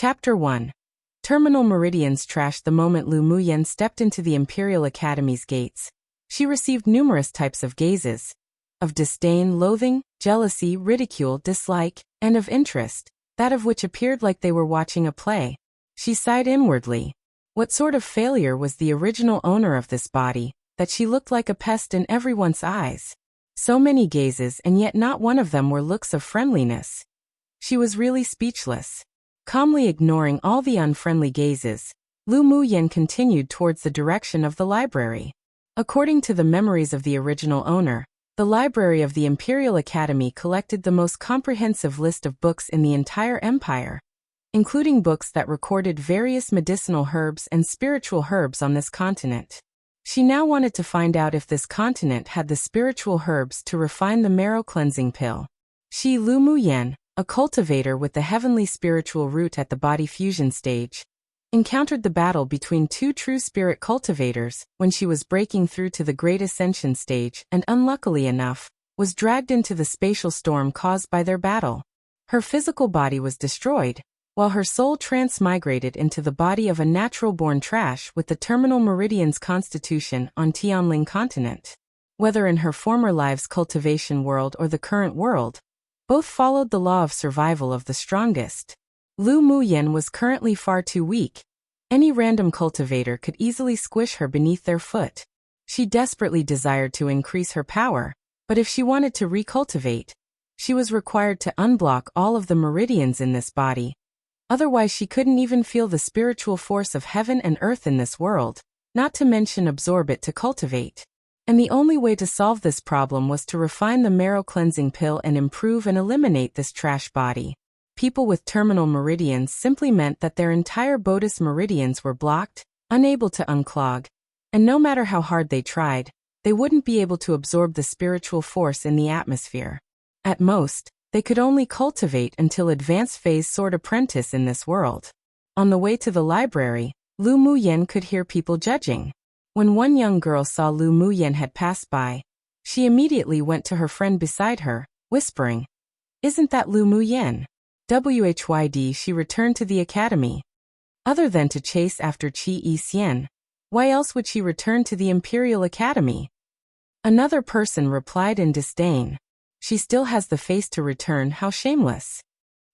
Chapter 1. Terminal meridians trashed the moment Lu Muyen stepped into the Imperial Academy's gates. She received numerous types of gazes. Of disdain, loathing, jealousy, ridicule, dislike, and of interest, that of which appeared like they were watching a play. She sighed inwardly. What sort of failure was the original owner of this body, that she looked like a pest in everyone's eyes? So many gazes and yet not one of them were looks of friendliness. She was really speechless. Calmly ignoring all the unfriendly gazes, Lu Muyen continued towards the direction of the library. According to the memories of the original owner, the library of the Imperial Academy collected the most comprehensive list of books in the entire empire, including books that recorded various medicinal herbs and spiritual herbs on this continent. She now wanted to find out if this continent had the spiritual herbs to refine the marrow cleansing pill. She, Lu Muyen, a cultivator with the heavenly spiritual root at the body fusion stage, encountered the battle between two true spirit cultivators when she was breaking through to the great ascension stage and, unluckily enough, was dragged into the spatial storm caused by their battle. Her physical body was destroyed, while her soul transmigrated into the body of a natural-born trash with the terminal meridian's constitution on Tianling continent. Whether in her former lives' cultivation world or the current world, both followed the law of survival of the strongest. Lu Muyen was currently far too weak. Any random cultivator could easily squish her beneath their foot. She desperately desired to increase her power, but if she wanted to recultivate, she was required to unblock all of the meridians in this body. Otherwise she couldn't even feel the spiritual force of heaven and earth in this world, not to mention absorb it to cultivate. And the only way to solve this problem was to refine the marrow cleansing pill and improve and eliminate this trash body. People with terminal meridians simply meant that their entire bodis meridians were blocked, unable to unclog, and no matter how hard they tried, they wouldn't be able to absorb the spiritual force in the atmosphere. At most, they could only cultivate until advanced phase sword apprentice in this world. On the way to the library, Lu Muyen could hear people judging. When one young girl saw Lu Muyen had passed by, she immediately went to her friend beside her, whispering, "Isn't that Lu Muyen?" Whyd she returned to the academy. Other than to chase after Qi Yixian, why else would she return to the Imperial Academy? Another person replied in disdain, "She still has the face to return, how shameless."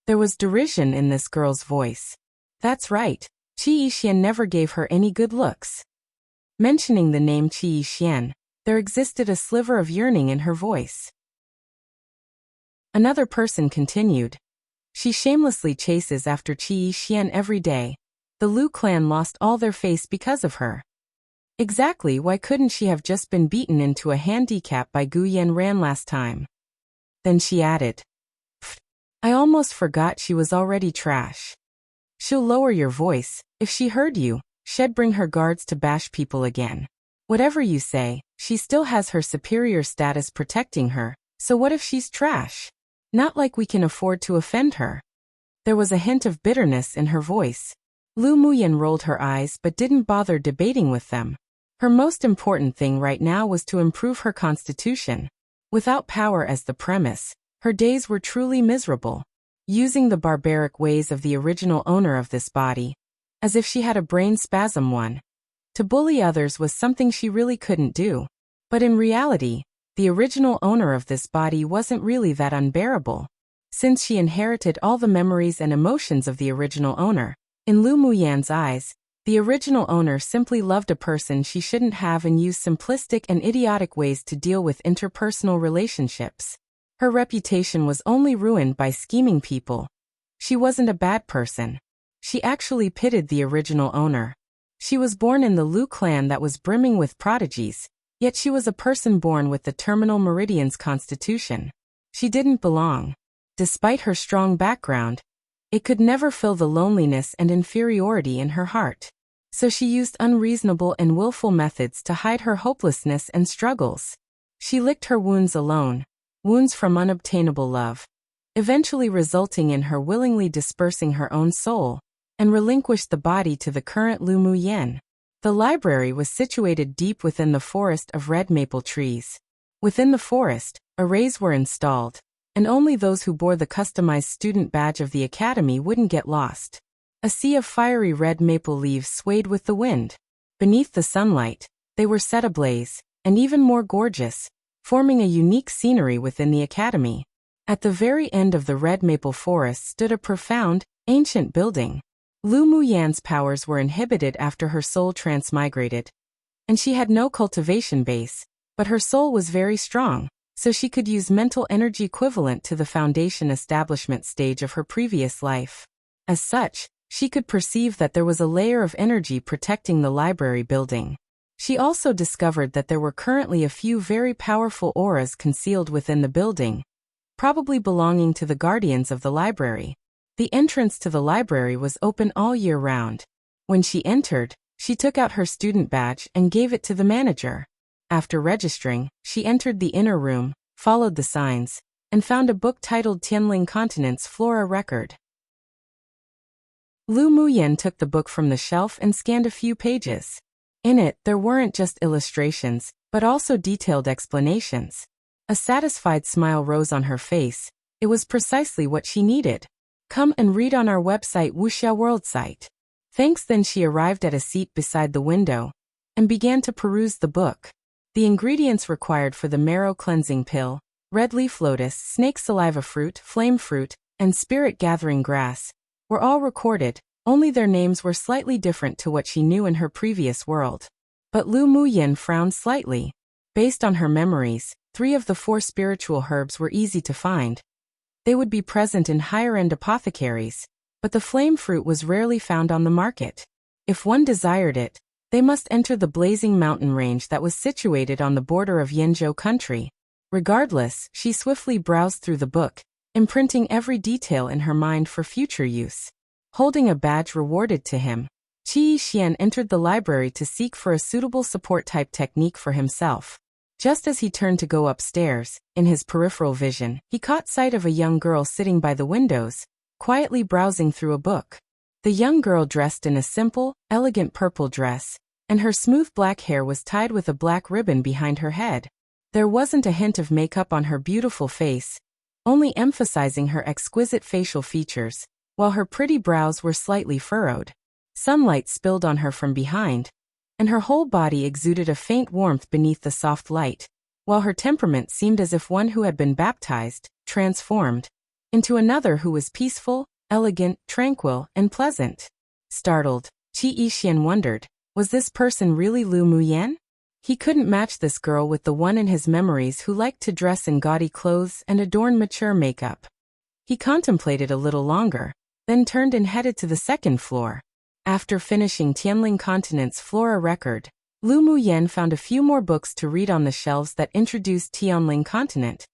There was derision in this girl's voice. That's right, Qi Yixian never gave her any good looks. Mentioning the name Qi Yixian, there existed a sliver of yearning in her voice. Another person continued, "She shamelessly chases after Qi Yixian every day. The Lu clan lost all their face because of her." Exactly, why couldn't she have just been beaten into a handicap by Gu Yanran last time? Then she added, "Pfft, I almost forgot she was already trash." She'll lower your voice, if she heard you, she'd bring her guards to bash people again. Whatever you say, she still has her superior status protecting her, so what if she's trash? Not like we can afford to offend her. There was a hint of bitterness in her voice. Lu Muyen rolled her eyes but didn't bother debating with them. Her most important thing right now was to improve her constitution. Without power as the premise, her days were truly miserable. Using the barbaric ways of the original owner of this body, as if she had a brain spasm one. To bully others was something she really couldn't do. But in reality, the original owner of this body wasn't really that unbearable. Since she inherited all the memories and emotions of the original owner, in Lu Muyen's eyes, the original owner simply loved a person she shouldn't have and used simplistic and idiotic ways to deal with interpersonal relationships. Her reputation was only ruined by scheming people. She wasn't a bad person. She actually pitied the original owner. She was born in the Lu clan that was brimming with prodigies, yet she was a person born with the terminal meridian's constitution. She didn't belong. Despite her strong background, it could never fill the loneliness and inferiority in her heart. So she used unreasonable and willful methods to hide her hopelessness and struggles. She licked her wounds alone, wounds from unobtainable love, eventually resulting in her willingly dispersing her own soul, and relinquished the body to the current Lu Muyen. The library was situated deep within the forest of red maple trees. Within the forest, arrays were installed, and only those who bore the customized student badge of the academy wouldn't get lost. A sea of fiery red maple leaves swayed with the wind. Beneath the sunlight, they were set ablaze, and even more gorgeous, forming a unique scenery within the academy. At the very end of the red maple forest stood a profound, ancient building. Lu Muyan's powers were inhibited after her soul transmigrated, and she had no cultivation base, but her soul was very strong, so she could use mental energy equivalent to the foundation establishment stage of her previous life. As such, she could perceive that there was a layer of energy protecting the library building. She also discovered that there were currently a few very powerful auras concealed within the building, probably belonging to the guardians of the library. The entrance to the library was open all year round. When she entered, she took out her student badge and gave it to the manager. After registering, she entered the inner room, followed the signs, and found a book titled Tianling Continent's Flora Record. Lu Muyan took the book from the shelf and scanned a few pages. In it, there weren't just illustrations, but also detailed explanations. A satisfied smile rose on her face. It was precisely what she needed. Come and read on our website Wuxia World site. Thanks. Then she arrived at a seat beside the window and began to peruse the book. The ingredients required for the marrow cleansing pill, red leaf lotus, snake saliva fruit, flame fruit, and spirit gathering grass, were all recorded, only their names were slightly different to what she knew in her previous world. But Lu Muyan frowned slightly. Based on her memories, 3 of the 4 spiritual herbs were easy to find. They would be present in higher-end apothecaries, but the flame fruit was rarely found on the market. If one desired it, they must enter the blazing mountain range that was situated on the border of Yanzhou country. Regardless, she swiftly browsed through the book, imprinting every detail in her mind for future use. Holding a badge rewarded to him, Qi Xian entered the library to seek for a suitable support-type technique for himself. Just as he turned to go upstairs, in his peripheral vision, he caught sight of a young girl sitting by the windows, quietly browsing through a book. The young girl dressed in a simple, elegant purple dress, and her smooth black hair was tied with a black ribbon behind her head. There wasn't a hint of makeup on her beautiful face, only emphasizing her exquisite facial features, while her pretty brows were slightly furrowed. Sunlight spilled on her from behind, and her whole body exuded a faint warmth beneath the soft light, while her temperament seemed as if one who had been baptized, transformed, into another who was peaceful, elegant, tranquil, and pleasant. Startled, Qi Yixian wondered, was this person really Lu Muyan? He couldn't match this girl with the one in his memories who liked to dress in gaudy clothes and adorn mature makeup. He contemplated a little longer, then turned and headed to the second floor. After finishing Tianling Continent's Flora Record, Lu Muyan found a few more books to read on the shelves that introduced Tianling Continent,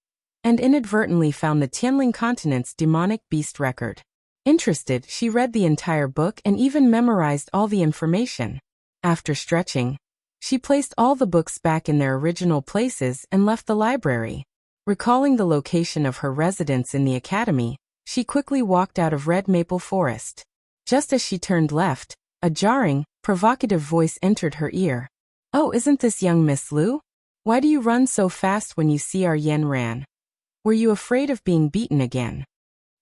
and inadvertently found the Tianling Continent's Demonic Beast Record. Interested, she read the entire book and even memorized all the information. After stretching, she placed all the books back in their original places and left the library. Recalling the location of her residence in the academy, she quickly walked out of Red Maple Forest. Just as she turned left, a jarring, provocative voice entered her ear. "Oh, isn't this young Miss Lu? Why do you run so fast when you see our Yen Ran? Were you afraid of being beaten again?"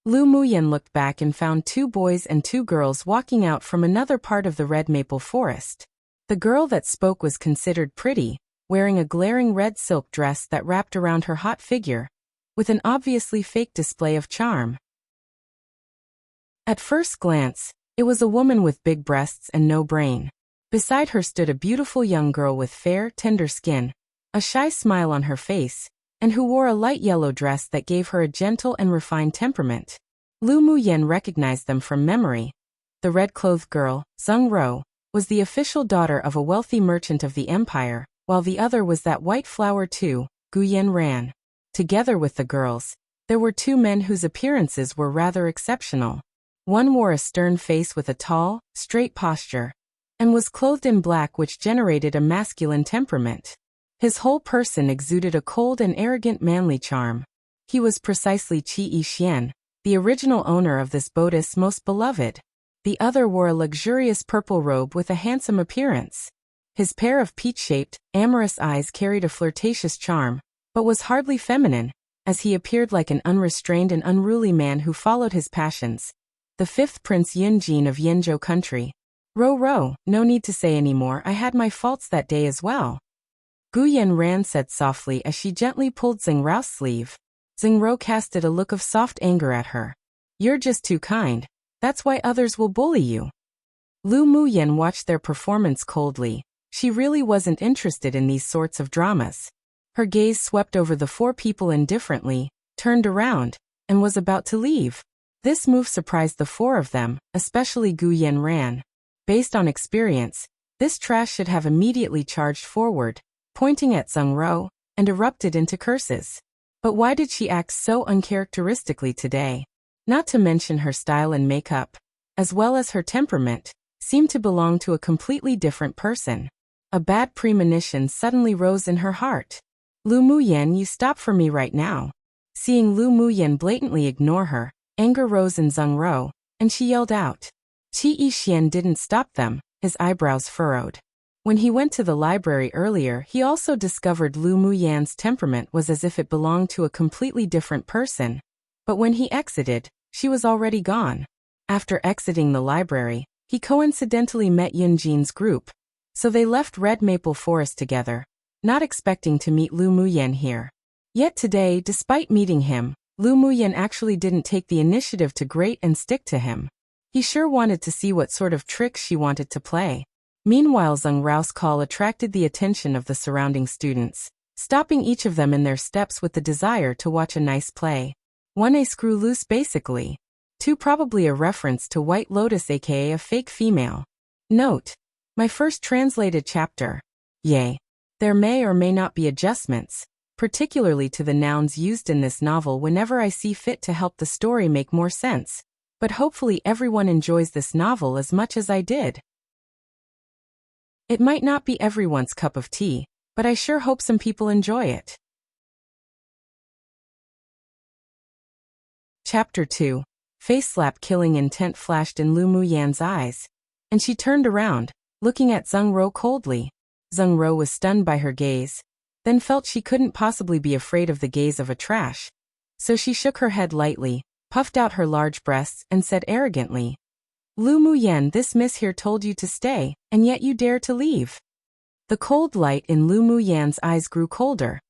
Lu Muyan looked back and found 2 boys and 2 girls walking out from another part of the Red Maple Forest. The girl that spoke was considered pretty, wearing a glaring red silk dress that wrapped around her hot figure, with an obviously fake display of charm. At first glance, it was a woman with big breasts and no brain. Beside her stood a beautiful young girl with fair, tender skin, a shy smile on her face, and who wore a light yellow dress that gave her a gentle and refined temperament. Lu Muyan recognized them from memory. The red-clothed girl, Zheng Ro, was the official daughter of a wealthy merchant of the empire, while the other was that white flower too, Guyen Ran. Together with the girls, there were 2 men whose appearances were rather exceptional. One wore a stern face with a tall, straight posture, and was clothed in black, which generated a masculine temperament. His whole person exuded a cold and arrogant manly charm. He was precisely Qi Yixian, the original owner of this bodice most beloved. The other wore a luxurious purple robe with a handsome appearance. His pair of peach-shaped, amorous eyes carried a flirtatious charm, but was hardly feminine, as he appeared like an unrestrained and unruly man who followed his passions, the fifth Prince Yunjin of Yenzhou country. Ro, no need to say any more, I had my faults that day as well. Gu Yanran said softly as she gently pulled Zheng Rao's sleeve. Zheng Rao casted a look of soft anger at her. You're just too kind. That's why others will bully you. Lu Muyan watched their performance coldly. She really wasn't interested in these sorts of dramas. Her gaze swept over the four people indifferently, turned around, and was about to leave. This move surprised the four of them, especially Gu Yanran. Based on experience, this trash should have immediately charged forward, pointing at Zheng Rao, and erupted into curses. But why did she act so uncharacteristically today? Not to mention her style and makeup, as well as her temperament, seemed to belong to a completely different person. A bad premonition suddenly rose in her heart. Lu Muyan, you stop for me right now. Seeing Lu Muyan blatantly ignore her, anger rose in Zheng Rao, and she yelled out. Qi Yixian didn't stop them, his eyebrows furrowed. When he went to the library earlier, he also discovered Lu Muyan's temperament was as if it belonged to a completely different person. But when he exited, she was already gone. After exiting the library, he coincidentally met Yunjin's group. So they left Red Maple Forest together, not expecting to meet Lu Muyan here. Yet today, despite meeting him, Lu Muyan actually didn't take the initiative to grate and stick to him. He sure wanted to see what sort of tricks she wanted to play. Meanwhile, Zheng Rao's call attracted the attention of the surrounding students, stopping each of them in their steps with the desire to watch a nice play. 1A screw loose basically. 2 probably a reference to White Lotus aka a fake female. Note. My first translated chapter. Yay. There may or may not be adjustments, particularly to the nouns used in this novel whenever I see fit to help the story make more sense. But hopefully everyone enjoys this novel as much as I did. It might not be everyone's cup of tea, but I sure hope some people enjoy it. Chapter 2. Face slap killing intent flashed in Lu Muyan's eyes, and she turned around, looking at Zheng Rao coldly. Zheng Rao was stunned by her gaze, then felt she couldn't possibly be afraid of the gaze of a trash. So she shook her head lightly, puffed out her large breasts, and said arrogantly, Lu Muyan, this miss here told you to stay, and yet you dare to leave. The cold light in Lu Muyan's eyes grew colder.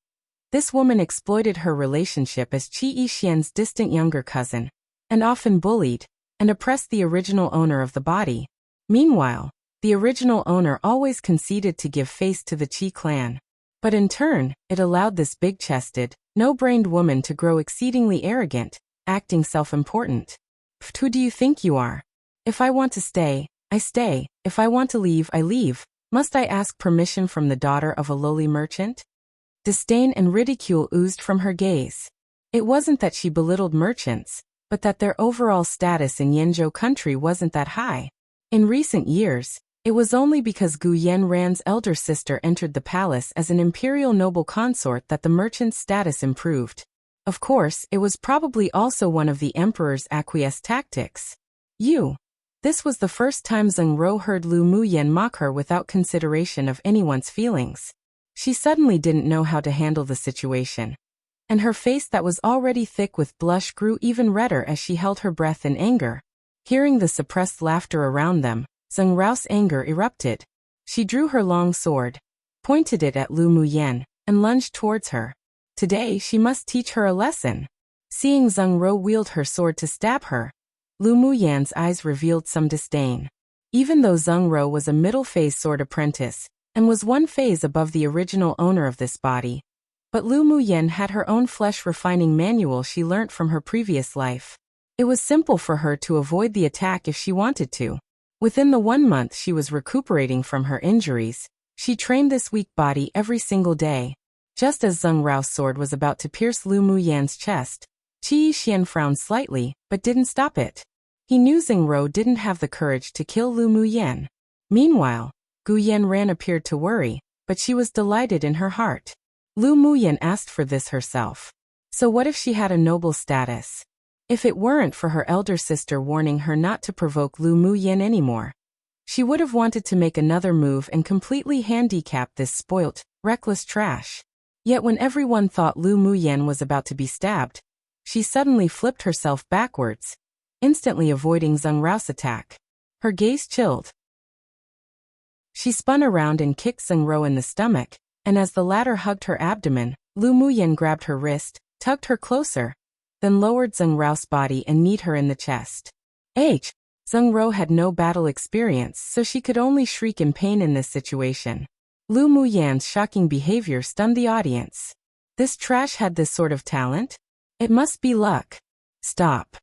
This woman exploited her relationship as Qi Yixian's distant younger cousin, and often bullied and oppressed the original owner of the body. Meanwhile, the original owner always conceded to give face to the Qi clan. But in turn, it allowed this big-chested, no-brained woman to grow exceedingly arrogant, acting self-important. Who do you think you are? If I want to stay, I stay. If I want to leave, I leave. Must I ask permission from the daughter of a lowly merchant? Disdain and ridicule oozed from her gaze. It wasn't that she belittled merchants, but that their overall status in Yenzhou country wasn't that high. In recent years, it was only because Gu Yanran's elder sister entered the palace as an imperial noble consort that the merchant's status improved. Of course, it was probably also one of the emperor's acquiesce tactics. This was the first time Zheng Rao heard Lu Muyan mock her without consideration of anyone's feelings. She suddenly didn't know how to handle the situation. And her face that was already thick with blush grew even redder as she held her breath in anger. Hearing the suppressed laughter around them, Zheng Rao's anger erupted. She drew her long sword, pointed it at Lu Muyan, and lunged towards her. Today she must teach her a lesson. Seeing Zheng Rao wield her sword to stab her, Lu Muyan's eyes revealed some disdain. Even though Zheng Rao was a middle-phase sword apprentice, and was one phase above the original owner of this body, but Lu Muyan had her own flesh-refining manual she learnt from her previous life. It was simple for her to avoid the attack if she wanted to. Within the 1 month she was recuperating from her injuries, she trained this weak body every single day. Just as Zheng Rao's sword was about to pierce Lu Muyan's chest, Qi Yixian frowned slightly, but didn't stop it. He knew Zheng Rao didn't have the courage to kill Lu Muyan. Meanwhile, Gu Yanran appeared to worry, but she was delighted in her heart. Lu Muyan asked for this herself. So what if she had a noble status? If it weren't for her elder sister warning her not to provoke Lu Muyan anymore, she would have wanted to make another move and completely handicap this spoilt, reckless trash. Yet when everyone thought Lu Muyan was about to be stabbed, she suddenly flipped herself backwards. instantly avoiding Zheng Rao's attack. Her gaze chilled. She spun around and kicked Zheng Rao in the stomach, and as the latter hugged her abdomen, Lu Muyan grabbed her wrist, tugged her closer, then lowered Zheng Rao's body and kneed her in the chest. Zheng Rao had no battle experience, so she could only shriek in pain in this situation. Lu Muyan's shocking behavior stunned the audience. This trash had this sort of talent? It must be luck. Stop.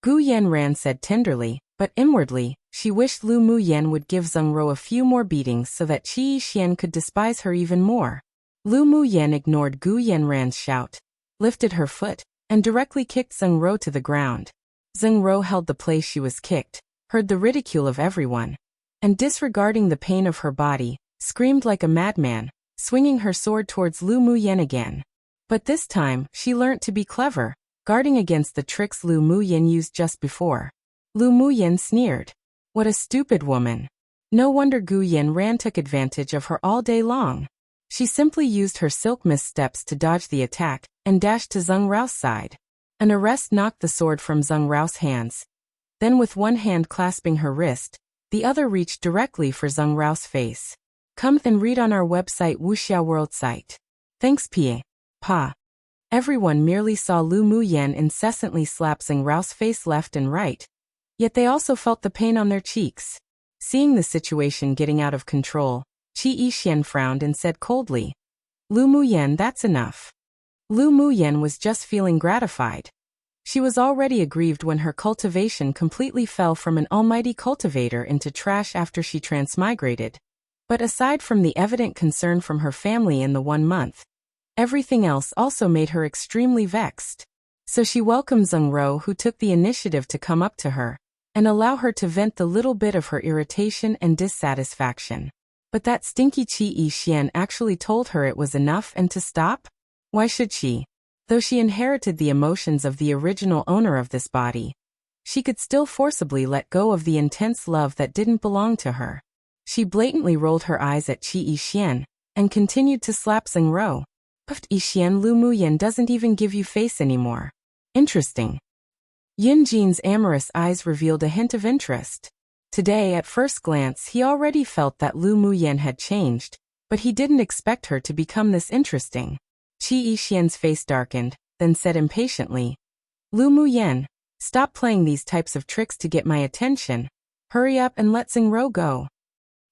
Gu Yanran said tenderly, but inwardly, she wished Lu Muyan would give Zheng Rao a few more beatings so that Qi Yixian could despise her even more. Lu Muyan ignored Gu Yanran's shout, lifted her foot, and directly kicked Zheng Rao to the ground. Zheng Rao held the place she was kicked, heard the ridicule of everyone, and disregarding the pain of her body, screamed like a madman, swinging her sword towards Lu Muyan again. But this time, she learnt to be clever, guarding against the tricks Lu Muyan used just before. Lu Muyan sneered. What a stupid woman. No wonder Gu Yanran took advantage of her all day long. She simply used her silk missteps to dodge the attack, and dashed to Zheng Rao's side. An arrest knocked the sword from Zheng Rao's hands. Then with one hand clasping her wrist, the other reached directly for Zheng Rao's face. Come and read on our website Wuxia World site. Thanks Pa. Everyone merely saw Lu Muyan incessantly slap Zheng Rao's face left and right, yet they also felt the pain on their cheeks. Seeing the situation getting out of control, Qi Yixian frowned and said coldly, Lu Muyan, that's enough. Lu Muyan was just feeling gratified. She was already aggrieved when her cultivation completely fell from an almighty cultivator into trash after she transmigrated. But aside from the evident concern from her family in the 1 month, everything else also made her extremely vexed. So she welcomed Zheng Rao, who took the initiative to come up to her and allow her to vent the little bit of her irritation and dissatisfaction. But that stinky Qi Yixian actually told her it was enough and to stop? Why should she? Though she inherited the emotions of the original owner of this body, she could still forcibly let go of the intense love that didn't belong to her. She blatantly rolled her eyes at Qi Yixian and continued to slap Zheng Rao. Puffed Yixian, Lu Muyan doesn't even give you face anymore. Interesting. Yin Jin's amorous eyes revealed a hint of interest. Today, at first glance, he already felt that Lu Muyan had changed, but he didn't expect her to become this interesting. Qi Yixian's face darkened, then said impatiently, Lu Muyan, stop playing these types of tricks to get my attention. Hurry up and let Zheng Rao go.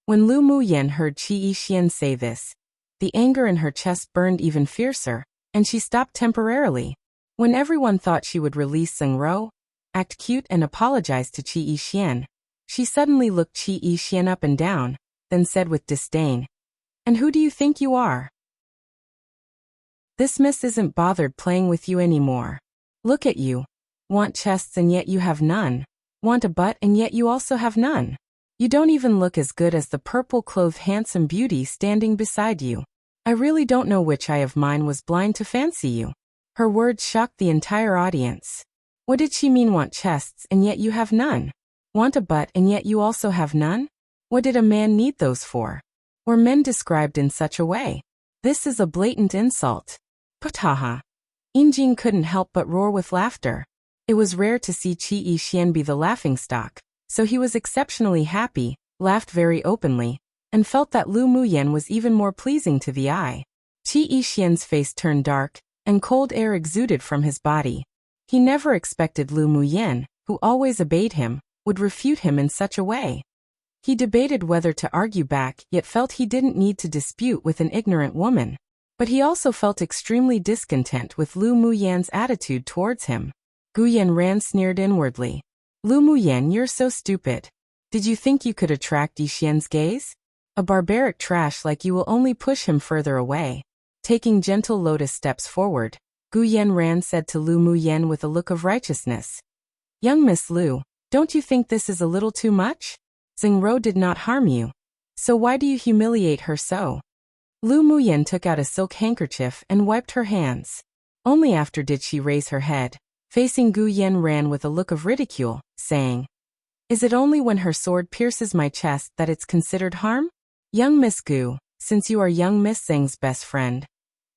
When Lu Muyan heard Qi Yixian say this, the anger in her chest burned even fiercer, and she stopped temporarily. When everyone thought she would release Zheng Rao, act cute and apologize to Qi Yixian, she suddenly looked Qi Yixian up and down, then said with disdain, And who do you think you are? This miss isn't bothered playing with you anymore. Look at you. Want chests and yet you have none. Want a butt and yet you also have none. You don't even look as good as the purple-clothed handsome beauty standing beside you. I really don't know which eye of mine was blind to fancy you. Her words shocked the entire audience. What did she mean, want chests and yet you have none? Want a butt and yet you also have none? What did a man need those for? Were men described in such a way? This is a blatant insult. Putaha. Yinjin couldn't help but roar with laughter. It was rare to see Qi Yixian be the laughingstock, so he was exceptionally happy, laughed very openly, and felt that Lu Muyan was even more pleasing to the eye. Qi Yixian's face turned dark, and cold air exuded from his body. He never expected Lu Muyan, who always obeyed him, would refute him in such a way. He debated whether to argue back, yet felt he didn't need to dispute with an ignorant woman. But he also felt extremely discontent with Lu Muyan's attitude towards him. Gu Yanran sneered inwardly. Lu Muyan, you're so stupid. Did you think you could attract Yixian's gaze? A barbaric trash like you will only push him further away. Taking gentle lotus steps forward, Gu Yanran said to Lu Muyan with a look of righteousness. Young Miss Lu, don't you think this is a little too much? Zheng Rao did not harm you. So why do you humiliate her so? Lu Muyan took out a silk handkerchief and wiped her hands. Only after did she raise her head, facing Gu Yanran with a look of ridicule, saying, Is it only when her sword pierces my chest that it's considered harm? Young Miss Gu, since you are young Miss Zheng's best friend,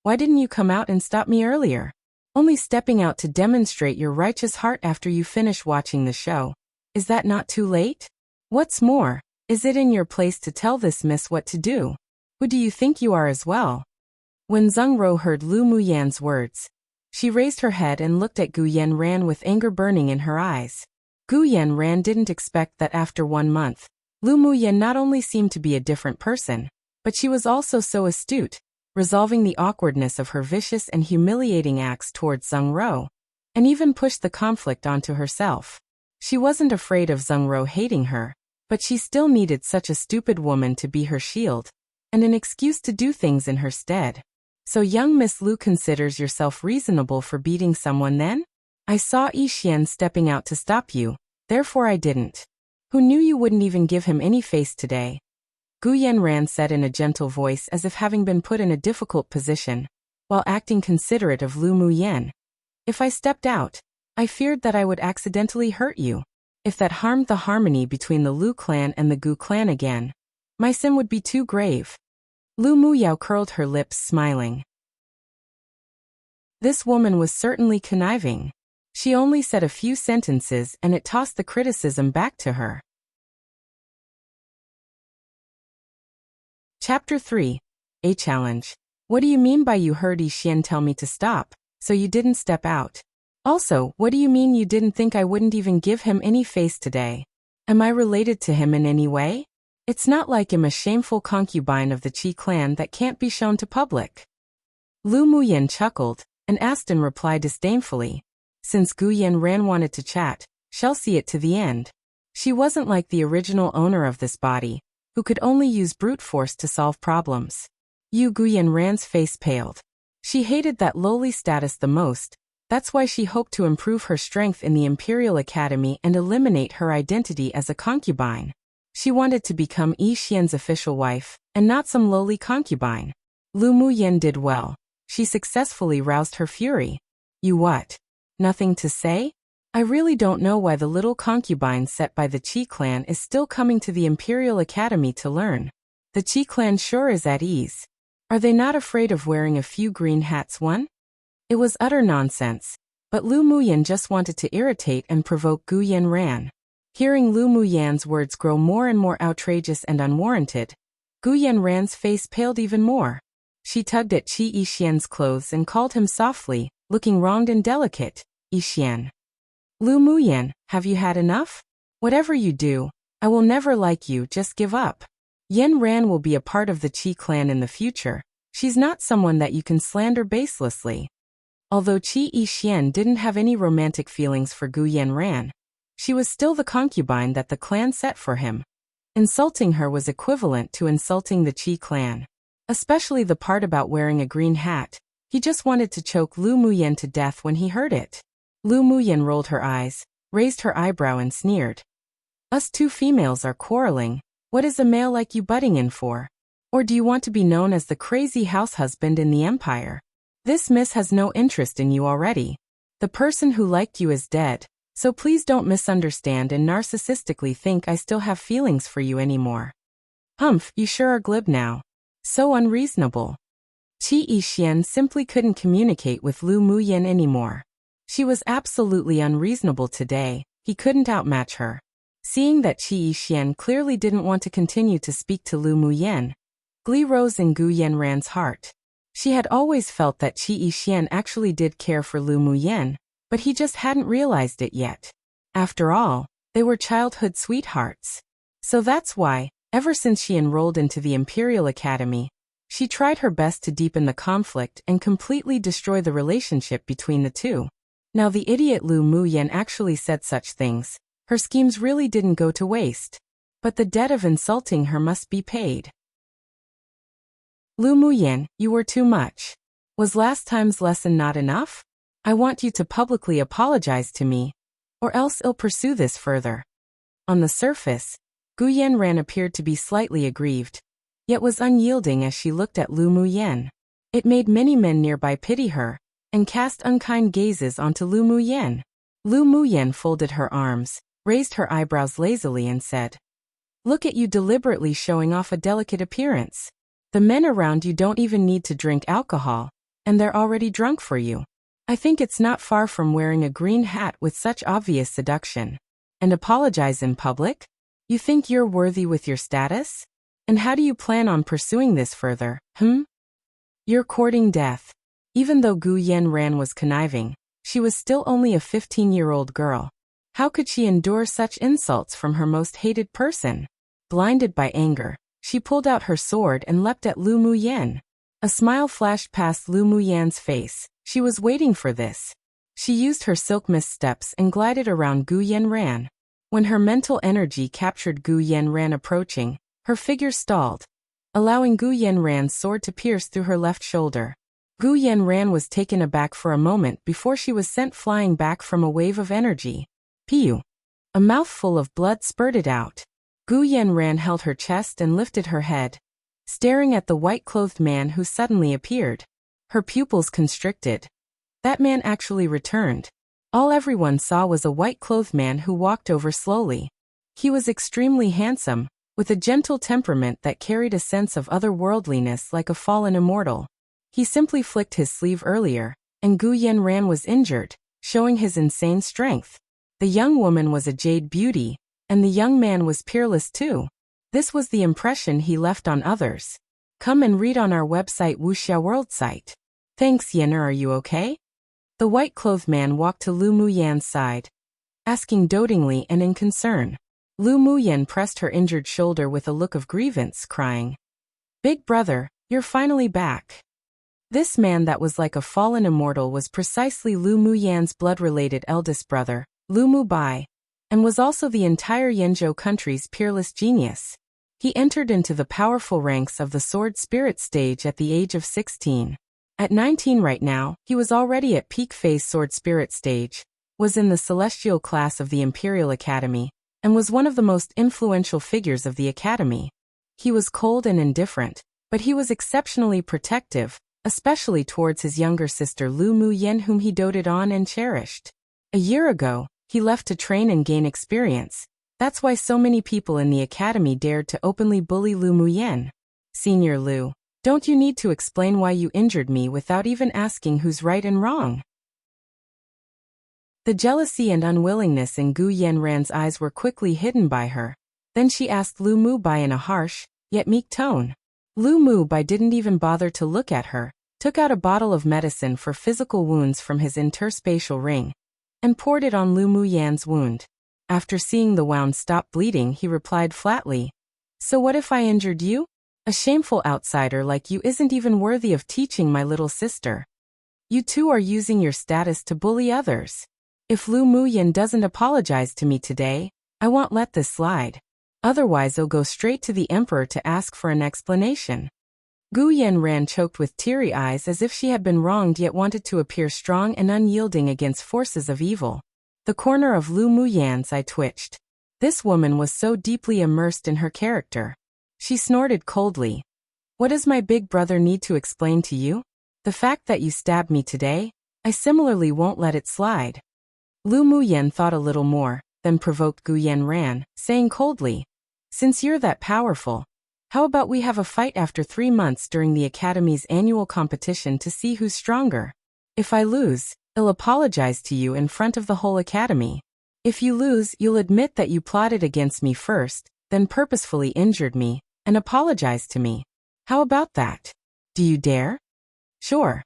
why didn't you come out and stop me earlier? Only stepping out to demonstrate your righteous heart after you finish watching the show. Is that not too late? What's more, is it in your place to tell this miss what to do? Who do you think you are as well? When Zheng Ro heard Lu Muyan's words, she raised her head and looked at Gu Yanran with anger burning in her eyes. Gu Yanran didn't expect that after 1 month, Lu Muyan not only seemed to be a different person, but she was also so astute, resolving the awkwardness of her vicious and humiliating acts towards Zheng Ro, and even pushed the conflict onto herself. She wasn't afraid of Zheng Ro hating her, but she still needed such a stupid woman to be her shield, and an excuse to do things in her stead. So young Miss Lu considers yourself reasonable for beating someone then? I saw Yi Xian stepping out to stop you, therefore I didn't. Who knew you wouldn't even give him any face today? Gu Yanran said in a gentle voice as if having been put in a difficult position, while acting considerate of Lu Muyan. If I stepped out, I feared that I would accidentally hurt you. If that harmed the harmony between the Lu clan and the Gu clan again, my sin would be too grave. Lu Muyao curled her lips, smiling. This woman was certainly conniving. She only said a few sentences and it tossed the criticism back to her. Chapter 3. A Challenge. What do you mean by you heard Yi Xian tell me to stop, so you didn't step out? Also, what do you mean you didn't think I wouldn't even give him any face today? Am I related to him in any way? It's not like I'm a shameful concubine of the Qi clan that can't be shown to public. Lu Muyan chuckled, and asked in reply disdainfully. Since Gu Yanran wanted to chat, she'll see it to the end. She wasn't like the original owner of this body, who could only use brute force to solve problems. Gu Yanran's face paled. She hated that lowly status the most. That's why she hoped to improve her strength in the Imperial Academy and eliminate her identity as a concubine. She wanted to become Yi Xian's official wife, and not some lowly concubine. Lu Muyan did well. She successfully roused her fury. You what? Nothing to say? I really don't know why the little concubine set by the Qi clan is still coming to the Imperial Academy to learn. The Qi clan sure is at ease. Are they not afraid of wearing a few green hats? It was utter nonsense, but Lu Muyan just wanted to irritate and provoke Gu Yanran. Hearing Lu Muyan's words grow more and more outrageous and unwarranted, Gu Yanran's face paled even more. She tugged at Qi Yixian's clothes and called him softly, looking wronged and delicate. Yixian. Lu Muyan, have you had enough? Whatever you do, I will never like you, just give up. Yan Ran will be a part of the Qi clan in the future. She's not someone that you can slander baselessly. Although Qi Yixian didn't have any romantic feelings for Gu Yanran, she was still the concubine that the clan set for him. Insulting her was equivalent to insulting the Qi clan. Especially the part about wearing a green hat. He just wanted to choke Lu Muyan to death when he heard it. Lu Muyan rolled her eyes, raised her eyebrow and sneered. Us two females are quarreling. What is a male like you butting in for? Or do you want to be known as the crazy house husband in the empire? This miss has no interest in you already. The person who liked you is dead. So please don't misunderstand and narcissistically think I still have feelings for you anymore. Humph, you sure are glib now. So unreasonable. Qi Yixian simply couldn't communicate with Lu Muyan anymore. She was absolutely unreasonable today. He couldn't outmatch her. Seeing that Qi Yixian clearly didn't want to continue to speak to Lu Muyan, glee rose in Gu Yanran's heart. She had always felt that Qi Yixian actually did care for Lu Muyan, but he just hadn't realized it yet. After all, they were childhood sweethearts. So that's why, ever since she enrolled into the Imperial Academy, she tried her best to deepen the conflict and completely destroy the relationship between the two. Now the idiot Lu Muyan actually said such things. Her schemes really didn't go to waste. But the debt of insulting her must be paid. Lu Muyan, you were too much. Was last time's lesson not enough? I want you to publicly apologize to me, or else I'll pursue this further. On the surface, Gu Yanran appeared to be slightly aggrieved, yet was unyielding as she looked at Lu Muyan. It made many men nearby pity her, and cast unkind gazes onto Lu Muyan. Lu Muyan folded her arms, raised her eyebrows lazily and said, Look at you deliberately showing off a delicate appearance. The men around you don't even need to drink alcohol, and they're already drunk for you. I think it's not far from wearing a green hat with such obvious seduction. And apologize in public? You think you're worthy with your status? And how do you plan on pursuing this further, You're courting death. Even though Gu Yanran was conniving, she was still only a 15-year-old girl. How could she endure such insults from her most hated person? Blinded by anger, she pulled out her sword and leapt at Lu Muyan. A smile flashed past Lu Muyan's face. She was waiting for this. She used her silk mist steps and glided around Gu Yanran. When her mental energy captured Gu Yanran approaching, her figure stalled, allowing Gu Yanran's sword to pierce through her left shoulder. Gu Yanran was taken aback for a moment before she was sent flying back from a wave of energy. Piu! A mouthful of blood spurted out. Gu Yanran held her chest and lifted her head, staring at the white-clothed man who suddenly appeared. Her pupils constricted. That man actually returned. All everyone saw was a white-clothed man who walked over slowly. He was extremely handsome, with a gentle temperament that carried a sense of otherworldliness like a fallen immortal. He simply flicked his sleeve earlier, and Gu Yanran was injured, showing his insane strength. The young woman was a jade beauty, and the young man was peerless too. This was the impression he left on others. Come and read on our website Wuxia World site. Thanks, Yener, are you okay? The white-clothed man walked to Lu Muyan's side, asking dotingly and in concern. Lu Muyan pressed her injured shoulder with a look of grievance, crying, "Big brother, you're finally back." This man that was like a fallen immortal was precisely Lu Muyan's blood-related eldest brother, Lu Mubai, and was also the entire Yanzhou country's peerless genius. He entered into the powerful ranks of the sword spirit stage at the age of 16. At 19 right now, he was already at peak phase sword spirit stage, was in the celestial class of the Imperial Academy, and was one of the most influential figures of the Academy. He was cold and indifferent, but he was exceptionally protective, especially towards his younger sister Lu Muyan, whom he doted on and cherished. A year ago, he left to train and gain experience. That's why so many people in the Academy dared to openly bully Lu Muyan. Senior Lu, don't you need to explain why you injured me without even asking who's right and wrong? The jealousy and unwillingness in Gu Yanran's eyes were quickly hidden by her. Then she asked Lu Mubai in a harsh, yet meek tone. Lu Mubai didn't even bother to look at her, took out a bottle of medicine for physical wounds from his interspatial ring, and poured it on Lu Muyan's wound. After seeing the wound stop bleeding, he replied flatly, "So what if I injured you? A shameful outsider like you isn't even worthy of teaching my little sister. You two are using your status to bully others. If Lu Muyan doesn't apologize to me today, I won't let this slide. Otherwise I'll go straight to the emperor to ask for an explanation." Gu Yanran choked with teary eyes as if she had been wronged yet wanted to appear strong and unyielding against forces of evil. The corner of Lu Muyan's eye twitched. This woman was so deeply immersed in her character. She snorted coldly. "What does my big brother need to explain to you? The fact that you stabbed me today? I similarly won't let it slide." Lu Muyan thought a little more, then provoked Gu Yanran, saying coldly, "Since you're that powerful, how about we have a fight after 3 months during the Academy's annual competition to see who's stronger? If I lose, I'll apologize to you in front of the whole Academy. If you lose, you'll admit that you plotted against me first, then purposefully injured me, and apologize to me. How about that? Do you dare?" "Sure."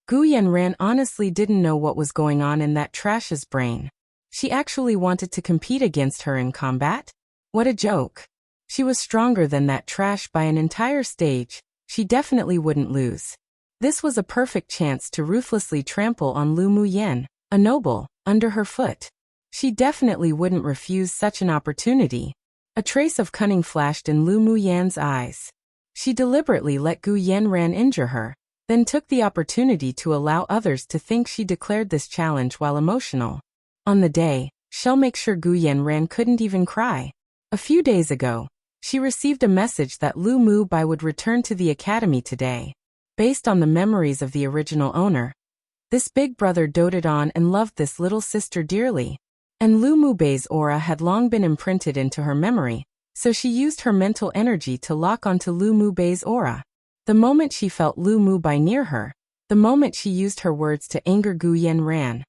Gu Yanran honestly didn't know what was going on in that trash's brain. She actually wanted to compete against her in combat? What a joke. She was stronger than that trash by an entire stage. She definitely wouldn't lose. This was a perfect chance to ruthlessly trample on Lu Muyan, a noble, under her foot. She definitely wouldn't refuse such an opportunity. A trace of cunning flashed in Lu Muyan's eyes. She deliberately let Gu Yanran injure her, then took the opportunity to allow others to think she declared this challenge while emotional. On the day, she'll make sure Gu Yanran couldn't even cry. A few days ago, she received a message that Lu Mubai would return to the Academy today. Based on the memories of the original owner, this big brother doted on and loved this little sister dearly. And Lu Mubei's aura had long been imprinted into her memory, so she used her mental energy to lock onto Lu Mubei's aura. The moment she felt Lu Mubai near her, The moment she used her words to anger Gu Yanran,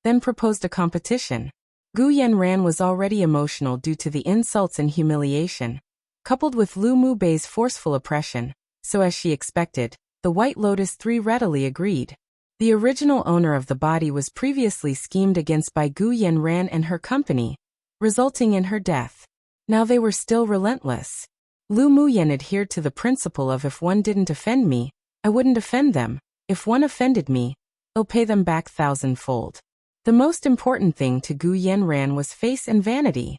then proposed a competition. Gu Yanran was already emotional due to the insults and humiliation, coupled with Lu Mubei's forceful oppression, so as she expected, the White Lotus Three readily agreed. The original owner of the body was previously schemed against by Gu Yanran and her company, resulting in her death. Now they were still relentless. Lu Muyan adhered to the principle of if one didn't offend me, I wouldn't offend them. If one offended me, I'll pay them back thousandfold. The most important thing to Gu Yanran was face and vanity.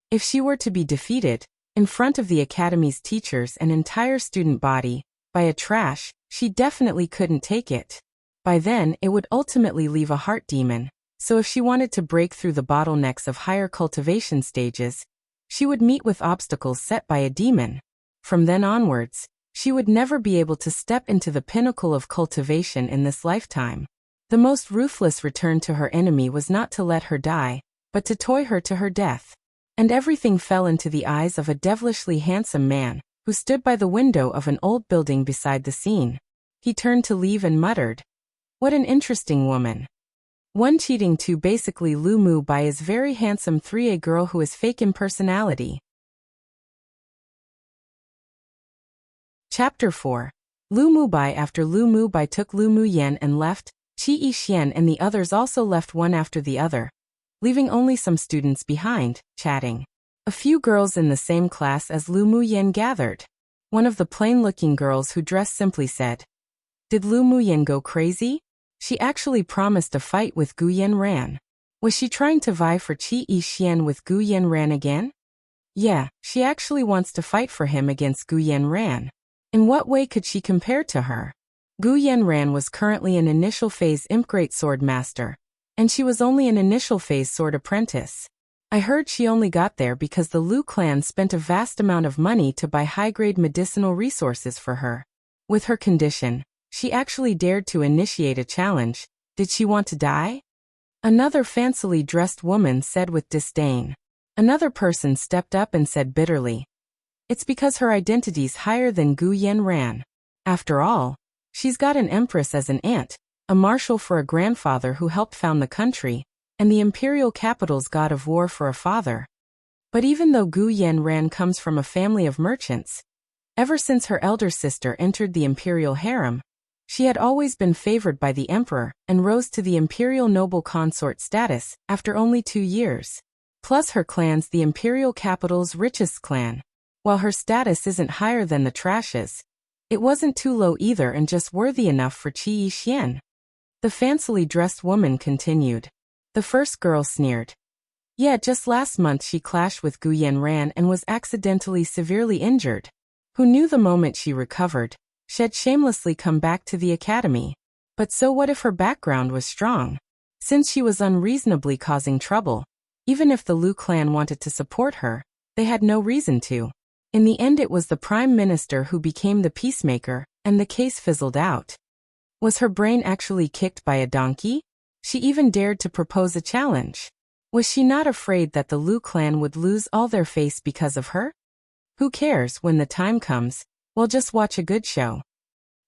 If she were to be defeated, in front of the academy's teachers and entire student body, by a trash, she definitely couldn't take it. By then, it would ultimately leave a heart demon, so if she wanted to break through the bottlenecks of higher cultivation stages, she would meet with obstacles set by a demon. From then onwards, she would never be able to step into the pinnacle of cultivation in this lifetime. The most ruthless return to her enemy was not to let her die, but to toy her to her death. And everything fell into the eyes of a devilishly handsome man, who stood by the window of an old building beside the scene. He turned to leave and muttered, "What an interesting woman." One cheating to basically Lu Mu by is very handsome 3 a girl who is fake in personality. Chapter 4. Lu Mubai. After Lu Mubai took Lu Muyan and left, Qi Yixian and the others also left one after the other, leaving only some students behind, chatting. A few girls in the same class as Lu Muyan gathered. One of the plain-looking girls who dressed simply said, "Did Lu Muyan go crazy? She actually promised a fight with Gu Yanran. Was she trying to vie for Qi Yixian with Gu Yanran again?" "Yeah, she actually wants to fight for him against Gu Yanran. In what way could she compare to her?" Gu Yanran was currently an initial phase imp great sword master, and she was only an initial phase sword apprentice. I heard she only got there because the Lu clan spent a vast amount of money to buy high-grade medicinal resources for her. With her condition, she actually dared to initiate a challenge. Did she want to die? Another fancily dressed woman said with disdain. Another person stepped up and said bitterly, "It's because her identity's higher than Gu Yanran. After all, she's got an empress as an aunt, a marshal for a grandfather who helped found the country, and the imperial capital's god of war for a father." But even though Gu Yanran comes from a family of merchants, ever since her elder sister entered the imperial harem, she had always been favored by the emperor and rose to the imperial noble consort status after only 2 years. Plus her clan's the imperial capital's richest clan. While her status isn't higher than the trash's, it wasn't too low either and just worthy enough for Qi Yixian. The fancily dressed woman continued. The first girl sneered. "Yeah, just last month she clashed with Gu Yanran and was accidentally severely injured. Who knew the moment she recovered, she'd shamelessly come back to the academy. But so what if her background was strong? Since she was unreasonably causing trouble, even if the Lu clan wanted to support her, they had no reason to. In the end it was the prime minister who became the peacemaker, and the case fizzled out. Was her brain actually kicked by a donkey? She even dared to propose a challenge. Was she not afraid that the Lu clan would lose all their face because of her? Who cares when the time comes? We'll just watch a good show."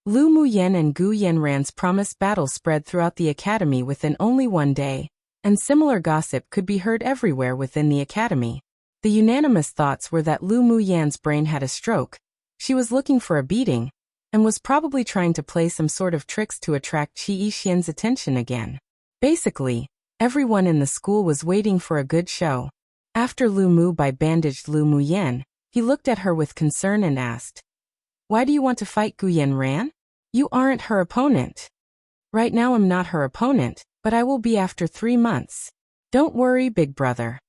Lu Muyan and Gu Yanran's promised battle spread throughout the academy within only 1 day, and similar gossip could be heard everywhere within the academy. The unanimous thoughts were that Lu Muyan's brain had a stroke, she was looking for a beating, and was probably trying to play some sort of tricks to attract Qi Yixian's attention again. Basically, everyone in the school was waiting for a good show. After Lu Mubai bandaged Lu Muyan, he looked at her with concern and asked, "Why do you want to fight Gu Yanran? You aren't her opponent." "Right now I'm not her opponent, but I will be after 3 months. Don't worry, big brother."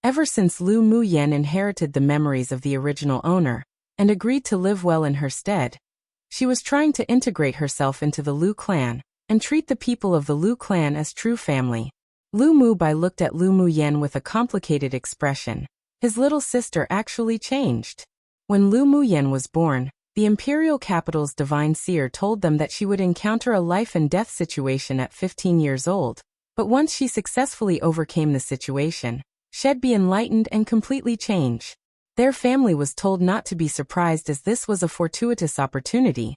Ever since Lu Muyan inherited the memories of the original owner, and agreed to live well in her stead, she was trying to integrate herself into the Lu clan, and treat the people of the Lu clan as true family. Lu Mubai looked at Lu Muyan with a complicated expression. His little sister actually changed. When Lu Muyan was born, the imperial capital's divine seer told them that she would encounter a life and death situation at 15 years old, but once she successfully overcame the situation, she'd be enlightened and completely change. Their family was told not to be surprised as this was a fortuitous opportunity,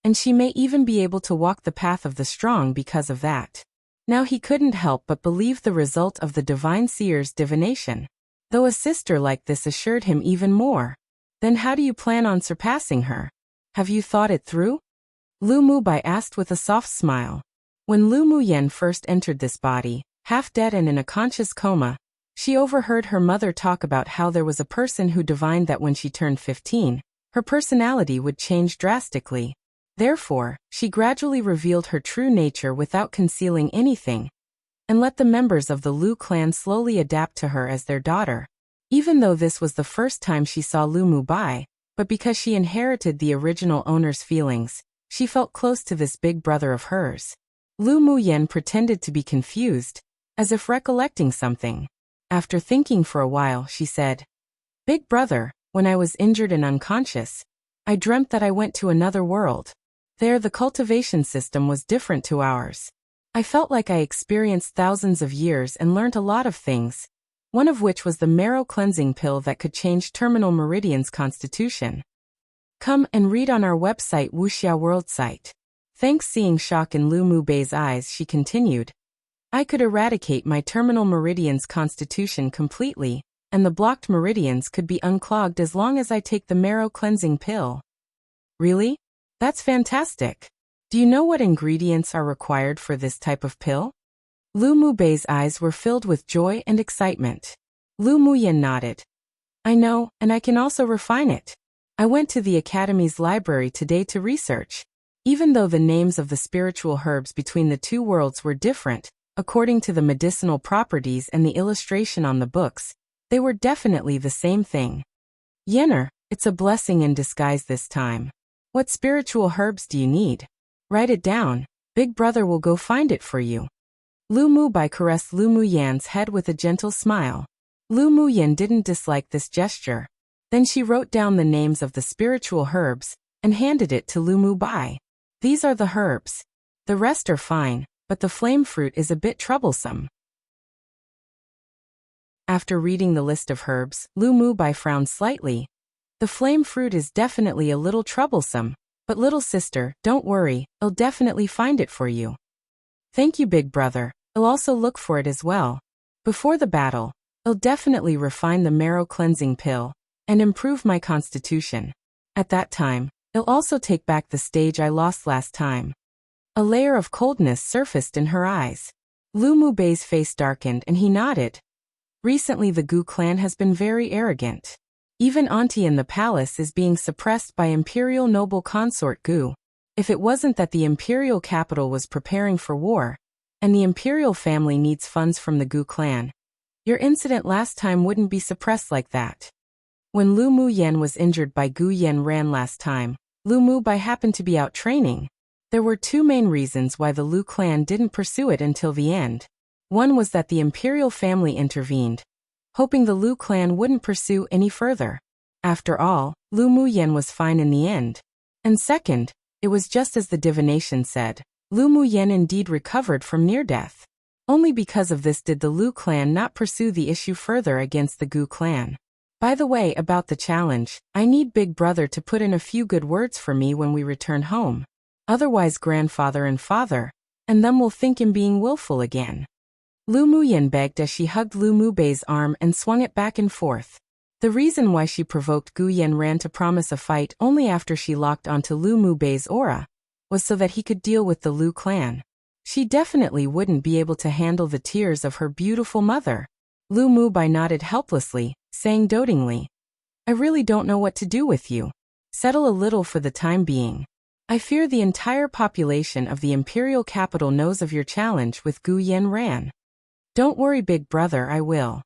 and she may even be able to walk the path of the strong because of that. Now he couldn't help but believe the result of the divine seer's divination, though a sister like this assured him even more. Then how do you plan on surpassing her? Have you thought it through? Lu Mubai asked with a soft smile. When Lu Muyen first entered this body, half dead and in a conscious coma, she overheard her mother talk about how there was a person who divined that when she turned 15, her personality would change drastically. Therefore, she gradually revealed her true nature without concealing anything, and let the members of the Lu clan slowly adapt to her as their daughter. Even though this was the first time she saw Lu Mubai, but because she inherited the original owner's feelings, she felt close to this big brother of hers. Lu Muyen pretended to be confused, as if recollecting something. After thinking for a while, she said, "Big brother, when I was injured and unconscious, I dreamt that I went to another world. There the cultivation system was different to ours. I felt like I experienced thousands of years and learnt a lot of things, one of which was the marrow cleansing pill that could change Terminal Meridian's constitution. Come and read on our website Wuxia World site." Thanks seeing shock in Lu Mubei's eyes, she continued, "I could eradicate my Terminal Meridian's constitution completely, and the blocked meridians could be unclogged as long as I take the marrow cleansing pill." Really? That's fantastic. Do you know what ingredients are required for this type of pill? Lu Mubei's eyes were filled with joy and excitement. Lu Muyen nodded. "I know, and I can also refine it. I went to the Academy's library today to research. Even though the names of the spiritual herbs between the two worlds were different, according to the medicinal properties and the illustration on the books, they were definitely the same thing. Yenner, it's a blessing in disguise this time. What spiritual herbs do you need? Write it down. Big brother will go find it for you." Lu Mubai caressed Lu Muyan's head with a gentle smile. Lu Muyan didn't dislike this gesture. Then she wrote down the names of the spiritual herbs and handed it to Lu Mubai. "These are the herbs. The rest are fine, but the flame fruit is a bit troublesome." After reading the list of herbs, Lu Mubai frowned slightly. "The flame fruit is definitely a little troublesome, but little sister, don't worry, I'll definitely find it for you." "Thank you, big brother. I'll also look for it as well. Before the battle, I'll definitely refine the marrow cleansing pill and improve my constitution. At that time, I'll also take back the stage I lost last time." A layer of coldness surfaced in her eyes. Lu Mubei's face darkened and he nodded. Recently the Gu clan has been very arrogant. Even Auntie in the palace is being suppressed by Imperial Noble Consort Gu. If it wasn't that the Imperial capital was preparing for war, and the Imperial family needs funds from the Gu clan, your incident last time wouldn't be suppressed like that. When Lu Muyen was injured by Gu Yenran last time, Lu Mubai happened to be out training. There were two main reasons why the Lu clan didn't pursue it until the end. One was that the Imperial family intervened, hoping the Lu clan wouldn't pursue any further. After all, Lu Muyen was fine in the end. And second, it was just as the divination said. Lu Muyen indeed recovered from near death. Only because of this did the Lu clan not pursue the issue further against the Gu clan. By the way, about the challenge, I need big brother to put in a few good words for me when we return home. Otherwise grandfather and father, and them will think him being willful again. Lu Muyen begged as she hugged Lu Mubei's arm and swung it back and forth. The reason why she provoked Gu Yenran to promise a fight only after she locked onto Lu Mubei's aura was so that he could deal with the Lu clan. She definitely wouldn't be able to handle the tears of her beautiful mother. Lu Mubai nodded helplessly, saying dotingly, "I really don't know what to do with you. Settle a little for the time being. I fear the entire population of the imperial capital knows of your challenge with Gu Yenran. Don't worry, big brother, I will."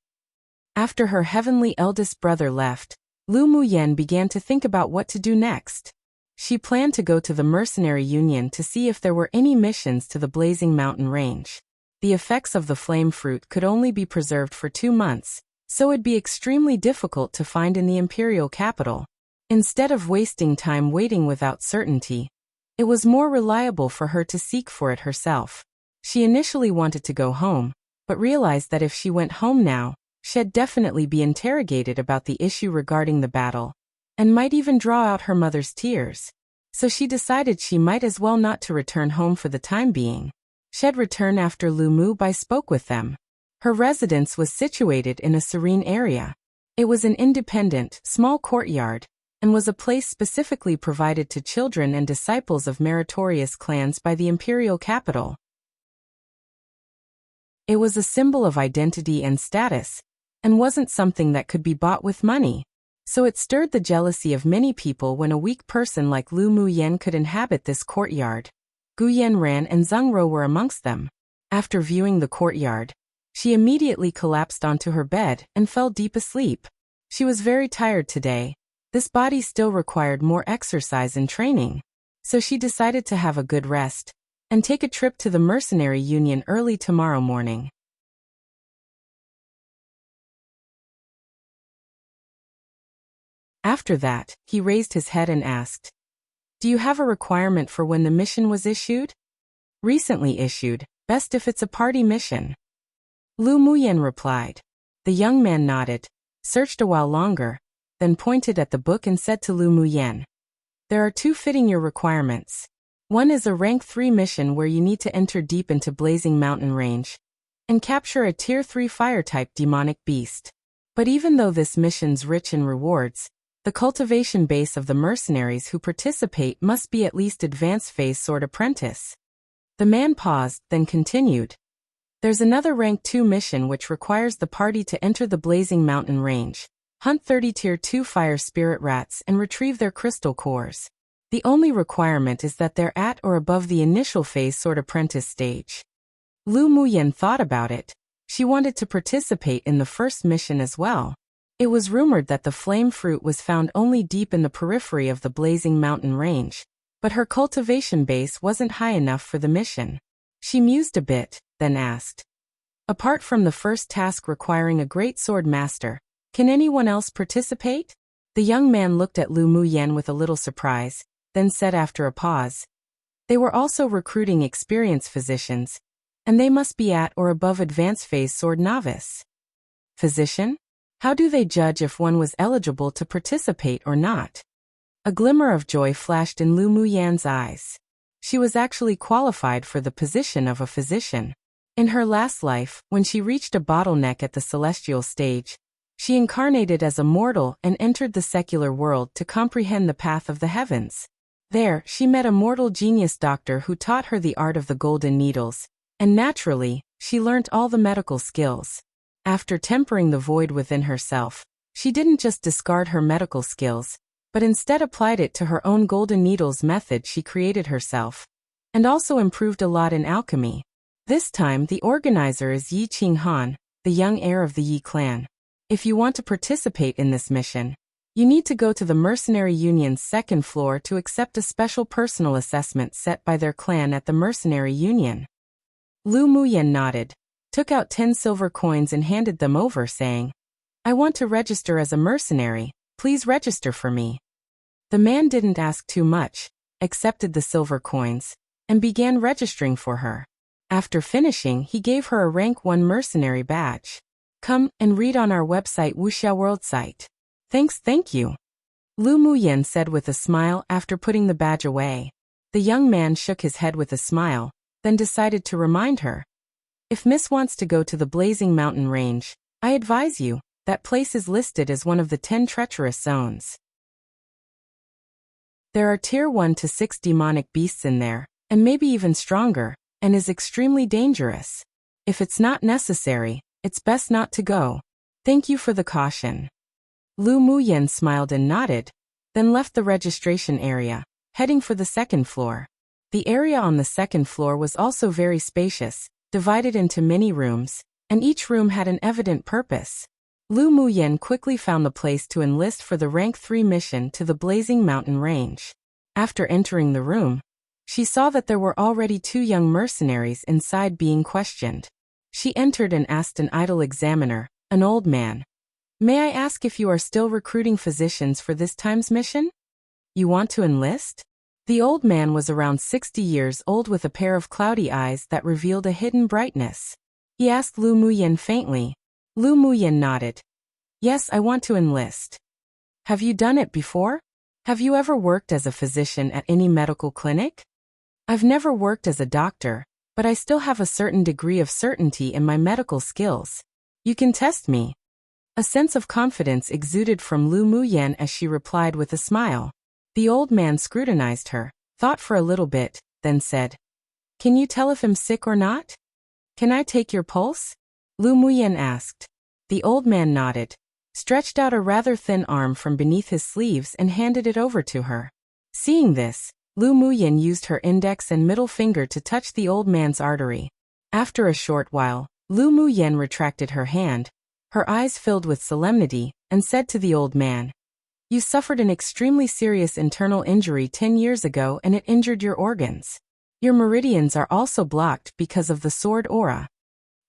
After her heavenly eldest brother left, Lu Muyen began to think about what to do next. She planned to go to the mercenary union to see if there were any missions to the blazing mountain range. The effects of the flame fruit could only be preserved for 2 months, so it'd be extremely difficult to find in the imperial capital. Instead of wasting time waiting without certainty, it was more reliable for her to seek for it herself. She initially wanted to go home, but realized that if she went home now, she'd definitely be interrogated about the issue regarding the battle, and might even draw out her mother's tears. so she decided she might as well not to return home for the time being. She'd return after Lu Mubai spoke with them. Her residence was situated in a serene area. It was an independent, small courtyard, and was a place specifically provided to children and disciples of meritorious clans by the imperial capital. It was a symbol of identity and status, and wasn't something that could be bought with money. So it stirred the jealousy of many people when a weak person like Lu Muyen could inhabit this courtyard. Gu Yanran and Zheng Ro were amongst them. After viewing the courtyard, she immediately collapsed onto her bed and fell deep asleep. She was very tired today. This body still required more exercise and training. So she decided to have a good rest and take a trip to the mercenary union early tomorrow morning. After that, he raised his head and asked, "Do you have a requirement for when the mission was issued?" "Recently issued, best if it's a party mission." Lu Muyen replied. The young man nodded, searched a while longer, then pointed at the book and said to Lu Muyen, "There are two fitting your requirements. One is a rank 3 mission where you need to enter deep into Blazing Mountain Range and capture a tier 3 fire-type demonic beast. But even though this mission's rich in rewards, the cultivation base of the mercenaries who participate must be at least advanced phase sword apprentice." The man paused, then continued. "There's another rank 2 mission which requires the party to enter the Blazing Mountain Range, hunt 30 tier 2 fire spirit rats and retrieve their crystal cores. The only requirement is that they're at or above the initial phase sword apprentice stage." Lu Muyen thought about it. She wanted to participate in the first mission as well. It was rumored that the flame fruit was found only deep in the periphery of the Blazing Mountain Range, but her cultivation base wasn't high enough for the mission. She mused a bit, then asked, "Apart from the first task requiring a great sword master, can anyone else participate?" The young man looked at Lu Muyen with a little surprise, then said after a pause, "They were also recruiting experienced physicians, and they must be at or above advanced phase sword novice." "Physician? How do they judge if one was eligible to participate or not?" A glimmer of joy flashed in Lu Muyen's eyes. She was actually qualified for the position of a physician. In her last life, when she reached a bottleneck at the celestial stage, she incarnated as a mortal and entered the secular world to comprehend the path of the heavens. There, she met a mortal genius doctor who taught her the art of the golden needles, and naturally, she learnt all the medical skills. After tempering the void within herself, she didn't just discard her medical skills, but instead applied it to her own golden needles method she created herself, and also improved a lot in alchemy. This time the organizer is Yi Qinghan, the young heir of the Yi clan. If you want to participate in this mission, you need to go to the Mercenary Union's second floor to accept a special personal assessment set by their clan at the Mercenary Union. Lu Muyen nodded, took out 10 silver coins and handed them over, saying, "I want to register as a mercenary, please register for me." The man didn't ask too much, accepted the silver coins, and began registering for her. After finishing, he gave her a rank 1 mercenary badge. "Come and read on our website Wuxia World site." Thank you," Lu Muyen said with a smile after putting the badge away. The young man shook his head with a smile, then decided to remind her. "If Miss wants to go to the Blazing Mountain Range, I advise you, that place is listed as one of the 10 treacherous zones. There are tier 1 to 6 demonic beasts in there, and maybe even stronger, and is extremely dangerous. If it's not necessary, it's best not to go. Thank you for the caution." Lu Muyen smiled and nodded, then left the registration area, heading for the second floor. The area on the second floor was also very spacious, divided into many rooms, and each room had an evident purpose. Lu Muyen quickly found the place to enlist for the rank 3 mission to the Blazing Mountain Range. After entering the room, she saw that there were already 2 young mercenaries inside being questioned. She entered and asked an idle examiner, an old man, "May I ask if you are still recruiting physicians for this time's mission? You want to enlist?" The old man was around 60 years old with a pair of cloudy eyes that revealed a hidden brightness. He asked Lu Muyen faintly. Lu Muyen nodded. "Yes, I want to enlist." "Have you done it before?" Have you ever worked as a physician at any medical clinic? I've never worked as a doctor, but I still have a certain degree of certainty in my medical skills. You can test me. A sense of confidence exuded from Lu Muyen as she replied with a smile. The old man scrutinized her, thought for a little bit, then said, "Can you tell if I'm sick or not? Can I take your pulse?" Lu Muyen asked. The old man nodded, stretched out a rather thin arm from beneath his sleeves and handed it over to her. Seeing this, Lu Muyen used her index and middle finger to touch the old man's artery. After a short while, Lu Muyen retracted her hand, her eyes filled with solemnity, and said to the old man, "You suffered an extremely serious internal injury 10 years ago and it injured your organs. Your meridians are also blocked because of the sword aura."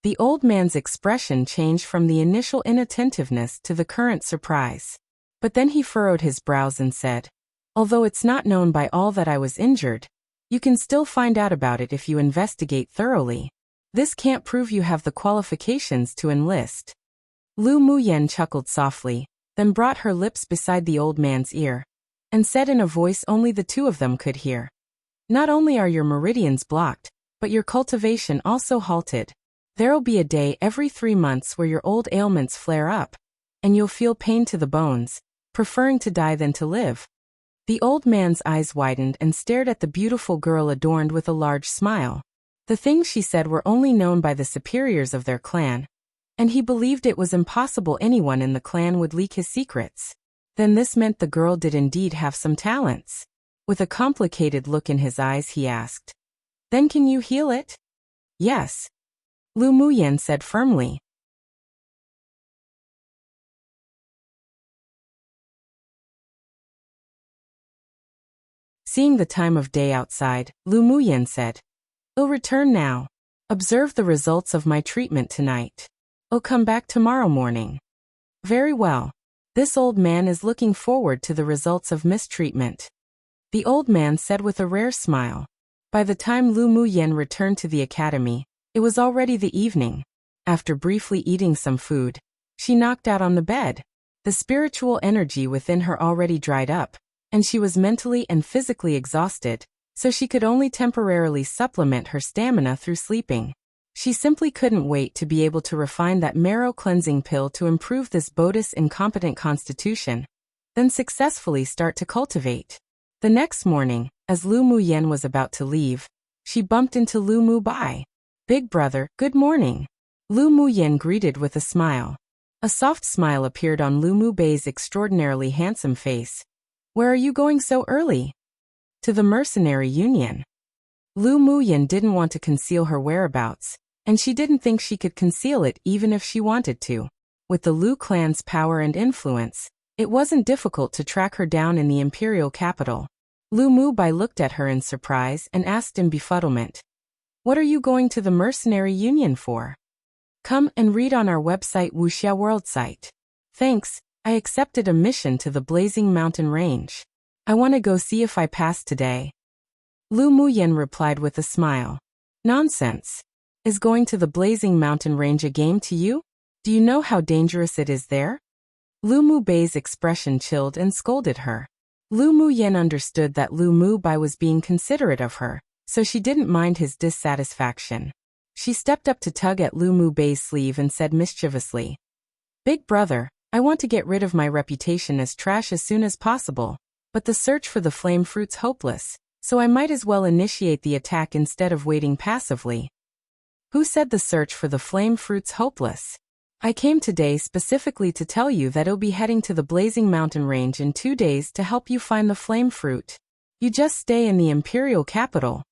The old man's expression changed from the initial inattentiveness to the current surprise. But then he furrowed his brows and said, "Although it's not known by all that I was injured, you can still find out about it if you investigate thoroughly. This can't prove you have the qualifications to enlist." Lu Muyen chuckled softly, then brought her lips beside the old man's ear, and said in a voice only the two of them could hear, "Not only are your meridians blocked, but your cultivation also halted. There'll be a day every 3 months where your old ailments flare up, and you'll feel pain to the bones, preferring to die than to live." The old man's eyes widened and stared at the beautiful girl adorned with a large smile. The things she said were only known by the superiors of their clan, and he believed it was impossible anyone in the clan would leak his secrets. Then this meant the girl did indeed have some talents. With a complicated look in his eyes, he asked, "Then can you heal it?" "Yes," Lu Muyen said firmly. Seeing the time of day outside, Lu Muyen said, "I'll return now. Observe the results of my treatment tonight. I'll come back tomorrow morning." "Very well. This old man is looking forward to the results of mistreatment," the old man said with a rare smile. By the time Lu Muyen returned to the academy, it was already the evening. After briefly eating some food, she knocked out on the bed. The spiritual energy within her already dried up, and she was mentally and physically exhausted, so she could only temporarily supplement her stamina through sleeping. She simply couldn't wait to be able to refine that marrow cleansing pill to improve this Bodhi's incompetent constitution, then successfully start to cultivate. The next morning, as Lu Muyen was about to leave, she bumped into Lu Mu Bai. "Big brother, good morning." Lu Muyen greeted with a smile. A soft smile appeared on Lu Mu Bai's extraordinarily handsome face. "Where are you going so early?" "To the mercenary union." Lu Muyen didn't want to conceal her whereabouts, and she didn't think she could conceal it even if she wanted to. With the Lu clan's power and influence, it wasn't difficult to track her down in the imperial capital. Lu Mu Bai looked at her in surprise and asked in befuddlement, "What are you going to the mercenary union for?" "Come and read on our website Wuxia World site." "Thanks, I accepted a mission to the Blazing Mountain Range. I want to go see if I pass today." Lu Muyen replied with a smile. "Nonsense. Is going to the Blazing Mountain Range a game to you? Do you know how dangerous it is there?" Lu Mu Bai's expression chilled and scolded her. Lu Muyen understood that Lu Mu Bai was being considerate of her, so she didn't mind his dissatisfaction. She stepped up to tug at Lu Mu Bai's sleeve and said mischievously, "Big brother, I want to get rid of my reputation as trash as soon as possible, but the search for the flame fruit's hopeless, so I might as well initiate the attack instead of waiting passively." "Who said the search for the flame fruit's hopeless? I came today specifically to tell you that I'll be heading to the Blazing Mountain Range in 2 days to help you find the flame fruit. You just stay in the imperial capital."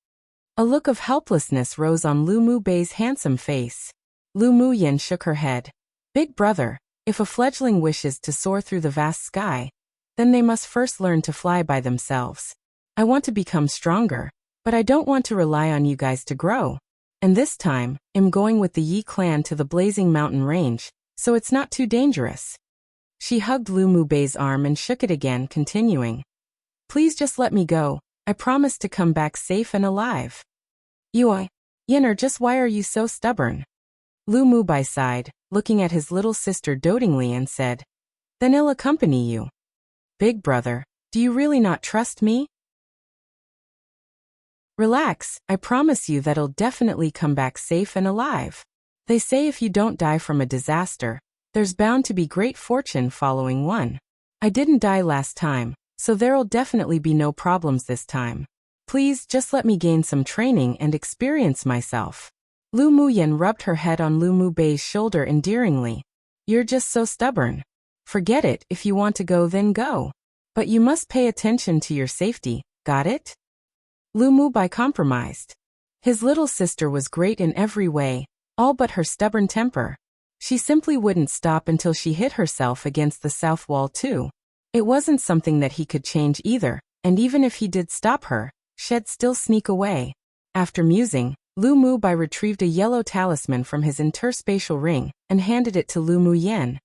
A look of helplessness rose on Lu Mu Bai's handsome face. Lu Muyen shook her head. "Big brother, if a fledgling wishes to soar through the vast sky, then they must first learn to fly by themselves. I want to become stronger, but I don't want to rely on you guys to grow. And this time, I'm going with the Yi clan to the Blazing Mountain Range, so it's not too dangerous." She hugged Lu Mu Bai's arm and shook it again, continuing, "Please just let me go. I promise to come back safe and alive." Yinner, just why are you so stubborn?" Lu Mu Bai sighed, looking at his little sister dotingly and said, "Then I'll accompany you." "Big brother, Do you really not trust me? Relax, I promise you that I'll definitely come back safe and alive. They say if you don't die from a disaster, there's bound to be great fortune following one. I didn't die last time, so there'll definitely be no problems this time. Please just let me gain some training and experience myself. Lu Muyan rubbed her head on Lu Mubei's shoulder endearingly. You're just so stubborn. Forget it, if you want to go then go. But you must pay attention to your safety, got it? Lu Mubei compromised. His little sister was great in every way, all but her stubborn temper. She simply wouldn't stop until she hit herself against the south wall too. It wasn't something that he could change either, and even if he did stop her, she'd still sneak away. After musing, Lu Mubei retrieved a yellow talisman from his interspatial ring and handed it to Lu Muyan.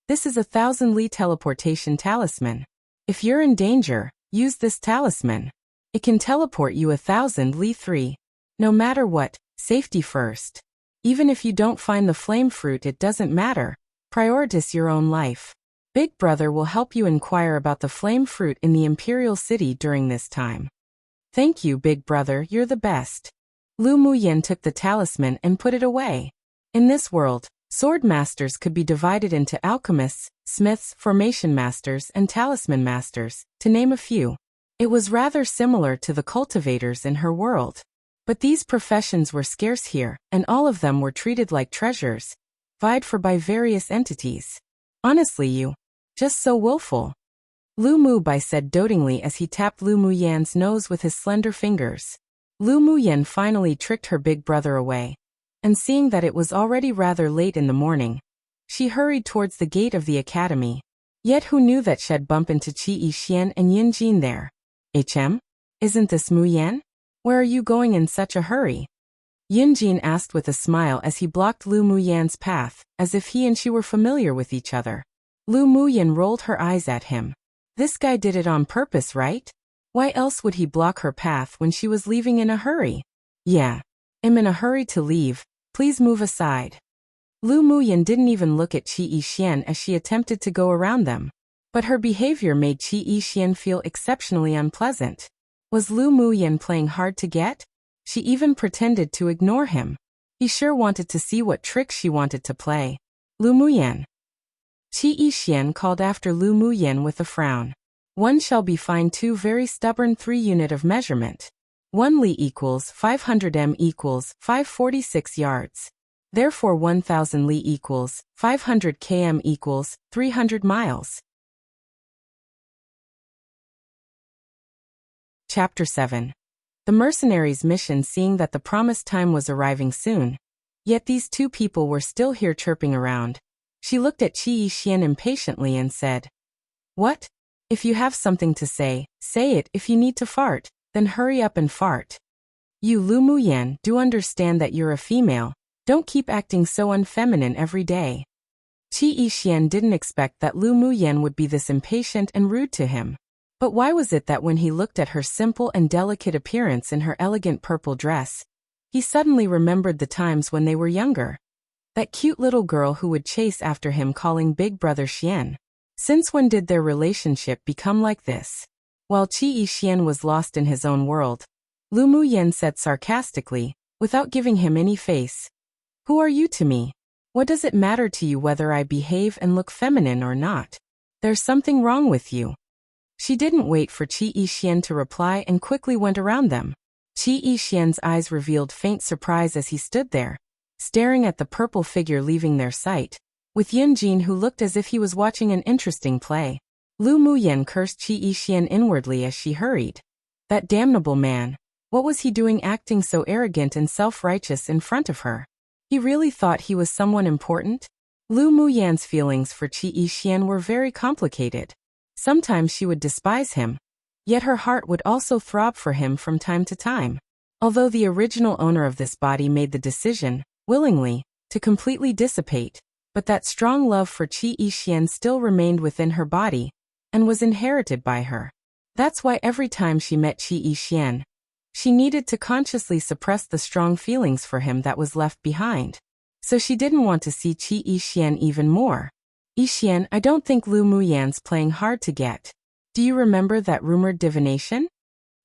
This is a 1,000 Li teleportation talisman. If you're in danger, use this talisman. It can teleport you 1,000 Li 3. No matter what, safety first. Even if you don't find the flame fruit, it doesn't matter. Prioritize your own life. Big Brother will help you inquire about the flame fruit in the Imperial City during this time. Thank you, Big Brother, you're the best. Lu Muyan took the talisman and put it away. In this world, sword masters could be divided into alchemists, smiths, formation masters, and talisman masters, to name a few. It was rather similar to the cultivators in her world. But these professions were scarce here, and all of them were treated like treasures, vied for by various entities. Honestly, you. Just so willful. Lu Mubei said dotingly as he tapped Lu Muyan's nose with his slender fingers. Lu Muyan finally tricked her big brother away. And seeing that it was already rather late in the morning, she hurried towards the gate of the academy. Yet who knew that she'd bump into Qi Yixian and Yin Jin there? HM? Isn't this Muyan? Where are you going in such a hurry? Yin Jin asked with a smile as he blocked Lu Muyan's path, as if he and she were familiar with each other. Lu Muyan rolled her eyes at him. This guy did it on purpose, right? Why else would he block her path when she was leaving in a hurry? Yeah. I'm in a hurry to leave, please move aside. Lu Muyan didn't even look at Qi Yixian as she attempted to go around them. But her behavior made Qi Yixian feel exceptionally unpleasant. Was Lu Muyan playing hard to get? She even pretended to ignore him. He sure wanted to see what trick she wanted to play. Lu Muyan. Qi Yixian called after Lu Muyan with a frown. One shall be fine, two very stubborn, 3 unit of measurement. 1 li equals 500 m equals 546 yards. Therefore 1000 li equals 500 km equals 300 miles. Chapter 7. The mercenaries' mission. Seeing that the promised time was arriving soon, yet these two people were still here chirping around, she looked at Qi Yixian impatiently and said, What? If you have something to say it. If you need to fart, then hurry up and fart. You Lu Muyan, do understand that you're a female, don't keep acting so unfeminine every day. Qi Yixian didn't expect that Lu Muyan would be this impatient and rude to him. But why was it that when he looked at her simple and delicate appearance in her elegant purple dress, he suddenly remembered the times when they were younger? That cute little girl who would chase after him calling Big Brother Xian. Since when did their relationship become like this? While Qi Yixian was lost in his own world, Lu Muyan said sarcastically, without giving him any face, Who are you to me? What does it matter to you whether I behave and look feminine or not? There's something wrong with you. She didn't wait for Qi Yixian to reply and quickly went around them. Qi Yixian's eyes revealed faint surprise as he stood there, staring at the purple figure leaving their sight, with Yin Jin who looked as if he was watching an interesting play. Lu Muyan cursed Qi Yixian inwardly as she hurried. That damnable man. What was he doing acting so arrogant and self-righteous in front of her? He really thought he was someone important? Lu Muyan's feelings for Qi Yixian were very complicated. Sometimes she would despise him, yet her heart would also throb for him from time to time. Although the original owner of this body made the decision, willingly, to completely dissipate, but that strong love for Qi Yixian still remained within her body, and was inherited by her. That's why every time she met Qi Yixian, she needed to consciously suppress the strong feelings for him that was left behind. So she didn't want to see Qi Yixian even more. Yixian, I don't think Lu Muyan's playing hard to get. Do you remember that rumored divination?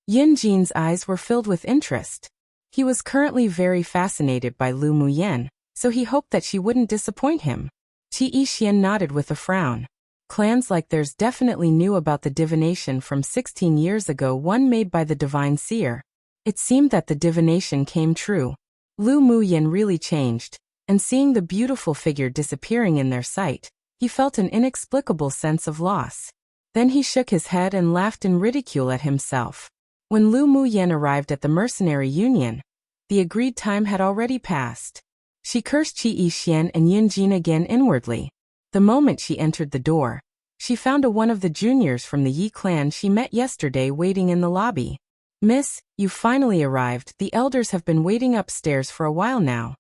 Yin Jin's eyes were filled with interest. He was currently very fascinated by Lu Muyen, so he hoped that she wouldn't disappoint him. Qi Xian nodded with a frown. Clans like theirs definitely knew about the divination from 16 years ago, one made by the divine seer. It seemed that the divination came true. Lu Muyen really changed, and seeing the beautiful figure disappearing in their sight, he felt an inexplicable sense of loss. Then he shook his head and laughed in ridicule at himself. When Lu Muyen arrived at the mercenary union, the agreed time had already passed. She cursed Qi Xian and Yin Jin again inwardly. The moment she entered the door, she found one of the juniors from the Yi clan she met yesterday waiting in the lobby. Miss, you finally arrived. The elders have been waiting upstairs for a while now.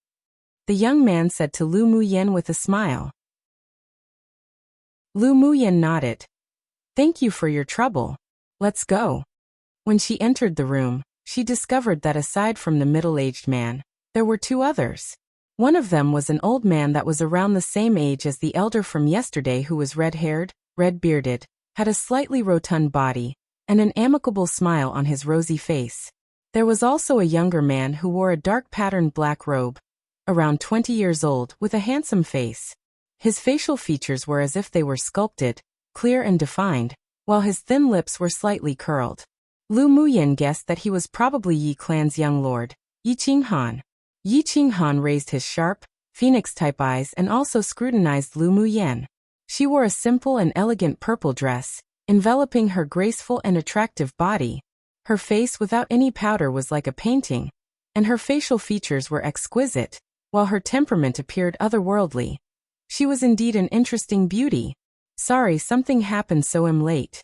The young man said to Lu Muyen with a smile. Lu Muyen nodded. Thank you for your trouble. Let's go. When she entered the room, she discovered that aside from the middle-aged man, there were two others. One of them was an old man that was around the same age as the elder from yesterday, who was red-haired, red-bearded, had a slightly rotund body, and an amicable smile on his rosy face. There was also a younger man who wore a dark patterned black robe, around 20 years old, with a handsome face. His facial features were as if they were sculpted, clear and defined, while his thin lips were slightly curled. Lu Muyen guessed that he was probably Yi clan's young lord, Yi Qinghan. Yi Qinghan raised his sharp, phoenix-type eyes and also scrutinized Lu Muyen. She wore a simple and elegant purple dress, enveloping her graceful and attractive body. Her face without any powder was like a painting, and her facial features were exquisite, while her temperament appeared otherworldly. She was indeed an interesting beauty. Sorry, something happened, so I'm late.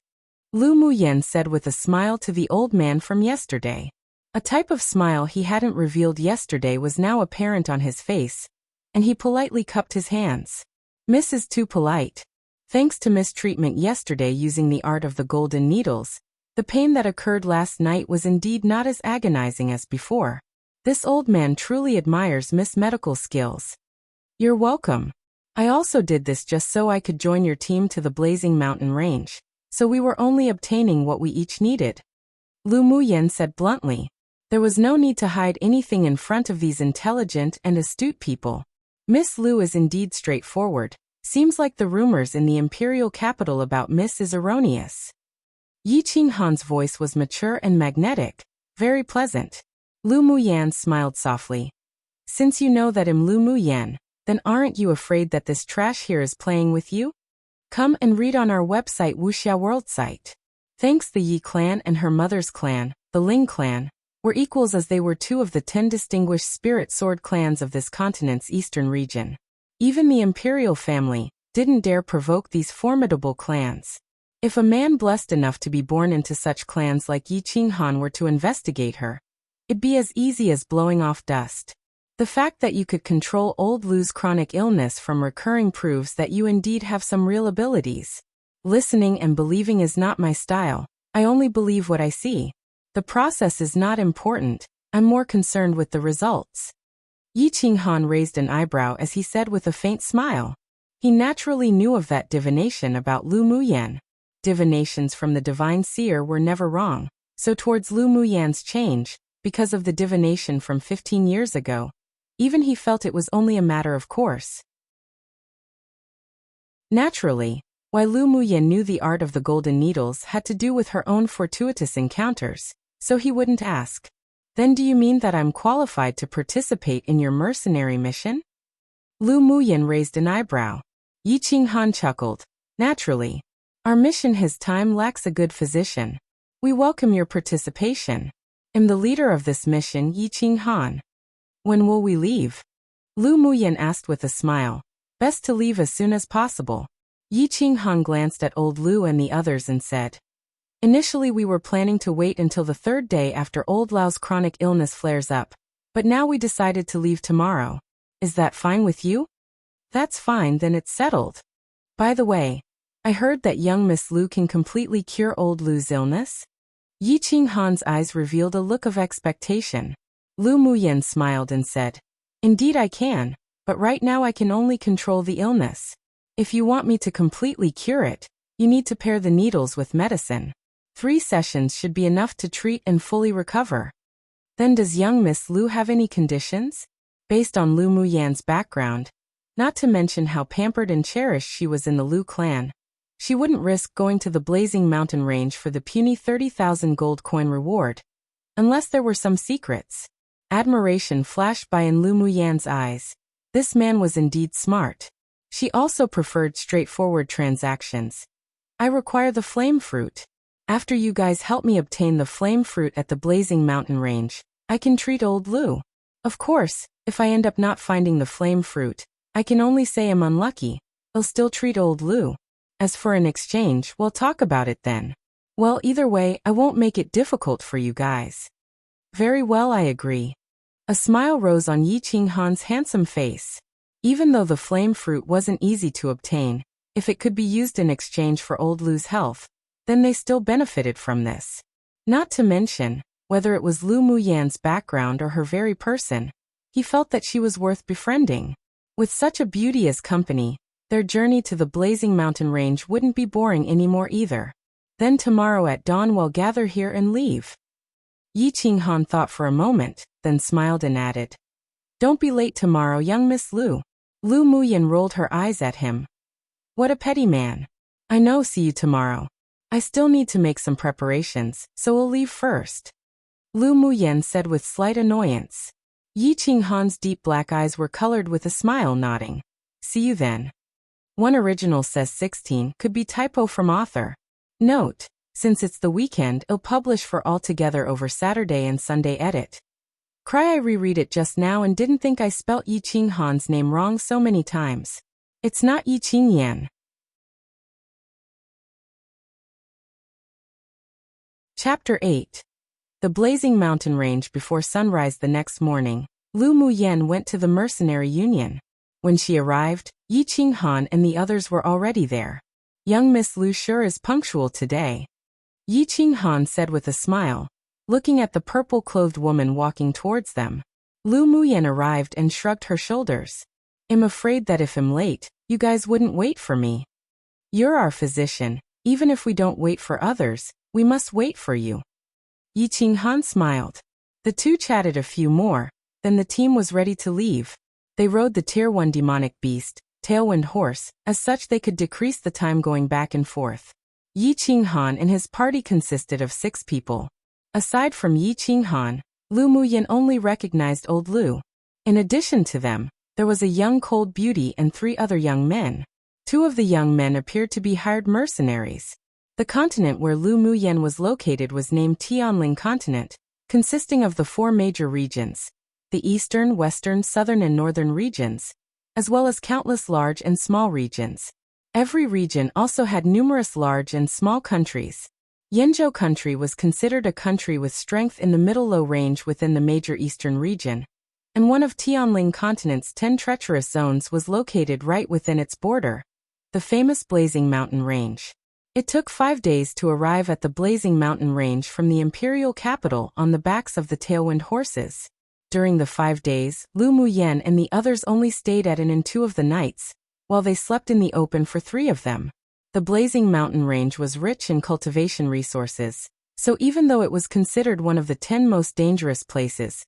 Lu Muyen said with a smile to the old man from yesterday. A type of smile he hadn't revealed yesterday was now apparent on his face, and he politely cupped his hands. Miss is too polite. Thanks to mistreatment yesterday using the art of the golden needles, the pain that occurred last night was indeed not as agonizing as before. This old man truly admires Miss' medical skills. You're welcome. I also did this just so I could join your team to the Blazing Mountain Range, so we were only obtaining what we each needed. Lu Muyen said bluntly. There was no need to hide anything in front of these intelligent and astute people. Miss Lu is indeed straightforward. Seems like the rumors in the imperial capital about Miss is erroneous. Yi Qinghan's voice was mature and magnetic, very pleasant. Lu Muyen smiled softly. Since you know that I'm Lu Muyen, then aren't you afraid that this trash here is playing with you? Come and read on our website, Wuxia World Site. Thanks, the Yi clan and her mother's clan, the Ling clan, were equals, as they were two of the 10 distinguished spirit sword clans of this continent's eastern region. Even the imperial family didn't dare provoke these formidable clans. If a man blessed enough to be born into such clans like Yi Qinghan were to investigate her, it'd be as easy as blowing off dust. The fact that you could control old Lu's chronic illness from recurring proves that you indeed have some real abilities. Listening and believing is not my style. I only believe what I see. The process is not important. I'm more concerned with the results. Yi Qinghan raised an eyebrow as he said with a faint smile. He naturally knew of that divination about Lu Muyen. Divinations from the divine seer were never wrong, so towards Lu Muyen's change, because of the divination from 15 years ago, even he felt it was only a matter of course. Naturally, why Lu Muyen knew the art of the golden needles had to do with her own fortuitous encounters, so he wouldn't ask. Then do you mean that I'm qualified to participate in your mercenary mission? Lu Muyen raised an eyebrow. Yi Qinghan chuckled. Naturally. Our mission his time lacks a good physician. We welcome your participation. I'm the leader of this mission, Yi Qinghan. When will we leave? Lu Muyen asked with a smile. Best to leave as soon as possible. Yi Qinghan glanced at old Lu and the others and said. Initially we were planning to wait until the third day after old Lau's chronic illness flares up, but now we decided to leave tomorrow. Is that fine with you? That's fine, then it's settled. By the way, I heard that young Miss Lu can completely cure old Lu's illness? Yi Qinghan's eyes revealed a look of expectation. Lu Muyen smiled and said, Indeed I can, but right now I can only control the illness. If you want me to completely cure it, You need to pair the needles with medicine. 3 sessions should be enough to treat and fully recover. Then does young Miss Lu have any conditions? Based on Lu Muyan's background, not to mention how pampered and cherished she was in the Lu clan, she wouldn't risk going to the blazing mountain range for the puny 30,000 gold coin reward, unless there were some secrets. Admiration flashed by in Lu Muyan's eyes. This man was indeed smart. She also preferred straightforward transactions. I require the flame fruit. After you guys help me obtain the flame fruit at the blazing mountain range, I can treat old Lu. Of course, if I end up not finding the flame fruit, I can only say I'm unlucky. I'll still treat old Lu. As for an exchange, we'll talk about it then. Well, either way, I won't make it difficult for you guys. Very well, I agree. A smile rose on Yi Qinghan's handsome face. Even though the flame fruit wasn't easy to obtain, if it could be used in exchange for old Lu's health, then they still benefited from this. Not to mention, whether it was Lu Muyan's background or her very person, he felt that she was worth befriending. With such a beauty as company, their journey to the blazing mountain range wouldn't be boring anymore either. Then tomorrow at dawn we'll gather here and leave. Yi Qinghan thought for a moment, then smiled and added, Don't be late tomorrow, young Miss Lu. Lu Muyan rolled her eyes at him. What a petty man. I know, see you tomorrow. I still need to make some preparations, so we'll leave first. Lu Muyan said with slight annoyance. Yi Qinghan's deep black eyes were colored with a smile, nodding. See you then. One original says 16 could be typo from author. Note, since it's the weekend, it'll publish for all together over Saturday and Sunday edit. Cry, I reread it just now and didn't think I spelt Yi Qinghan's name wrong so many times. It's not Yi Qingyan. Chapter 8. The blazing mountain range. Before sunrise the next morning, Lu Muyan went to the mercenary union. When she arrived, Yi Qinghan and the others were already there. Young Miss Lu sure is punctual today, Yi Qinghan said with a smile, looking at the purple-clothed woman walking towards them. Lu Muyan arrived and shrugged her shoulders. I'm afraid that if I'm late, you guys wouldn't wait for me. You're our physician. Even if we don't wait for others, we must wait for you. Yi Qinghan smiled. The two chatted a few more, then the team was ready to leave. They rode the Tier 1 demonic beast, Tailwind Horse, as such they could decrease the time going back and forth. Yi Qinghan and his party consisted of 6 people. Aside from Yi Qinghan, Lu Muyan only recognized old Lu. In addition to them, there was a young cold beauty and 3 other young men. 2 of the young men appeared to be hired mercenaries. The continent where Lu Muyan was located was named Tianling Continent, consisting of the 4 major regions, the eastern, western, southern and northern regions, as well as countless large and small regions. Every region also had numerous large and small countries. Yanzhou country was considered a country with strength in the middle-low range within the major eastern region, and one of Tianling Continent's 10 treacherous zones was located right within its border, the famous Blazing Mountain Range. It took 5 days to arrive at the Blazing Mountain Range from the imperial capital on the backs of the Tailwind horses. During the 5 days, Lu Muyan and the others only stayed at an inn 2 of the nights, while they slept in the open for 3 of them. The Blazing Mountain Range was rich in cultivation resources, so even though it was considered one of the 10 most dangerous places,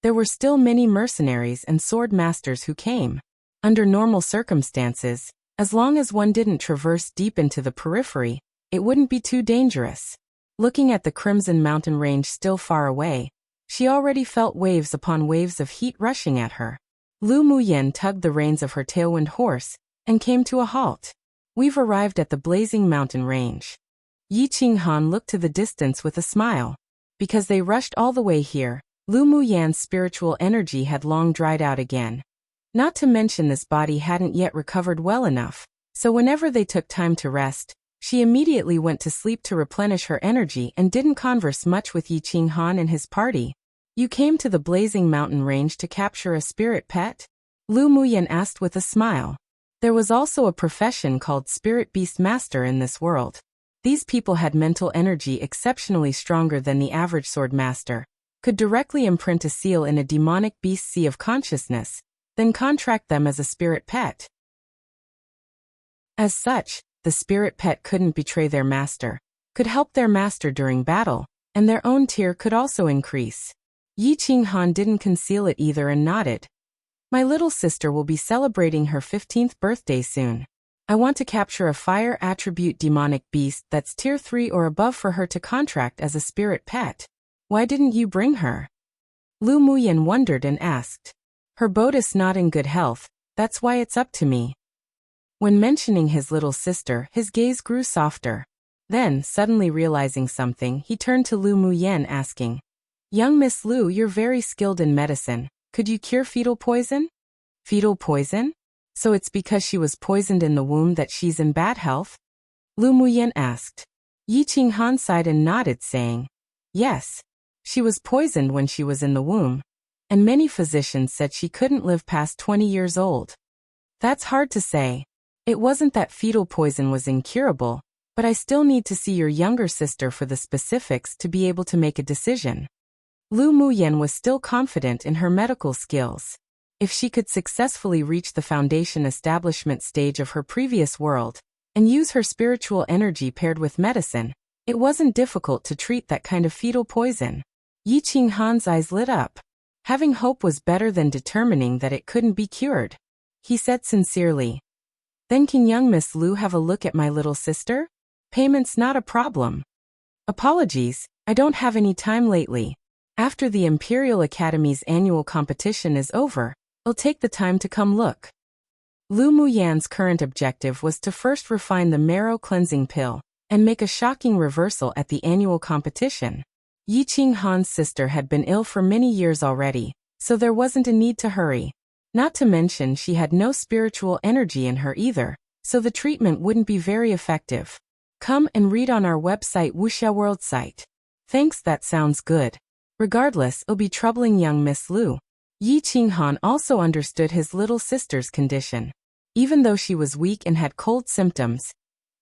there were still many mercenaries and sword masters who came. Under normal circumstances, as long as one didn't traverse deep into the periphery, it wouldn't be too dangerous. Looking at the Crimson Mountain Range still far away, she already felt waves upon waves of heat rushing at her. Lu Muyan tugged the reins of her Tailwind horse and came to a halt. We've arrived at the Blazing Mountain Range. Yi Qinghan looked to the distance with a smile. Because they rushed all the way here, Lu Muyan's spiritual energy had long dried out again. Not to mention this body hadn't yet recovered well enough, so whenever they took time to rest, she immediately went to sleep to replenish her energy and didn't converse much with Yi Qinghan and his party. You came to the Blazing Mountain Range to capture a spirit pet? Lu Muyan asked with a smile. There was also a profession called Spirit Beast Master in this world. These people had mental energy exceptionally stronger than the average sword master, could directly imprint a seal in a demonic beast sea of consciousness, then contract them as a spirit pet. As such, the spirit pet couldn't betray their master, could help their master during battle, and their own tier could also increase. Yi Qinghan didn't conceal it either and nodded. My little sister will be celebrating her 15th birthday soon. I want to capture a fire attribute demonic beast that's tier 3 or above for her to contract as a spirit pet. Why didn't you bring her? Lu Muyan wondered and asked. Her boat is not in good health, that's why it's up to me. When mentioning his little sister, his gaze grew softer. Then, suddenly realizing something, he turned to Lu Muyan asking, Young Miss Lu, you're very skilled in medicine. Could you cure fetal poison? Fetal poison? So it's because she was poisoned in the womb that she's in bad health? Lu Muyan asked. Yi Qinghan sighed and nodded, saying, Yes. She was poisoned when she was in the womb. And many physicians said she couldn't live past 20 years old. That's hard to say. It wasn't that fetal poison was incurable, but I still need to see your younger sister for the specifics to be able to make a decision. Lu Muyan was still confident in her medical skills. If she could successfully reach the foundation establishment stage of her previous world, and use her spiritual energy paired with medicine, it wasn't difficult to treat that kind of fetal poison. Yi Qinghan's eyes lit up. Having hope was better than determining that it couldn't be cured. He said sincerely, Then can young Miss Lu have a look at my little sister? Payment's not a problem. Apologies, I don't have any time lately. After the Imperial Academy's annual competition is over, I'll take the time to come look. Lu Muyan's current objective was to first refine the marrow cleansing pill, and make a shocking reversal at the annual competition. Yi Qinghan's sister had been ill for many years already, so there wasn't a need to hurry. Not to mention she had no spiritual energy in her either, so the treatment wouldn't be very effective. Come and read on our website Wuxia World site. Thanks, that sounds good. Regardless, it'll be troubling young Miss Lu. Yi Qinghan also understood his little sister's condition. Even though she was weak and had cold symptoms,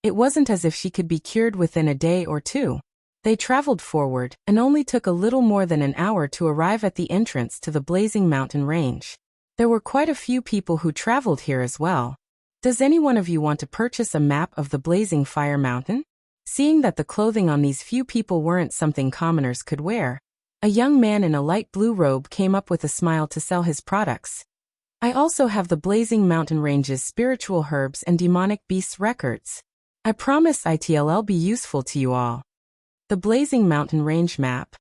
it wasn't as if she could be cured within a day or two. They traveled forward, and only took a little more than an hour to arrive at the entrance to the blazing mountain range. There were quite a few people who traveled here as well. Does any one of you want to purchase a map of the blazing fire mountain? Seeing that the clothing on these few people weren't something commoners could wear, a young man in a light blue robe came up with a smile to sell his products. I also have the Blazing Mountain Range's spiritual herbs and demonic beasts records. I promise it'll be useful to you all. The Blazing Mountain Range map.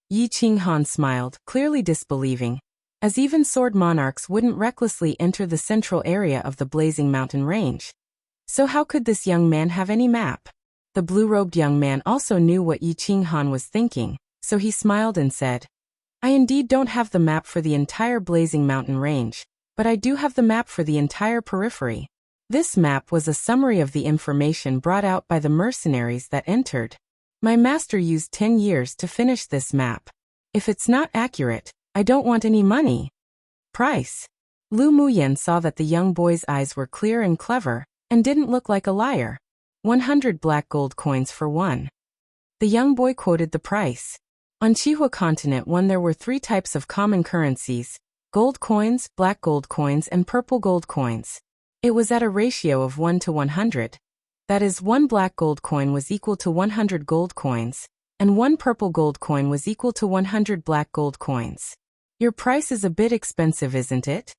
Yi Qinghan smiled, clearly disbelieving, as even sword monarchs wouldn't recklessly enter the central area of the Blazing Mountain Range. So how could this young man have any map? The blue-robed young man also knew what Yi Qinghan was thinking, so he smiled and said, I indeed don't have the map for the entire Blazing Mountain Range, but I do have the map for the entire periphery. This map was a summary of the information brought out by the mercenaries that entered. My master used 10 years to finish this map. If it's not accurate, I don't want any money. Price. Lu Muyan saw that the young boy's eyes were clear and clever, and didn't look like a liar. 100 black gold coins for one. The young boy quoted the price. On Qihua continent 1 there were 3 types of common currencies: gold coins, black gold coins and purple gold coins. It was at a ratio of 1 to 100. That is, 1 black gold coin was equal to 100 gold coins, and 1 purple gold coin was equal to 100 black gold coins. Your price is a bit expensive, isn't it?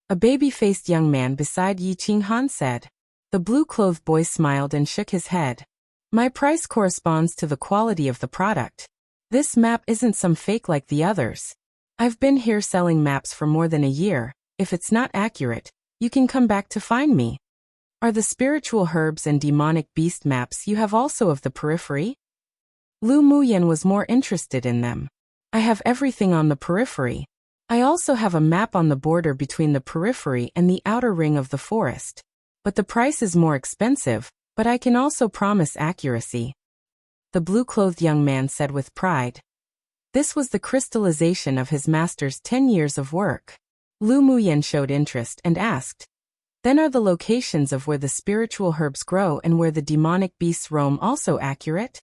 A baby-faced young man beside Yi Qinghan said. The blue-clothed boy smiled and shook his head. My price corresponds to the quality of the product. This map isn't some fake like the others. I've been here selling maps for more than a year. If it's not accurate, you can come back to find me. Are the spiritual herbs and demonic beast maps you have also of the periphery? Lu Muyan was more interested in them. I have everything on the periphery. I also have a map on the border between the periphery and the outer ring of the forest. But the price is more expensive, but I can also promise accuracy. The blue-clothed young man said with pride. This was the crystallization of his master's 10 years of work. Lu Muyan showed interest and asked, Then are the locations of where the spiritual herbs grow and where the demonic beasts roam also accurate?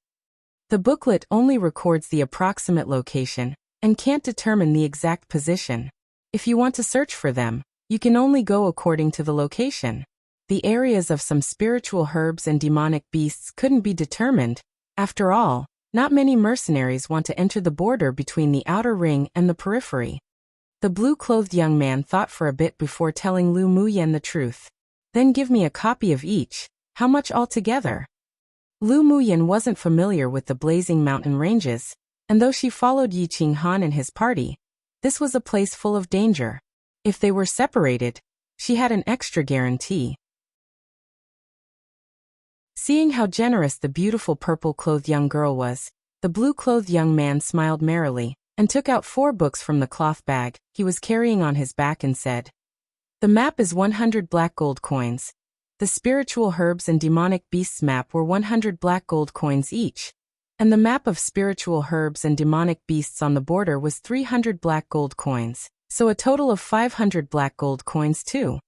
The booklet only records the approximate location, and can't determine the exact position. If you want to search for them, you can only go according to the location. The areas of some spiritual herbs and demonic beasts couldn't be determined. After all, not many mercenaries want to enter the border between the outer ring and the periphery. The blue-clothed young man thought for a bit before telling Lu Muyen the truth. Then give me a copy of each. How much altogether? Lu Muyen wasn't familiar with the blazing mountain ranges, and though she followed Yi Qinghan and his party, this was a place full of danger. If they were separated, she had an extra guarantee. Seeing how generous the beautiful purple-clothed young girl was, the blue-clothed young man smiled merrily, and took out 4 books from the cloth bag he was carrying on his back and said, "The map is 100 black gold coins. The spiritual herbs and demonic beasts map were 100 black gold coins each, and the map of spiritual herbs and demonic beasts on the border was 300 black gold coins, so a total of 500 black gold coins too."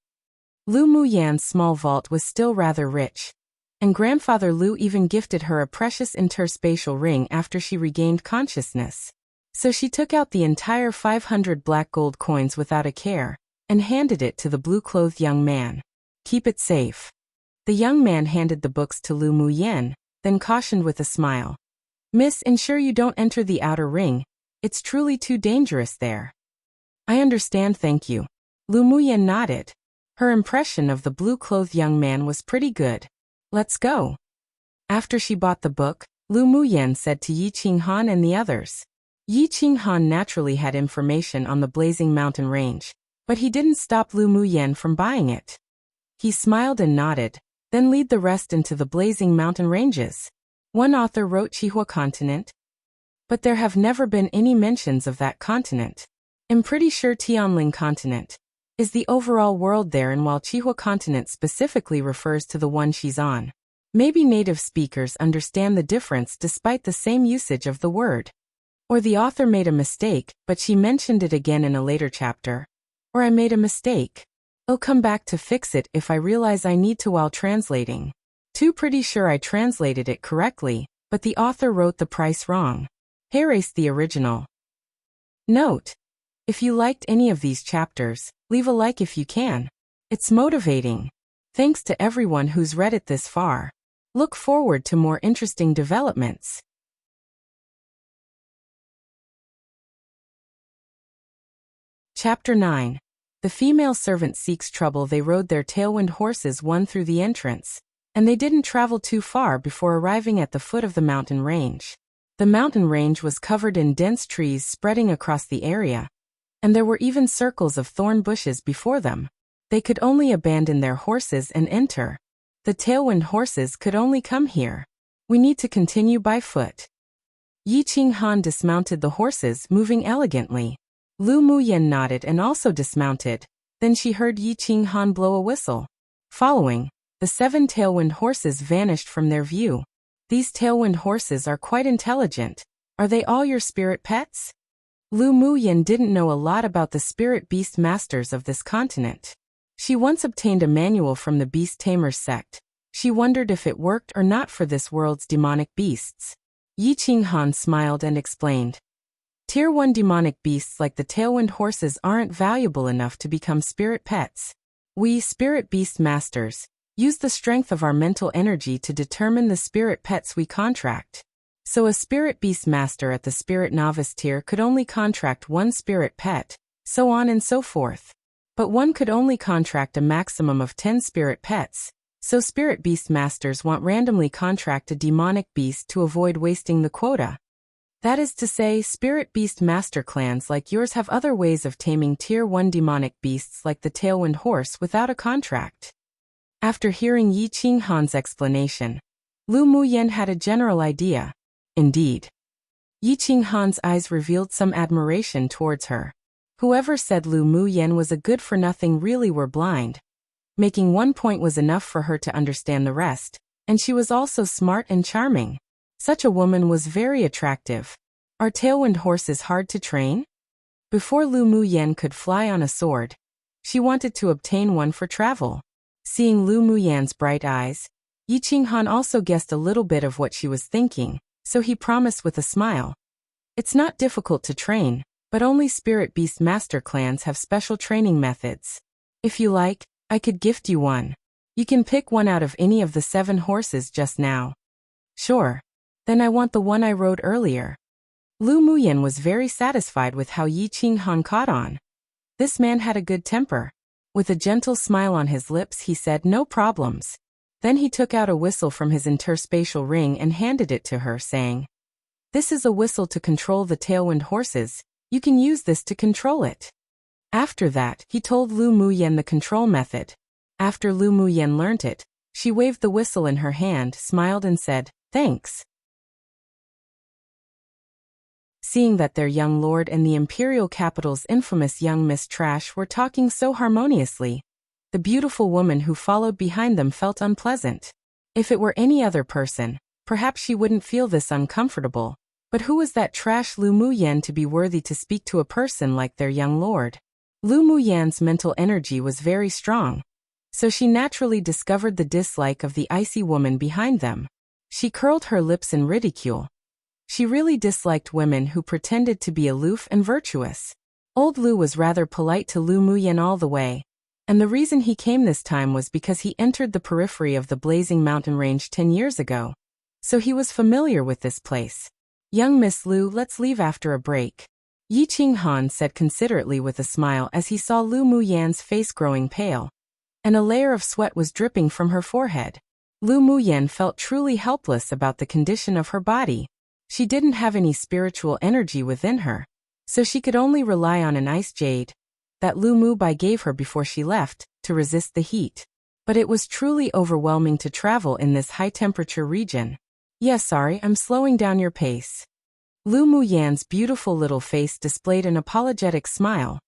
Lu Muyan's small vault was still rather rich, and Grandfather Lu even gifted her a precious interspatial ring after she regained consciousness. So she took out the entire 500 black gold coins without a care, and handed it to the blue-clothed young man. "Keep it safe." The young man handed the books to Lu Muyen, then cautioned with a smile, "Miss, ensure you don't enter the outer ring. It's truly too dangerous there." "I understand, thank you." Lu Muyen nodded. Her impression of the blue-clothed young man was pretty good. "Let's go." After she bought the book, Lu Muyen said to Yi Qinghan and the others. Yi Qinghan naturally had information on the blazing mountain range, but he didn't stop Lu Muyen from buying it. He smiled and nodded, then lead the rest into the blazing mountain ranges. One author wrote Qihua continent, but there have never been any mentions of that continent. I'm pretty sure Tianling continent is the overall world there, and while Qihua continent specifically refers to the one she's on. Maybe native speakers understand the difference despite the same usage of the word. Or the author made a mistake, but she mentioned it again in a later chapter. Or I made a mistake. I'll come back to fix it if I realize I need to while translating. Too pretty sure I translated it correctly, but the author wrote the price wrong. Erase the original. Note: if you liked any of these chapters, leave a like if you can. It's motivating. Thanks to everyone who's read it this far. Look forward to more interesting developments. Chapter 9. The female servant seeks trouble. They rode their tailwind horses one through the entrance, and they didn't travel too far before arriving at the foot of the mountain range. The mountain range was covered in dense trees spreading across the area, and there were even circles of thorn bushes before them. They could only abandon their horses and enter. The tailwind horses could only come here. We need to continue by foot. Yi Qinghan dismounted the horses, moving elegantly. Lu Muyen nodded and also dismounted. Then she heard Yi Qinghan blow a whistle. Following, the 7 tailwind horses vanished from their view. These tailwind horses are quite intelligent. Are they all your spirit pets? Lu Muyen didn't know a lot about the spirit beast masters of this continent. She once obtained a manual from the Beast Tamers sect. She wondered if it worked or not for this world's demonic beasts. Yi Qinghan smiled and explained. Tier 1 demonic beasts like the tailwind horses aren't valuable enough to become spirit pets. We, spirit beast masters, use the strength of our mental energy to determine the spirit pets we contract. So a spirit beast master at the spirit novice tier could only contract 1 spirit pet, so on and so forth. But one could only contract a maximum of 10 spirit pets, so spirit beast masters want randomly contract a demonic beast to avoid wasting the quota. That is to say, spirit beast master clans like yours have other ways of taming tier 1 demonic beasts like the tailwind horse without a contract. After hearing Yi Qinghan's explanation, Lu Muyen had a general idea. Indeed. Yi Qinghan's eyes revealed some admiration towards her. Whoever said Lu Muyen was a good-for-nothing really were blind. Making one point was enough for her to understand the rest, and she was also smart and charming. Such a woman was very attractive. Are tailwind horses hard to train? Before Lu Muyen could fly on a sword, she wanted to obtain one for travel. Seeing Lu Muyen's bright eyes, Yi Qinghan also guessed a little bit of what she was thinking, so he promised with a smile. It's not difficult to train, but only spirit beast master clans have special training methods. If you like, I could gift you one. You can pick one out of any of the 7 horses just now. Sure. Then I want the one I rode earlier. Lu Muyan was very satisfied with how Yi Qinghan caught on. This man had a good temper. With a gentle smile on his lips, he said no problems. Then he took out a whistle from his interspatial ring and handed it to her, saying, "This is a whistle to control the tailwind horses. You can use this to control it." After that, he told Lu Muyan the control method. After Lu Muyan learnt it, she waved the whistle in her hand, smiled and said, "Thanks." Seeing that their young lord and the imperial capital's infamous young Miss Trash were talking so harmoniously, the beautiful woman who followed behind them felt unpleasant. If it were any other person, perhaps she wouldn't feel this uncomfortable, but who was that trash Lu Muyan to be worthy to speak to a person like their young lord? Lu Muyan's mental energy was very strong, so she naturally discovered the dislike of the icy woman behind them. She curled her lips in ridicule. She really disliked women who pretended to be aloof and virtuous. Old Lu was rather polite to Lu Muyan all the way, and the reason he came this time was because he entered the periphery of the blazing mountain range 10 years ago, so he was familiar with this place. "Young Miss Lu, let's leave after a break," Yi Qinghan said considerately with a smile as he saw Lu Muyan's face growing pale, and a layer of sweat was dripping from her forehead. Lu Muyan felt truly helpless about the condition of her body. She didn't have any spiritual energy within her, so she could only rely on an ice jade that Lu Mubai gave her before she left to resist the heat. But it was truly overwhelming to travel in this high-temperature region. "Yes, sorry, I'm slowing down your pace." Lu Muyan's beautiful little face displayed an apologetic smile.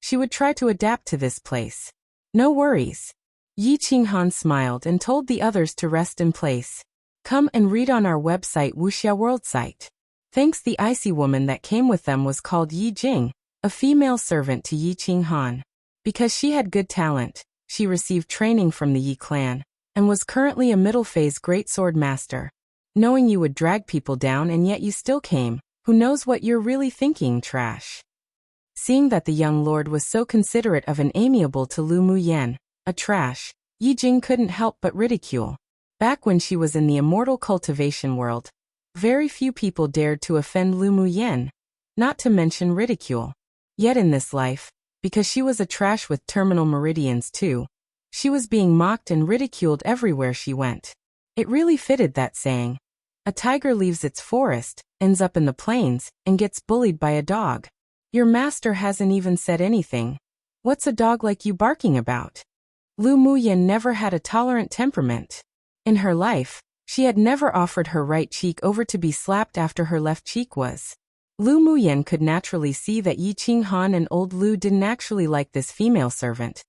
She would try to adapt to this place. "No worries." Yi Qinghan smiled and told the others to rest in place. "Come and read on our website Wuxia World site." Thanks, the icy woman that came with them was called Yi Jing, a female servant to Yi Qinghan. Because she had good talent, she received training from the Yi clan, and was currently a middle-phase great sword master. Knowing you would drag people down and yet you still came, who knows what you're really thinking, trash. Seeing that the young lord was so considerate of and amiable to Lu Muyan, a trash, Yi Jing couldn't help but ridicule. Back when she was in the immortal cultivation world, very few people dared to offend Lu Muyan, not to mention ridicule. Yet in this life, because she was a trash with terminal meridians too, she was being mocked and ridiculed everywhere she went. It really fitted that saying, "A tiger leaves its forest, ends up in the plains, and gets bullied by a dog." Your master hasn't even said anything. What's a dog like you barking about? Lu Muyan never had a tolerant temperament. In her life, she had never offered her right cheek over to be slapped after her left cheek was. Lu Muyan could naturally see that Yi Qinghan and old Lu didn't actually like this female servant.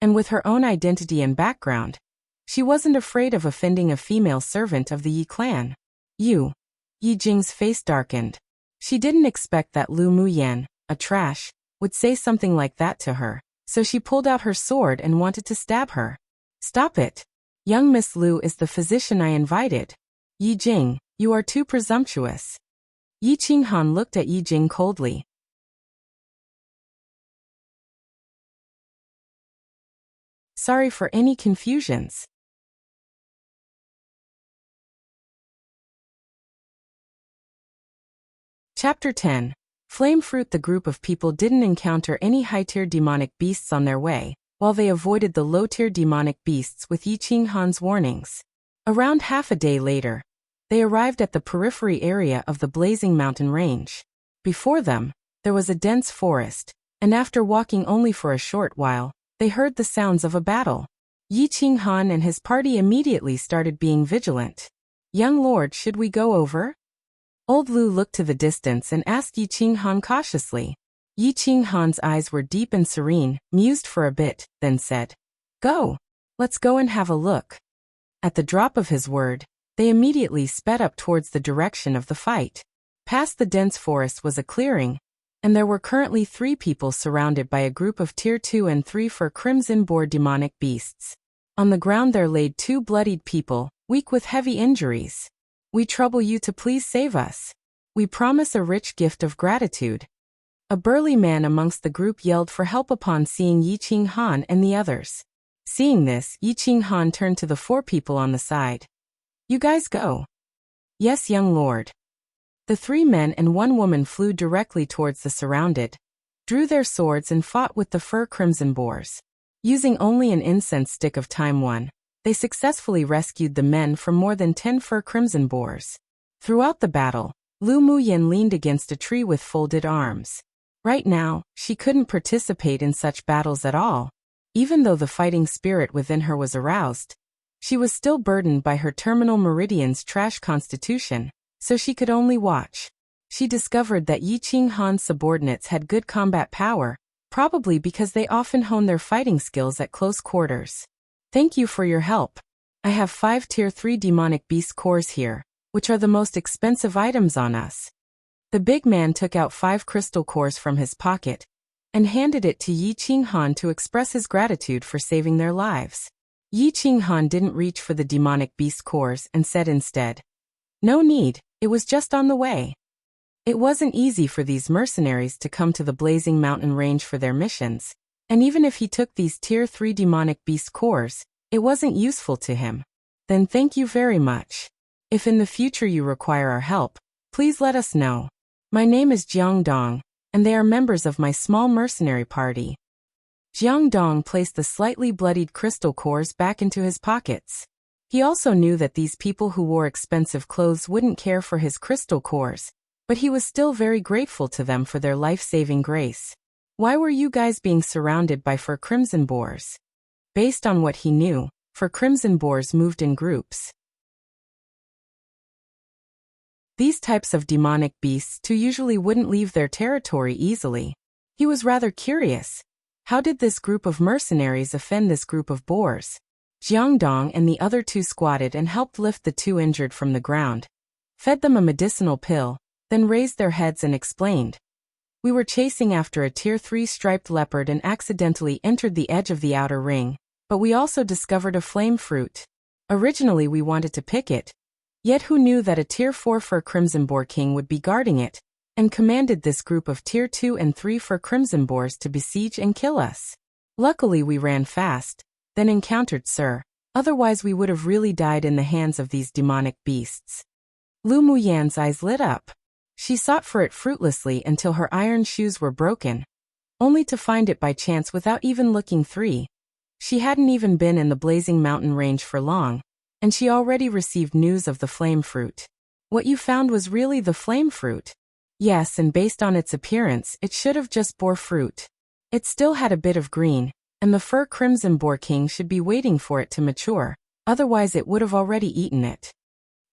And with her own identity and background, she wasn't afraid of offending a female servant of the Yi clan. Yi Jing's face darkened. She didn't expect that Lu Muyan, a trash, would say something like that to her, so she pulled out her sword and wanted to stab her. "Stop it. Young Miss Lu is the physician I invited. Yi Jing, you are too presumptuous." Yi Qinghan looked at Yi Jing coldly. "Sorry for any confusions." Chapter 10. Flame Fruit. The group of people didn't encounter any high-tier demonic beasts on their way, while they avoided the low-tier demonic beasts with Yi Qinghan's warnings. Around half a day later, they arrived at the periphery area of the blazing mountain range. Before them, there was a dense forest, and after walking only for a short while, they heard the sounds of a battle. Yi Qinghan and his party immediately started being vigilant. "Young lord, should we go over?" Old Lu looked to the distance and asked Yi Qinghan cautiously. Yi Qinghan's eyes were deep and serene, mused for a bit, then said, "Go. Let's go and have a look." At the drop of his word, they immediately sped up towards the direction of the fight. Past the dense forest was a clearing, and there were currently 3 people surrounded by a group of Tier 2 and 3 for Crimson Boar demonic beasts. On the ground there laid 2 bloodied people, weak with heavy injuries. "We trouble you to please save us. We promise a rich gift of gratitude." A burly man amongst the group yelled for help upon seeing Yi Qinghan and the others. Seeing this, Yi Qinghan turned to the 4 people on the side. You guys go. Yes, young lord. The 3 men and 1 woman flew directly towards the surrounded, drew their swords and fought with the fur crimson boars. Using only an incense stick of time 1, they successfully rescued the men from more than 10 fur crimson boars. Throughout the battle, Lu Muyan leaned against a tree with folded arms. Right now, she couldn't participate in such battles at all. Even though the fighting spirit within her was aroused, she was still burdened by her terminal meridian's trash constitution, so she could only watch. She discovered that Yi Qinghan's subordinates had good combat power, probably because they often hone their fighting skills at close quarters. Thank you for your help. I have 5 Tier 3 demonic beast cores here, which are the most expensive items on us. The big man took out 5 crystal cores from his pocket and handed it to Yi Qinghan to express his gratitude for saving their lives. Yi Qinghan didn't reach for the demonic beast cores and said instead, "No need, it was just on the way." It wasn't easy for these mercenaries to come to the blazing mountain range for their missions, and even if he took these Tier 3 demonic beast cores, it wasn't useful to him. Then thank you very much. If in the future you require our help, please let us know. My name is Jiang Dong, and they are members of my small mercenary party. Jiang Dong placed the slightly bloodied crystal cores back into his pockets. He also knew that these people who wore expensive clothes wouldn't care for his crystal cores, but he was still very grateful to them for their life-saving grace. Why were you guys being surrounded by fur crimson boars? Based on what he knew, fur crimson boars moved in groups. These types of demonic beasts too usually wouldn't leave their territory easily. He was rather curious. How did this group of mercenaries offend this group of boars? Jiang Dong and the other 2 squatted and helped lift the 2 injured from the ground, fed them a medicinal pill, then raised their heads and explained. We were chasing after a Tier 3 striped leopard and accidentally entered the edge of the outer ring, but we also discovered a flame fruit. Originally we wanted to pick it, yet who knew that a Tier 4 fur crimson boar king would be guarding it, and commanded this group of Tier 2 and 3 fur crimson boars to besiege and kill us. Luckily we ran fast, then encountered Sir, otherwise we would have really died in the hands of these demonic beasts. Lu Muyan's eyes lit up. She sought for it fruitlessly until her iron shoes were broken, only to find it by chance without even looking 3. She hadn't even been in the blazing mountain range for long, and she already received news of the flame fruit. What you found was really the flame fruit? Yes, and based on its appearance, it should have just bore fruit. It still had a bit of green, and the fur crimson boar king should be waiting for it to mature, otherwise it would have already eaten it.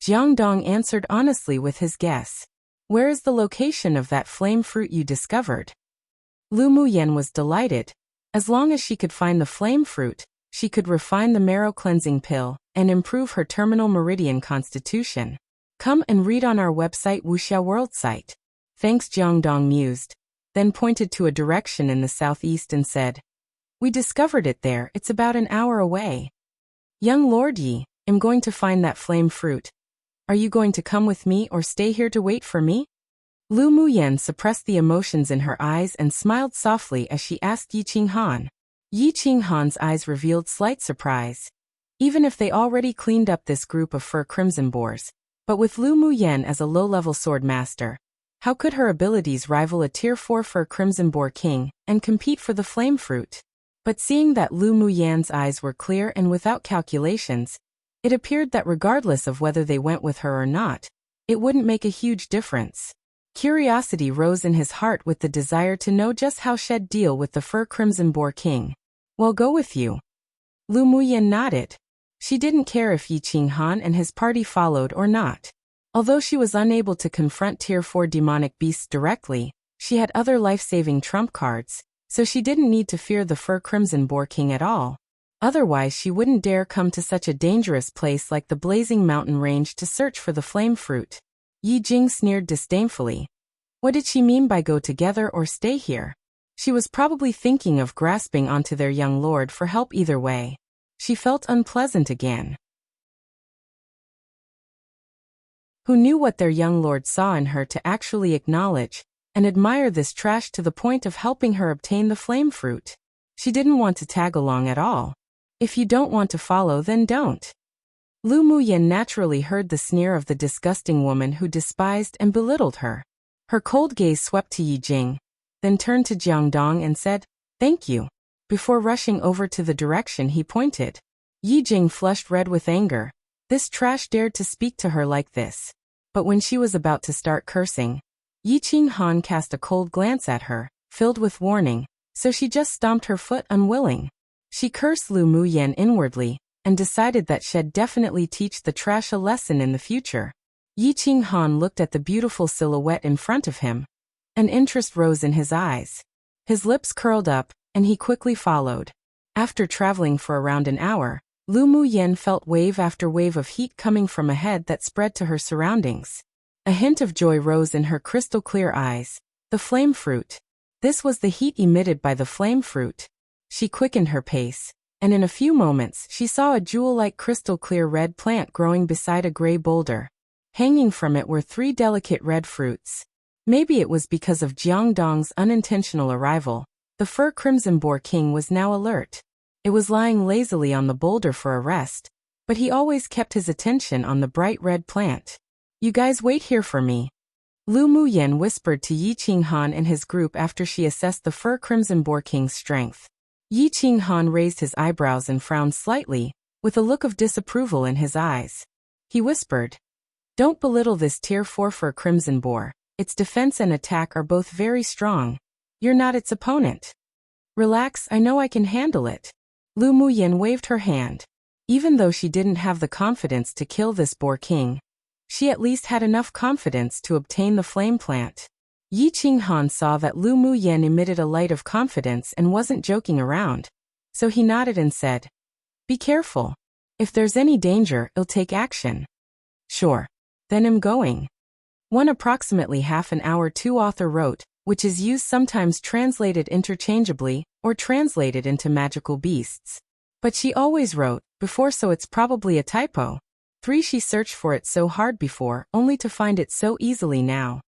Jiang Dong answered honestly with his guess. Where is the location of that flame fruit you discovered? Lu Muyan was delighted. As long as she could find the flame fruit, she could refine the marrow cleansing pill and improve her terminal meridian constitution. Come and read on our website Wuxia World site. Thanks, Jiang Dong mused, then pointed to a direction in the southeast and said, We discovered it there, it's about an hour away. Young Lord Yi, I'm going to find that flame fruit. Are you going to come with me or stay here to wait for me? Lu Muyan suppressed the emotions in her eyes and smiled softly as she asked Yi Qinghan. Yi Qinghan's eyes revealed slight surprise. Even if they already cleaned up this group of fur crimson boars, but with Lu Muyan as a low-level sword master, how could her abilities rival a Tier 4 fur crimson boar king and compete for the flame fruit? But seeing that Lu Muyan's eyes were clear and without calculations, it appeared that regardless of whether they went with her or not, it wouldn't make a huge difference. Curiosity rose in his heart with the desire to know just how she'd deal with the fur crimson boar king. Well, go with you. Lu Muyan nodded. She didn't care if Yi Qinghan and his party followed or not. Although she was unable to confront Tier 4 demonic beasts directly, she had other life-saving trump cards, so she didn't need to fear the fur crimson boar king at all. Otherwise she wouldn't dare come to such a dangerous place like the blazing mountain range to search for the flame fruit. Yi Jing sneered disdainfully. What did she mean by go together or stay here? She was probably thinking of grasping onto their young lord for help either way. She felt unpleasant again. Who knew what their young lord saw in her to actually acknowledge and admire this trash to the point of helping her obtain the flame fruit? She didn't want to tag along at all. If you don't want to follow, then don't. Lu Muyan naturally heard the sneer of the disgusting woman who despised and belittled her. Her cold gaze swept to Yi Jing, then turned to Jiangdong and said, "Thank you," before rushing over to the direction he pointed. Yi Jing flushed red with anger. This trash dared to speak to her like this. But when she was about to start cursing, Yi Qinghan cast a cold glance at her, filled with warning, so she just stomped her foot unwilling. She cursed Lu Muyan inwardly, and decided that she'd definitely teach the trash a lesson in the future. Yi Qinghan looked at the beautiful silhouette in front of him. An interest rose in his eyes. His lips curled up, and he quickly followed. After traveling for around an hour, Lu Muyan felt wave after wave of heat coming from ahead that spread to her surroundings. A hint of joy rose in her crystal-clear eyes. The flame fruit. This was the heat emitted by the flame fruit. She quickened her pace, and in a few moments she saw a jewel-like crystal-clear red plant growing beside a gray boulder. Hanging from it were 3 delicate red fruits. Maybe it was because of Jiangdong's unintentional arrival. The fur crimson boar king was now alert. It was lying lazily on the boulder for a rest, but he always kept his attention on the bright red plant. "You guys wait here for me," Lu Muyan whispered to Yi Qinghan and his group after she assessed the fur crimson boar king's strength. Yi Qinghan raised his eyebrows and frowned slightly, with a look of disapproval in his eyes. He whispered, "Don't belittle this tier 4 fur crimson boar. Its defense and attack are both very strong. You're not its opponent. Relax, I know I can handle it." Lu Muyan waved her hand. Even though she didn't have the confidence to kill this boar king, she at least had enough confidence to obtain the flame plant. Yi Qinghan saw that Lu Muyan emitted a light of confidence and wasn't joking around, so he nodded and said, "Be careful. If there's any danger, I'll take action." "Sure. Then I'm going." Approximately half an hour 2 author wrote, which is used sometimes translated interchangeably, or translated into magical beasts. But she always wrote, before, so it's probably a typo. 3 She searched for it so hard before, only to find it so easily now.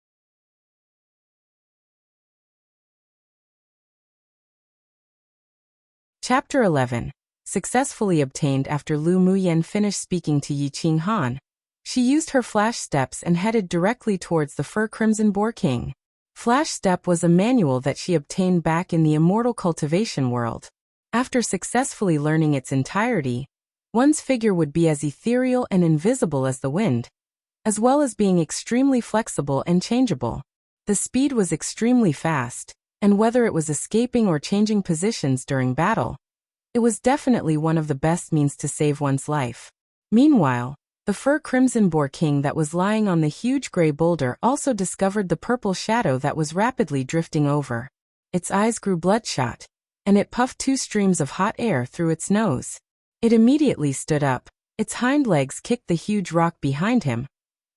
Chapter 11. Successfully obtained. After Lu Muyan finished speaking to Yi Qinghan, she used her flash steps and headed directly towards the fur crimson boar king. Flash Step was a manual that she obtained back in the immortal cultivation world. After successfully learning its entirety, one's figure would be as ethereal and invisible as the wind, as well as being extremely flexible and changeable. The speed was extremely fast, and whether it was escaping or changing positions during battle, it was definitely one of the best means to save one's life. Meanwhile, the fur crimson boar king that was lying on the huge gray boulder also discovered the purple shadow that was rapidly drifting over. Its eyes grew bloodshot, and it puffed 2 streams of hot air through its nose. It immediately stood up. Its hind legs kicked the huge rock behind him.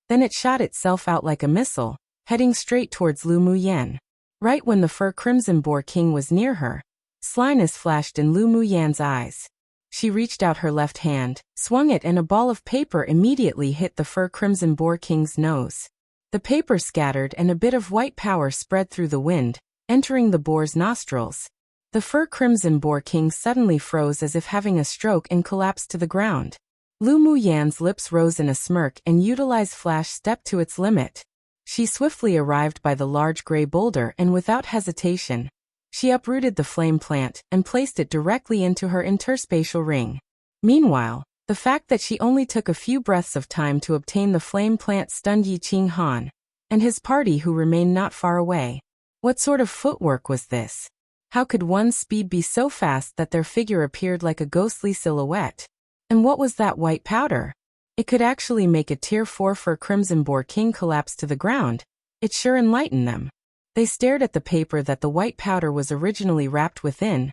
Then it shot itself out like a missile, heading straight towards Lu Muyan. Right when the fur crimson boar king was near her, slyness flashed in Lu Muyan's eyes. She reached out her left hand, swung it, and a ball of paper immediately hit the fur crimson boar king's nose. The paper scattered and a bit of white powder spread through the wind, entering the boar's nostrils. The fur crimson boar king suddenly froze as if having a stroke and collapsed to the ground. Lu Muyan's lips rose in a smirk and utilized Flash Step to its limit. She swiftly arrived by the large gray boulder and without hesitation, she uprooted the flame plant and placed it directly into her interspatial ring. Meanwhile, the fact that she only took a few breaths of time to obtain the flame plant stunned Yi Qinghan and his party, who remained not far away. What sort of footwork was this? How could one's speed be so fast that their figure appeared like a ghostly silhouette? And what was that white powder? It could actually make a tier 4 fur crimson boar king collapse to the ground. It sure enlightened them. They stared at the paper that the white powder was originally wrapped within.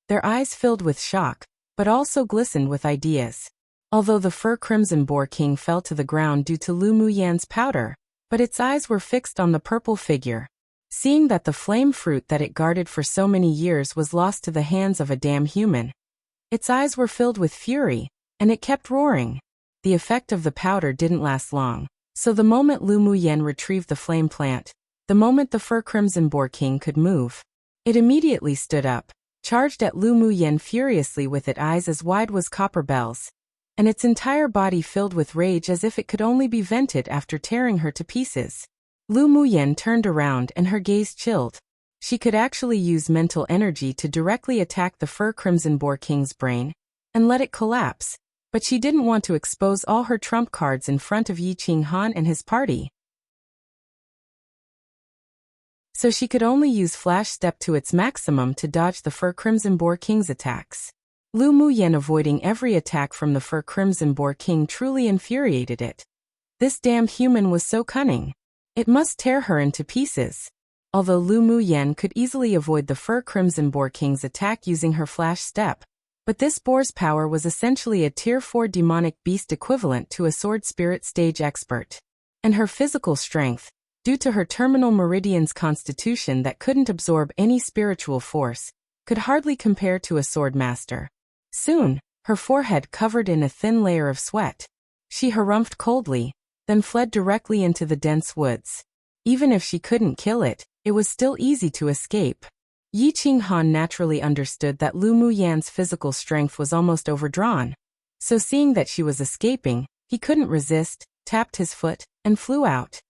Their eyes filled with shock, but also glistened with ideas. Although the fur crimson boar king fell to the ground due to Lu Muyan's powder, but its eyes were fixed on the purple figure. Seeing that the flame fruit that it guarded for so many years was lost to the hands of a damn human, its eyes were filled with fury, and it kept roaring. The effect of the powder didn't last long, so the moment Lu Muyan retrieved the flame plant, the moment the fur crimson boar king could move, it immediately stood up. charged at Lu Muyen furiously with its eyes as wide as copper bells, and its entire body filled with rage as if it could only be vented after tearing her to pieces. Lu Muyen turned around and her gaze chilled. She could actually use mental energy to directly attack the Fur Crimson Boar King's brain and let it collapse, but she didn't want to expose all her trump cards in front of Yi Qinghan and his party. So she could only use Flash Step to its maximum to dodge the Fur Crimson Boar King's attacks. Lu Muyen avoiding every attack from the Fur Crimson Boar King truly infuriated it. This damned human was so cunning. It must tear her into pieces. Although Lu Muyen could easily avoid the Fur Crimson Boar King's attack using her Flash Step, but this boar's power was essentially a Tier 4 demonic beast equivalent to a sword spirit stage expert. And her physical strength, due to her terminal meridian's constitution that couldn't absorb any spiritual force, could hardly compare to a sword master. Soon, her forehead covered in a thin layer of sweat. She harumphed coldly, then fled directly into the dense woods. Even if she couldn't kill it, it was still easy to escape. Yi Qinghan naturally understood that Lu Muyen's physical strength was almost overdrawn. So seeing that she was escaping, he couldn't resist, tapped his foot, and flew out.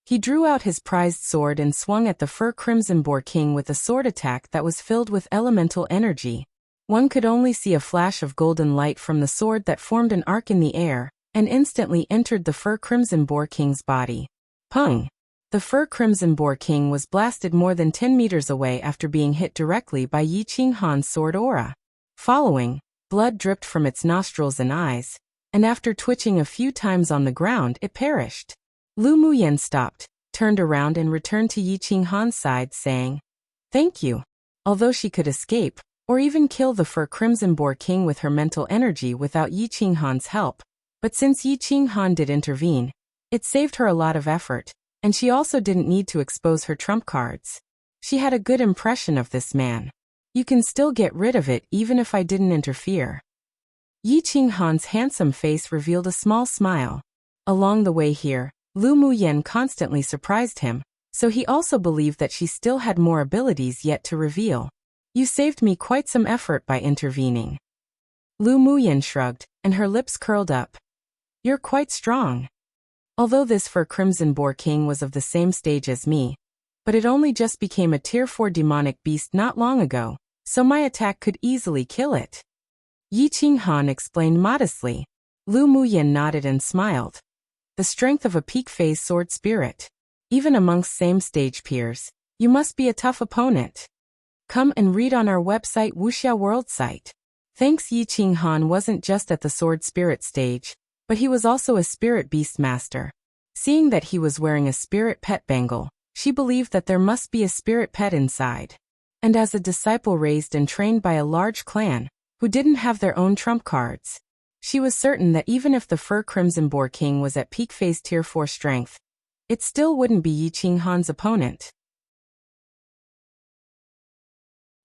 He drew out his prized sword and swung at the Fur Crimson Boar King with a sword attack that was filled with elemental energy. One could only see a flash of golden light from the sword that formed an arc in the air, and instantly entered the Fur Crimson Boar King's body. Pung! The Fur Crimson Boar King was blasted more than 10 meters away after being hit directly by Yi Qinghan's sword aura. Following, blood dripped from its nostrils and eyes, and after twitching a few times on the ground it perished. Lu Muyen stopped, turned around and returned to Yi Qinghan's side saying, "Thank you." Although she could escape, or even kill the Fur Crimson Boar King with her mental energy without Yi Qinghan's help, but since Yi Qinghan did intervene, it saved her a lot of effort, and she also didn't need to expose her trump cards. She had a good impression of this man. "You can still get rid of it even if I didn't interfere." Yi Qinghan's handsome face revealed a small smile. Along the way here, Lu Muyen constantly surprised him, so he also believed that she still had more abilities yet to reveal. "You saved me quite some effort by intervening." Lu Muyen shrugged, and her lips curled up. "You're quite strong." Although this Fur Crimson Boar King was of the same stage as me, but it only just became a Tier 4 demonic beast not long ago, so my attack could easily kill it. Yi Qinghan explained modestly. Lu Muyen nodded and smiled. The strength of a peak-phase sword spirit. Even amongst same-stage peers, you must be a tough opponent. Come and read on our website Wuxia World site. Thanks. Yi Qinghan wasn't just at the sword spirit stage, but he was also a spirit beast master. Seeing that he was wearing a spirit pet bangle, she believed that there must be a spirit pet inside. And as a disciple raised and trained by a large clan, who didn't have their own trump cards, she was certain that even if the Fur Crimson Boar King was at peak phase Tier 4 strength, it still wouldn't be Yi Qinghan's opponent.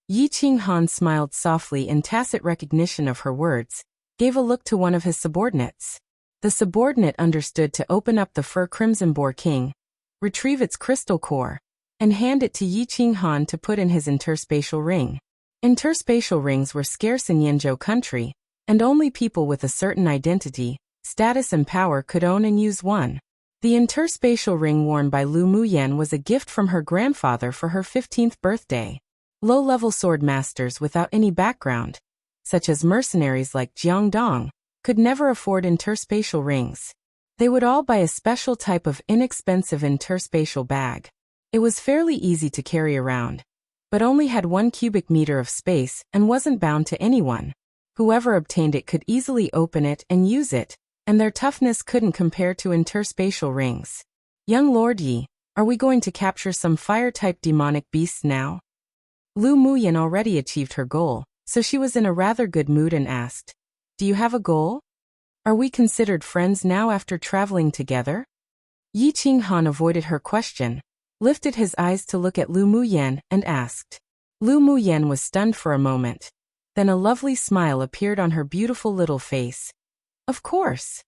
Yi Qinghan smiled softly in tacit recognition of her words, gave a look to one of his subordinates. The subordinate understood to open up the Fur Crimson Boar King, retrieve its crystal core, and hand it to Yi Qinghan to put in his interspatial ring. Interspatial rings were scarce in Yanzhou country, and only people with a certain identity, status and power could own and use one. The interspatial ring worn by Lu Muyen was a gift from her grandfather for her 15th birthday. Low-level sword masters without any background, such as mercenaries like Jiang Dong, could never afford interspatial rings. They would all buy a special type of inexpensive interspatial bag. It was fairly easy to carry around, but only had 1 cubic meter of space and wasn't bound to anyone. Whoever obtained it could easily open it and use it, and their toughness couldn't compare to interspatial rings. "Young Lord Yi, are we going to capture some fire-type demonic beasts now?" Lu Muyen already achieved her goal, so she was in a rather good mood and asked, "Do you have a goal? Are we considered friends now after traveling together?" Yi Qinghan avoided her question, lifted his eyes to look at Lu Muyen, and asked. Lu Muyen was stunned for a moment. Then a lovely smile appeared on her beautiful little face. "Of course."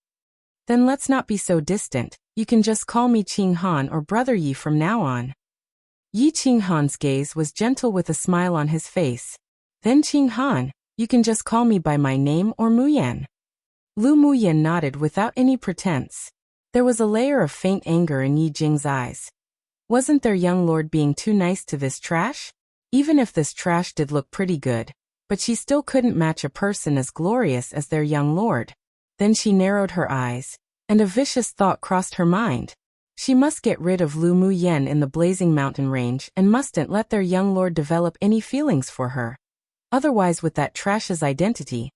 "Then let's not be so distant, you can just call me Qinghan or Brother Yi from now on." Yi Qinghan's gaze was gentle with a smile on his face. Then Qing Han, you can just call me by my name or Muyan. Lu Muyan nodded without any pretense. There was a layer of faint anger in Yi Jing's eyes. Wasn't their young lord being too nice to this trash? Even if this trash did look pretty good, but she still couldn't match a person as glorious as their young lord. Then she narrowed her eyes, and a vicious thought crossed her mind. She must get rid of Lu Muyan in the blazing mountain range and mustn't let their young lord develop any feelings for her. Otherwise, with that trash's identity,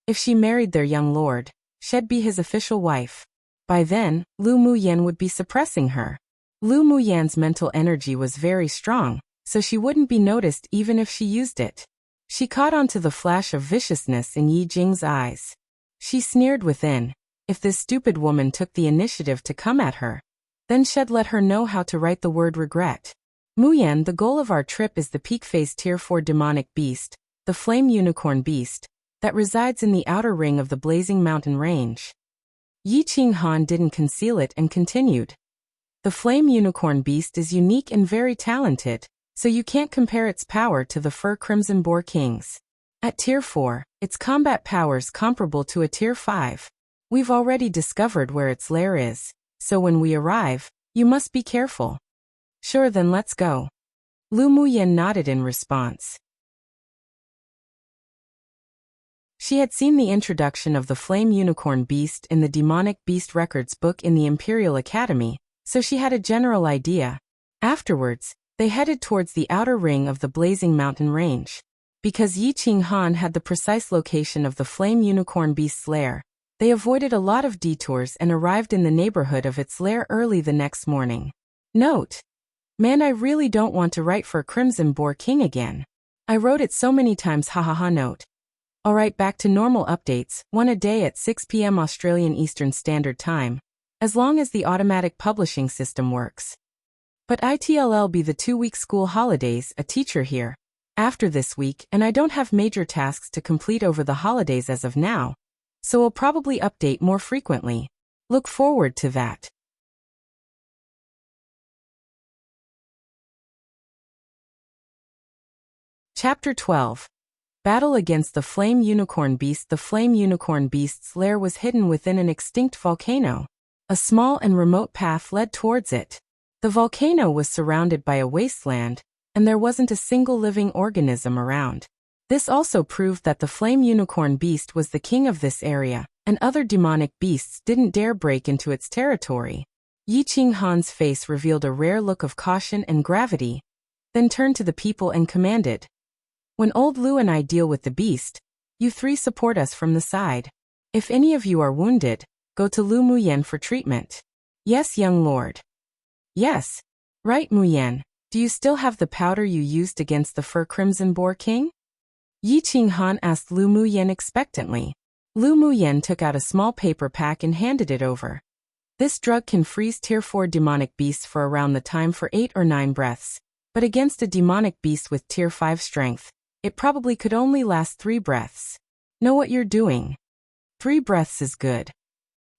if she married their young lord, she'd be his official wife. By then, Lu Muyan would be suppressing her. Lu Muyan's mental energy was very strong, so she wouldn't be noticed even if she used it. She caught on to the flash of viciousness in Yi Jing's eyes. She sneered within. If this stupid woman took the initiative to come at her, then she'd let her know how to write the word regret. Muyan, the goal of our trip is the peak phase tier 4 demonic beast, the flame unicorn beast, that resides in the outer ring of the blazing mountain range. Yi Qing Han didn't conceal it and continued. The flame unicorn beast is unique and very talented, so you can't compare its power to the Fur Crimson Boar King's. At tier 4, its combat powers comparable to a tier 5. We've already discovered where its lair is, so when we arrive, you must be careful. Sure, then let's go. Lu Muyan nodded in response. She had seen the introduction of the Flame Unicorn Beast in the Demonic Beast Records book in the Imperial Academy, so she had a general idea. Afterwards, they headed towards the outer ring of the blazing mountain range. Because Yi Qing Han had the precise location of the Flame Unicorn Beast's lair, they avoided a lot of detours and arrived in the neighborhood of its lair early the next morning. Note: Man, I really don't want to write for Crimson Boar King again. I wrote it so many times, hahaha. Note. Alright, back to normal updates, one a day at 6 p.m. Australian Eastern Standard Time, as long as the automatic publishing system works. But it'll be the 2-week school holidays, a teacher here, after this week, and I don't have major tasks to complete over the holidays as of now, so I'll probably update more frequently. Look forward to that. Chapter 12. Battle against the Flame Unicorn Beast. The Flame Unicorn Beast's lair was hidden within an extinct volcano. A small and remote path led towards it. The volcano was surrounded by a wasteland, and there wasn't a single living organism around. This also proved that the Flame Unicorn Beast was the king of this area, and other demonic beasts didn't dare break into its territory. Yi Qing Han's face revealed a rare look of caution and gravity, then turned to the people and commanded, "When old Lu and I deal with the beast, you 3 support us from the side. If any of you are wounded, go to Lu Muyan for treatment." "Yes, young lord." "Yes. Right, Muyan. Do you still have the powder you used against the Fur Crimson Boar King?" Yi Qing Han asked Lu Muyan expectantly. Lu Muyan took out a small paper pack and handed it over. This drug can freeze tier 4 demonic beasts for around the time for 8 or 9 breaths, but against a demonic beast with tier 5 strength, it probably could only last 3 breaths. Know what you're doing. 3 breaths is good.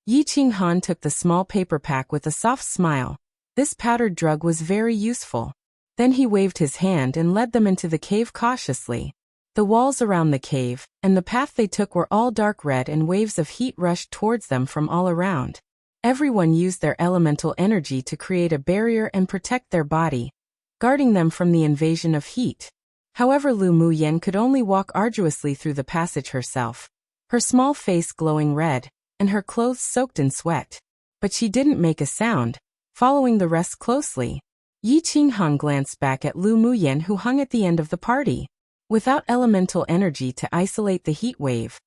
Yi Qing Han took the small paper pack with a soft smile. This powdered drug was very useful. Then he waved his hand and led them into the cave cautiously. The walls around the cave, and the path they took were all dark red, and waves of heat rushed towards them from all around. Everyone used their elemental energy to create a barrier and protect their body, guarding them from the invasion of heat. However, Lu Muyan could only walk arduously through the passage herself, her small face glowing red, and her clothes soaked in sweat. But she didn't make a sound, following the rest closely. Yi Qing Han glanced back at Lu Muyan, who hung at the end of the party. Without elemental energy to isolate the heat wave,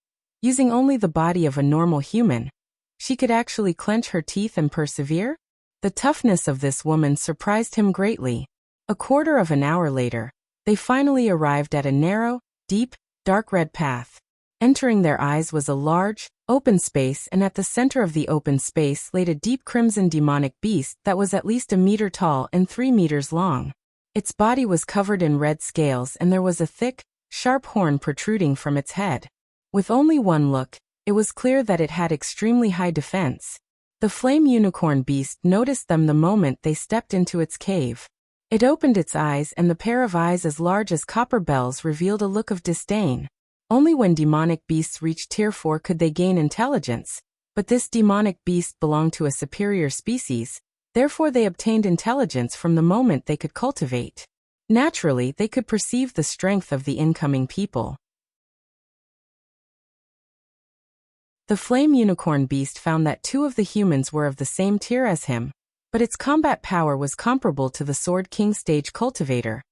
using only the body of a normal human, she could actually clench her teeth and persevere? The toughness of this woman surprised him greatly. A quarter of an hour later, they finally arrived at a narrow, deep, dark red path. Entering their eyes was a large, open space, and at the center of the open space laid a deep crimson demonic beast that was at least 1 meter tall and 3 meters long. Its body was covered in red scales, and there was a thick, sharp horn protruding from its head. With only one look, it was clear that it had extremely high defense. The Flame Unicorn Beast noticed them the moment they stepped into its cave. It opened its eyes, and the pair of eyes as large as copper bells revealed a look of disdain. Only when demonic beasts reached Tier 4 could they gain intelligence, but this demonic beast belonged to a superior species, therefore they obtained intelligence from the moment they could cultivate. Naturally, they could perceive the strength of the incoming people. The flame unicorn beast found that 2 of the humans were of the same tier as him, but its combat power was comparable to the Sword King stage cultivator,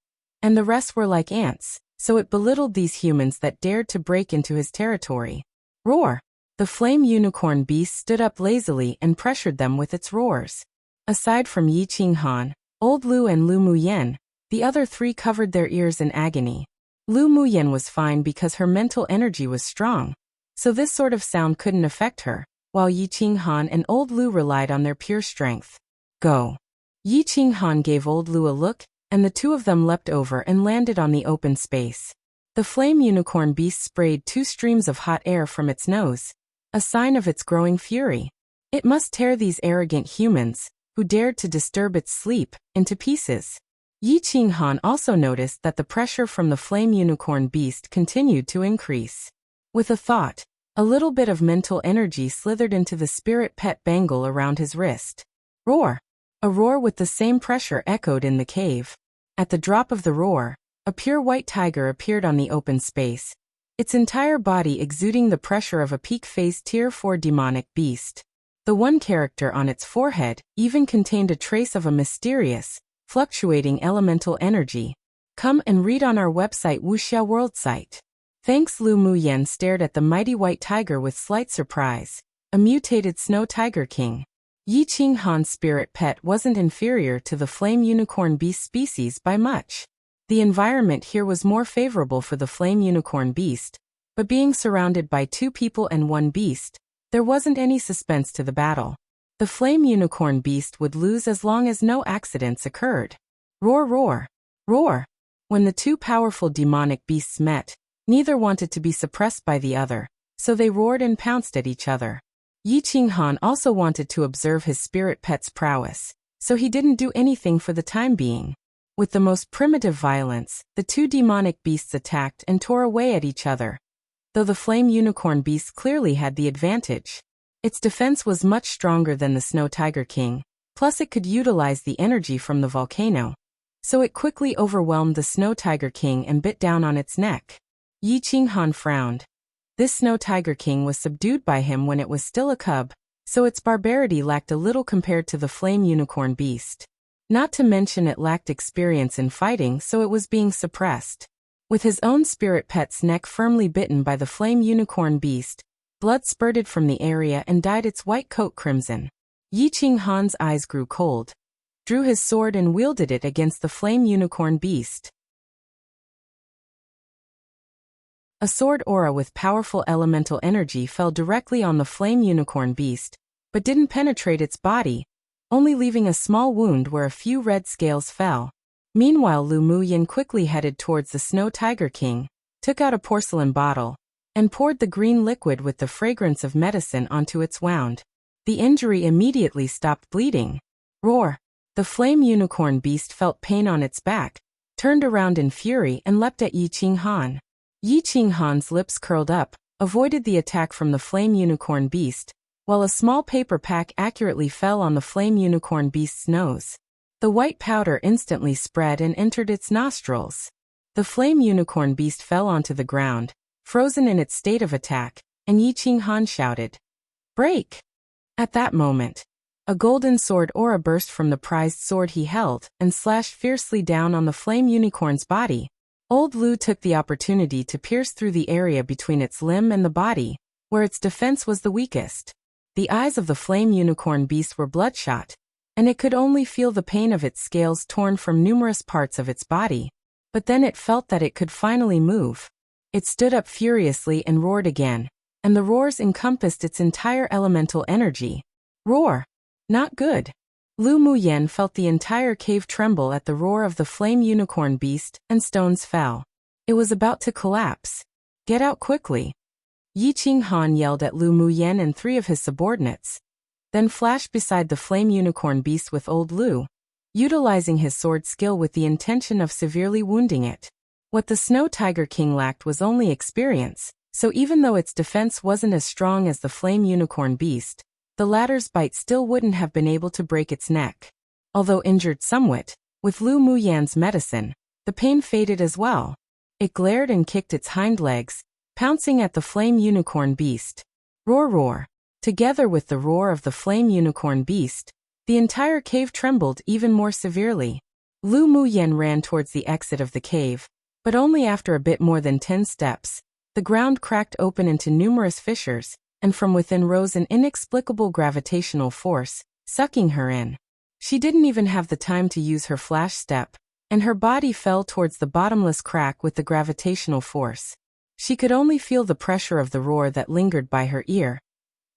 and the rest were like ants, so it belittled these humans that dared to break into his territory. Roar! The flame unicorn beast stood up lazily and pressured them with its roars. Aside from Yi Qinghan, Old Lu and Lu Muyen, the other 3 covered their ears in agony. Lu Muyen was fine because her mental energy was strong, so this sort of sound couldn't affect her, while Yi Qinghan and Old Lu relied on their pure strength. Go! Yi Qinghan gave Old Lu a look, and the 2 of them leapt over and landed on the open space. The flame unicorn beast sprayed 2 streams of hot air from its nose, a sign of its growing fury. It must tear these arrogant humans, who dared to disturb its sleep, into pieces. Yi Qinghan also noticed that the pressure from the flame unicorn beast continued to increase. With a thought, a little bit of mental energy slithered into the spirit pet bangle around his wrist. Roar! A roar with the same pressure echoed in the cave. At the drop of the roar, a pure white tiger appeared on the open space, its entire body exuding the pressure of a peak phase Tier 4 demonic beast. The one character on its forehead even contained a trace of a mysterious, fluctuating elemental energy. Come and read on our website Wuxia World site. Thanks. Lu Muyen stared at the mighty white tiger with slight surprise, a mutated snow tiger king. Yi Qinghan's spirit pet wasn't inferior to the flame unicorn beast species by much. The environment here was more favorable for the flame unicorn beast, but being surrounded by 2 people and 1 beast, there wasn't any suspense to the battle. The flame unicorn beast would lose as long as no accidents occurred. Roar, roar, roar! When the 2 powerful demonic beasts met, neither wanted to be suppressed by the other, so they roared and pounced at each other. Yi Qinghan also wanted to observe his spirit pet's prowess, so he didn't do anything for the time being. With the most primitive violence, the 2 demonic beasts attacked and tore away at each other, though the flame unicorn beast clearly had the advantage. Its defense was much stronger than the Snow Tiger King, plus it could utilize the energy from the volcano, so it quickly overwhelmed the Snow Tiger King and bit down on its neck. Yi Qinghan frowned. This Snow Tiger King was subdued by him when it was still a cub, so its barbarity lacked a little compared to the flame unicorn beast. Not to mention it lacked experience in fighting, so it was being suppressed. With his own spirit pet's neck firmly bitten by the flame unicorn beast, blood spurted from the area and dyed its white coat crimson. Yi Qinghan's eyes grew cold, drew his sword and wielded it against the flame unicorn beast. A sword aura with powerful elemental energy fell directly on the flame unicorn beast, but didn't penetrate its body, only leaving a small wound where a few red scales fell. Meanwhile, Lu Muyen quickly headed towards the Snow Tiger King, took out a porcelain bottle, and poured the green liquid with the fragrance of medicine onto its wound. The injury immediately stopped bleeding. Roar! The flame unicorn beast felt pain on its back, turned around in fury and leapt at Yi Qinghan. Yi Qinghan's lips curled up, avoided the attack from the flame unicorn beast, while a small paper pack accurately fell on the flame unicorn beast's nose. The white powder instantly spread and entered its nostrils. The flame unicorn beast fell onto the ground, frozen in its state of attack, and Yi Qinghan shouted, "Break!" At that moment, a golden sword aura burst from the prized sword he held and slashed fiercely down on the flame unicorn's body. Old Lu took the opportunity to pierce through the area between its limb and the body, where its defense was the weakest. The eyes of the flame unicorn beast were bloodshot, and it could only feel the pain of its scales torn from numerous parts of its body. But then it felt that it could finally move. It stood up furiously and roared again, and the roars encompassed its entire elemental energy. Roar! Not good. Lu Muyen felt the entire cave tremble at the roar of the flame unicorn beast, and stones fell. It was about to collapse. Get out quickly. Yi Qinghan yelled at Lu Muyen and 3 of his subordinates, then flashed beside the flame unicorn beast with Old Lu. utilizing his sword skill with the intention of severely wounding it. What the Snow Tiger King lacked was only experience, so even though its defense wasn't as strong as the Flame Unicorn Beast, the latter's bite still wouldn't have been able to break its neck. Although injured somewhat, with Lu Muyan's medicine, the pain faded as well. It glared and kicked its hind legs, pouncing at the Flame Unicorn Beast. Roar roar. Together with the roar of the Flame Unicorn Beast, the entire cave trembled even more severely. Lu Muyan ran towards the exit of the cave, but only after a bit more than 10 steps. The ground cracked open into numerous fissures, and from within rose an inexplicable gravitational force, sucking her in. She didn't even have the time to use her flash step, and her body fell towards the bottomless crack with the gravitational force. She could only feel the pressure of the roar that lingered by her ear.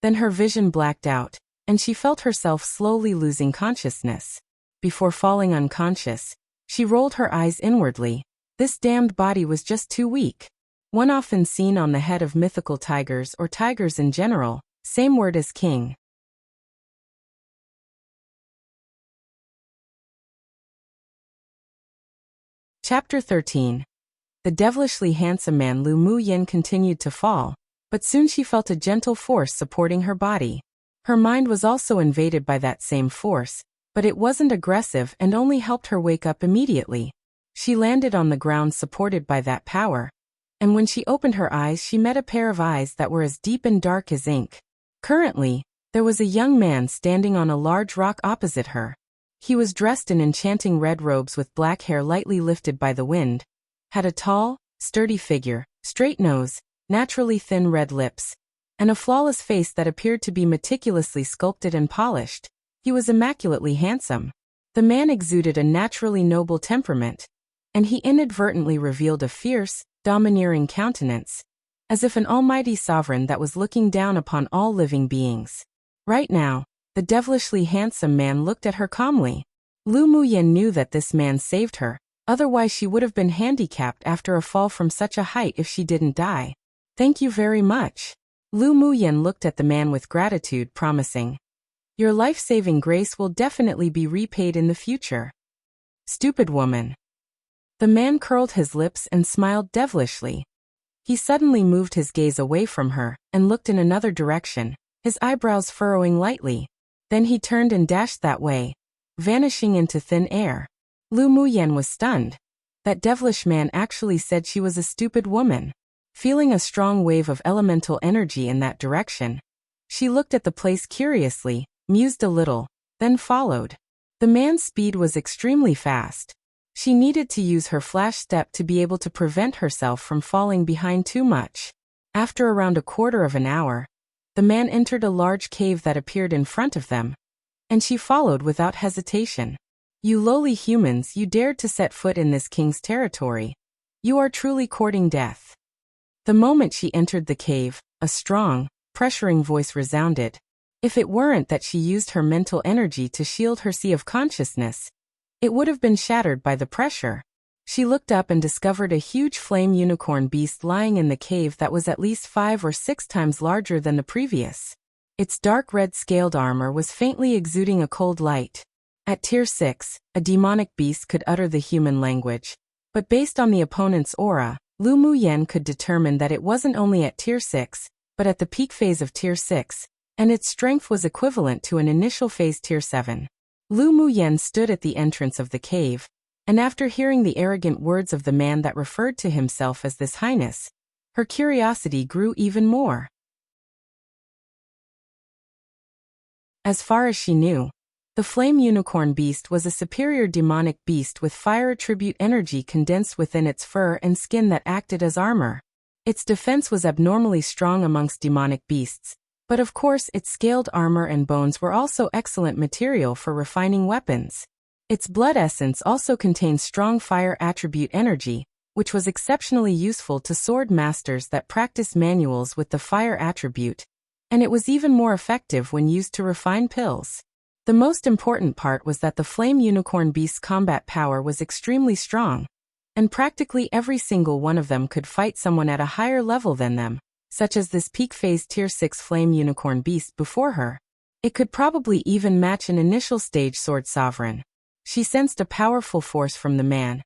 Then her vision blacked out, and she felt herself slowly losing consciousness. Before falling unconscious, she rolled her eyes inwardly. This damned body was just too weak. One often seen on the head of mythical tigers or tigers in general, same word as king. Chapter 13. The devilishly handsome man Lu Muyan continued to fall, but soon she felt a gentle force supporting her body. Her mind was also invaded by that same force, but it wasn't aggressive and only helped her wake up immediately. She landed on the ground supported by that power, and when she opened her eyes she met a pair of eyes that were as deep and dark as ink. Currently, there was a young man standing on a large rock opposite her. He was dressed in enchanting red robes with black hair lightly lifted by the wind, had a tall, sturdy figure, straight nose, naturally thin red lips, and a flawless face that appeared to be meticulously sculpted and polished. He was immaculately handsome. The man exuded a naturally noble temperament, and he inadvertently revealed a fierce, domineering countenance, as if an almighty sovereign that was looking down upon all living beings. Right now, the devilishly handsome man looked at her calmly. Lu Muyan knew that this man saved her, otherwise she would have been handicapped after a fall from such a height if she didn't die. Thank you very much. Lu Muyan looked at the man with gratitude, promising, "Your life-saving grace will definitely be repaid in the future." Stupid woman. The man curled his lips and smiled devilishly. He suddenly moved his gaze away from her and looked in another direction, his eyebrows furrowing lightly. Then he turned and dashed that way, vanishing into thin air. Lu Muyan was stunned. That devilish man actually said she was a stupid woman. Feeling a strong wave of elemental energy in that direction, she looked at the place curiously, mused a little, then followed. The man's speed was extremely fast. She needed to use her flash step to be able to prevent herself from falling behind too much. After around a quarter of an hour, the man entered a large cave that appeared in front of them, and she followed without hesitation. You lowly humans, you dared to set foot in this king's territory. You are truly courting death. The moment she entered the cave, a strong, pressuring voice resounded. If it weren't that she used her mental energy to shield her sea of consciousness, it would have been shattered by the pressure. She looked up and discovered a huge flame unicorn beast lying in the cave that was at least 5 or 6 times larger than the previous. Its dark red scaled armor was faintly exuding a cold light. At tier 6, a demonic beast could utter the human language, but based on the opponent's aura, Lu Muyan could determine that it wasn't only at tier 6, but at the peak phase of tier 6, and its strength was equivalent to an initial phase tier 7. Lu Muyan stood at the entrance of the cave, and after hearing the arrogant words of the man that referred to himself as this highness, her curiosity grew even more. As far as she knew, the flame unicorn beast was a superior demonic beast with fire attribute energy condensed within its fur and skin that acted as armor. Its defense was abnormally strong amongst demonic beasts, but of course its scaled armor and bones were also excellent material for refining weapons. Its blood essence also contained strong fire attribute energy, which was exceptionally useful to sword masters that practice manuals with the fire attribute, and it was even more effective when used to refine pills. The most important part was that the flame unicorn beast's combat power was extremely strong, and practically every single one of them could fight someone at a higher level than them, such as this peak phase tier 6 flame unicorn beast before her. It could probably even match an initial stage sword sovereign. She sensed a powerful force from the man,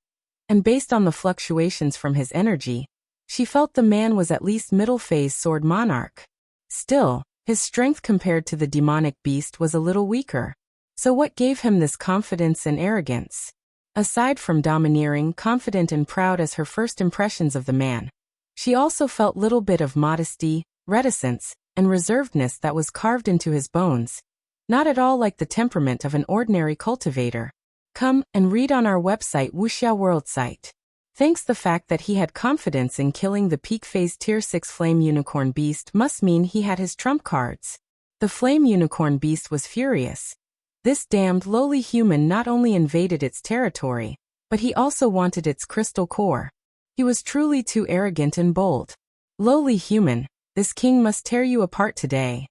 and based on the fluctuations from his energy, she felt the man was at least middle-phase sword monarch. Still, his strength compared to the demonic beast was a little weaker. So what gave him this confidence and arrogance? Aside from domineering, confident and proud as her first impressions of the man, she also felt little bit of modesty, reticence, and reservedness that was carved into his bones, not at all like the temperament of an ordinary cultivator. Come and read on our website Wuxia World site. Thanks the fact that he had confidence in killing the peak phase tier 6 flame unicorn beast must mean he had his trump cards. The flame unicorn beast was furious. This damned lowly human not only invaded its territory, but he also wanted its crystal core. He was truly too arrogant and bold. Lowly human, this king must tear you apart today.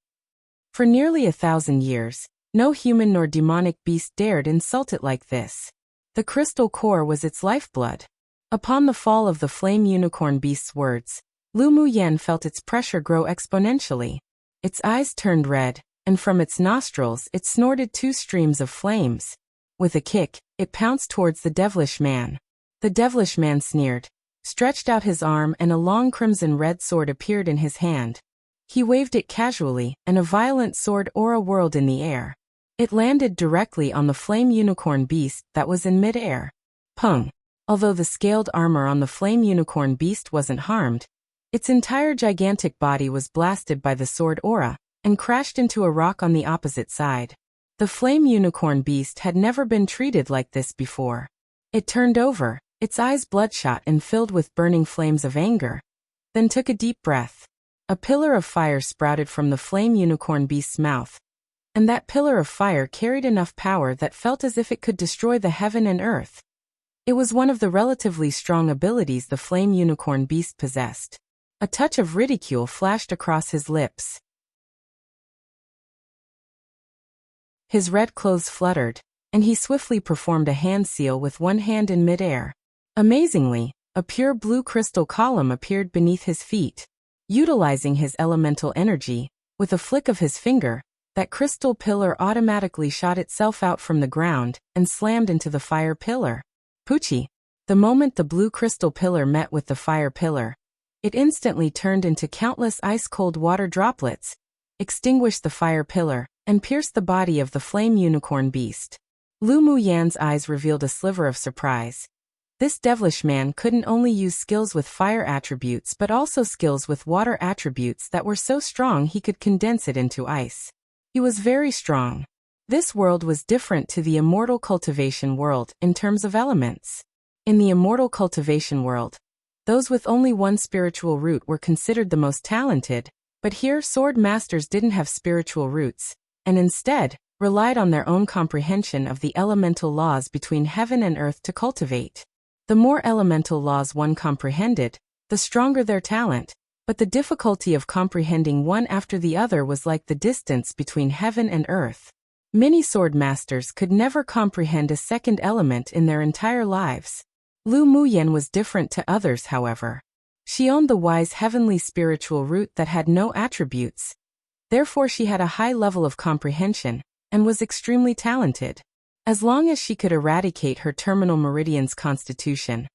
For nearly 1,000 years, no human nor demonic beast dared insult it like this. The crystal core was its lifeblood. Upon the fall of the flame unicorn beast's words, Lu Muyan felt its pressure grow exponentially. Its eyes turned red, and from its nostrils it snorted 2 streams of flames. With a kick, it pounced towards the devilish man. The devilish man sneered, stretched out his arm, and a long crimson-red sword appeared in his hand. He waved it casually, and a violent sword aura whirled in the air. It landed directly on the flame unicorn beast that was in mid-air. Pung! Although the scaled armor on the flame unicorn beast wasn't harmed, its entire gigantic body was blasted by the sword aura, and crashed into a rock on the opposite side. The flame unicorn beast had never been treated like this before. It turned over, its eyes bloodshot and filled with burning flames of anger, then took a deep breath. A pillar of fire sprouted from the flame unicorn beast's mouth, and that pillar of fire carried enough power that felt as if it could destroy the heaven and earth. It was one of the relatively strong abilities the flame unicorn beast possessed. A touch of ridicule flashed across his lips. His red clothes fluttered, and he swiftly performed a hand seal with one hand in midair. Amazingly, a pure blue crystal column appeared beneath his feet. Utilizing his elemental energy, with a flick of his finger, that crystal pillar automatically shot itself out from the ground and slammed into the fire pillar. Poochie! The moment the blue crystal pillar met with the fire pillar, it instantly turned into countless ice-cold water droplets, extinguished the fire pillar, and pierced the body of the flame unicorn beast. Lu Muyan's eyes revealed a sliver of surprise. This devilish man couldn't only use skills with fire attributes but also skills with water attributes that were so strong he could condense it into ice. He was very strong. This world was different to the immortal cultivation world in terms of elements. In the immortal cultivation world, those with only one spiritual root were considered the most talented, but here sword masters didn't have spiritual roots, and instead, relied on their own comprehension of the elemental laws between heaven and earth to cultivate. The more elemental laws one comprehended, the stronger their talent, but the difficulty of comprehending one after the other was like the distance between heaven and earth. Many sword masters could never comprehend a second element in their entire lives. Lu Muyan was different to others, however. She owned the wise heavenly spiritual root that had no attributes. Therefore she had a high level of comprehension, and was extremely talented. As long as she could eradicate her terminal meridian's constitution,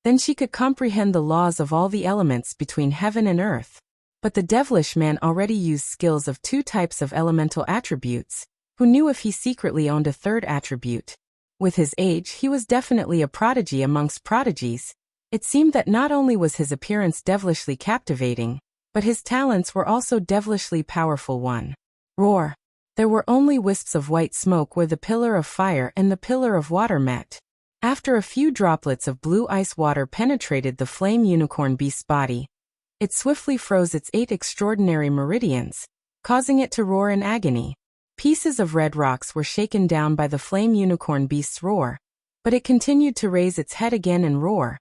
then she could comprehend the laws of all the elements between heaven and earth. But the devilish man already used skills of 2 types of elemental attributes. Who knew if he secretly owned a third attribute? With his age, he was definitely a prodigy amongst prodigies. It seemed that not only was his appearance devilishly captivating, but his talents were also devilishly powerful. Roar! There were only wisps of white smoke where the pillar of fire and the pillar of water met. After a few droplets of blue ice water penetrated the flame unicorn beast's body, it swiftly froze its 8 extraordinary meridians, causing it to roar in agony. Pieces of red rocks were shaken down by the flame unicorn beast's roar, but it continued to raise its head again and roar,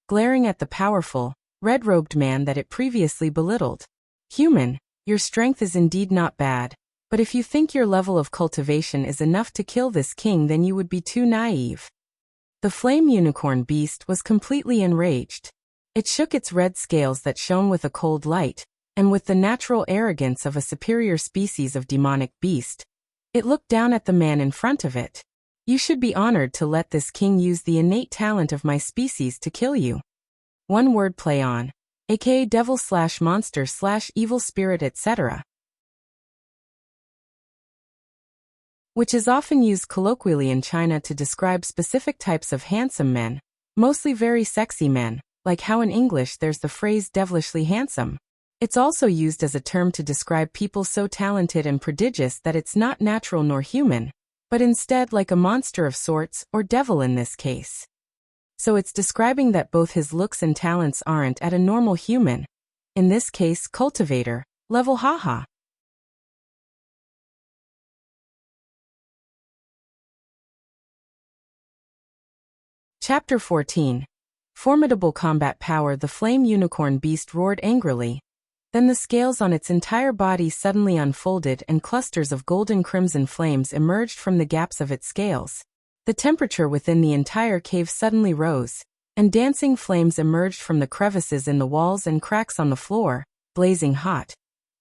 glaring at the powerful, red-robed man that it previously belittled. Human, your strength is indeed not bad, but if you think your level of cultivation is enough to kill this king, then you would be too naive. The flame unicorn beast was completely enraged. It shook its red scales that shone with a cold light, and with the natural arrogance of a superior species of demonic beast, it looked down at the man in front of it. You should be honored to let this king use the innate talent of my species to kill you. One word play on, aka devil/monster/evil spirit etc., which is often used colloquially in China to describe specific types of handsome men, mostly very sexy men, like how in English there's the phrase devilishly handsome. It's also used as a term to describe people so talented and prodigious that it's not natural nor human, but instead like a monster of sorts, or devil in this case. So it's describing that both his looks and talents aren't at a normal human, in this case cultivator, level haha. Chapter 14. Formidable combat power. The flame unicorn beast roared angrily. Then the scales on its entire body suddenly unfolded and clusters of golden crimson flames emerged from the gaps of its scales. The temperature within the entire cave suddenly rose, and dancing flames emerged from the crevices in the walls and cracks on the floor, blazing hot.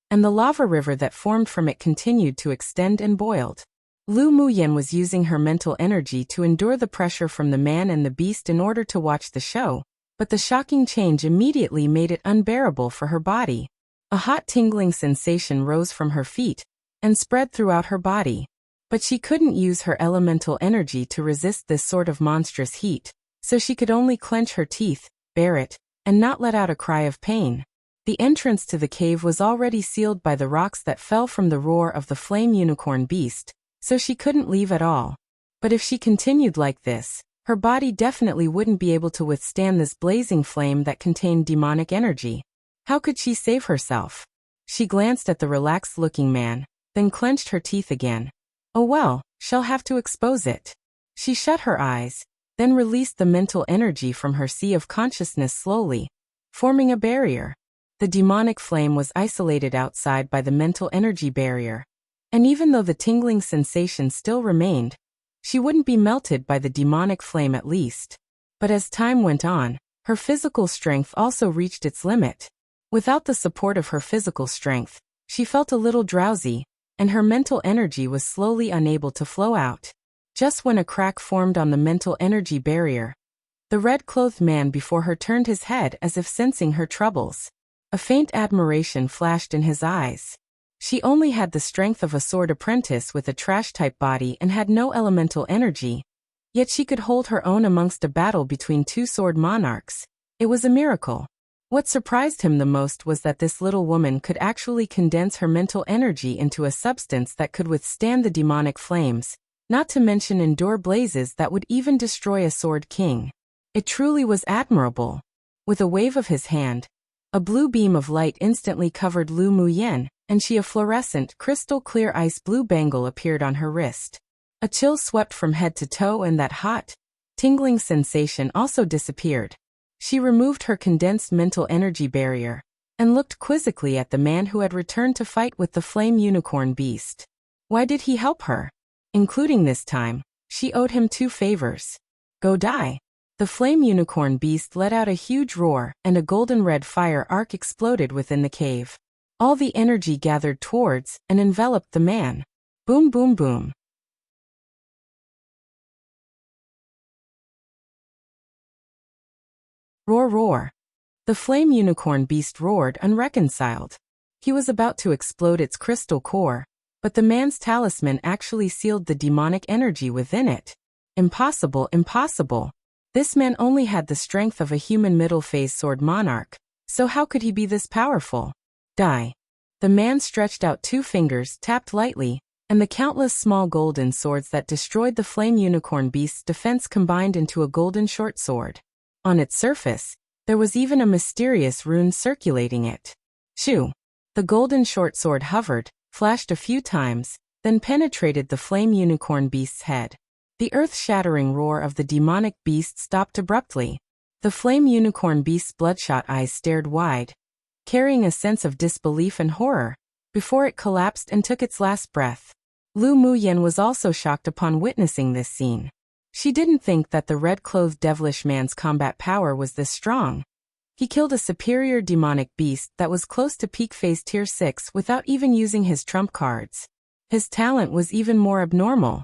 And the lava river that formed from it continued to extend and boiled. Lu Muyan was using her mental energy to endure the pressure from the man and the beast in order to watch the show, but the shocking change immediately made it unbearable for her body. A hot tingling sensation rose from her feet and spread throughout her body. But she couldn't use her elemental energy to resist this sort of monstrous heat, so she could only clench her teeth, bear it, and not let out a cry of pain. The entrance to the cave was already sealed by the rocks that fell from the roar of the flame unicorn beast, so she couldn't leave at all. But if she continued like this, her body definitely wouldn't be able to withstand this blazing flame that contained demonic energy. How could she save herself? She glanced at the relaxed-looking man, then clenched her teeth again. Oh well, she'll have to expose it. She shut her eyes, then released the mental energy from her sea of consciousness slowly, forming a barrier. The demonic flame was isolated outside by the mental energy barrier. And even though the tingling sensation still remained, she wouldn't be melted by the demonic flame at least. But as time went on, her physical strength also reached its limit. Without the support of her physical strength, she felt a little drowsy, and her mental energy was slowly unable to flow out. Just when a crack formed on the mental energy barrier, the red-clothed man before her turned his head as if sensing her troubles. A faint admiration flashed in his eyes. She only had the strength of a sword apprentice with a trash-type body and had no elemental energy, yet she could hold her own amongst a battle between two sword monarchs. It was a miracle. What surprised him the most was that this little woman could actually condense her mental energy into a substance that could withstand the demonic flames, not to mention endure blazes that would even destroy a sword king. It truly was admirable. With a wave of his hand, a blue beam of light instantly covered Lu Muyan, and a fluorescent, crystal-clear ice blue bangle appeared on her wrist. A chill swept from head to toe and that hot, tingling sensation also disappeared. She removed her condensed mental energy barrier and looked quizzically at the man who had returned to fight with the flame unicorn beast. Why did he help her? Including this time, she owed him 2 favors. Go die. The flame unicorn beast let out a huge roar and a golden-red fire arc exploded within the cave. All the energy gathered towards and enveloped the man. Boom boom boom. Roar roar. The flame unicorn beast roared unreconciled. He was about to explode its crystal core, but the man's talisman actually sealed the demonic energy within it. Impossible, impossible. This man only had the strength of a human middle-phase sword monarch, so how could he be this powerful? Die. The man stretched out 2 fingers, tapped lightly, and the countless small golden swords that destroyed the flame unicorn beast's defense combined into a golden short sword. On its surface, there was even a mysterious rune circulating it. Shoo! The golden short sword hovered, flashed a few times, then penetrated the flame unicorn beast's head. The earth-shattering roar of the demonic beast stopped abruptly. The flame unicorn beast's bloodshot eyes stared wide, carrying a sense of disbelief and horror, before it collapsed and took its last breath. Lu Muyan was also shocked upon witnessing this scene. She didn't think that the red-clothed devilish man's combat power was this strong. He killed a superior demonic beast that was close to peak phase tier 6 without even using his trump cards. His talent was even more abnormal.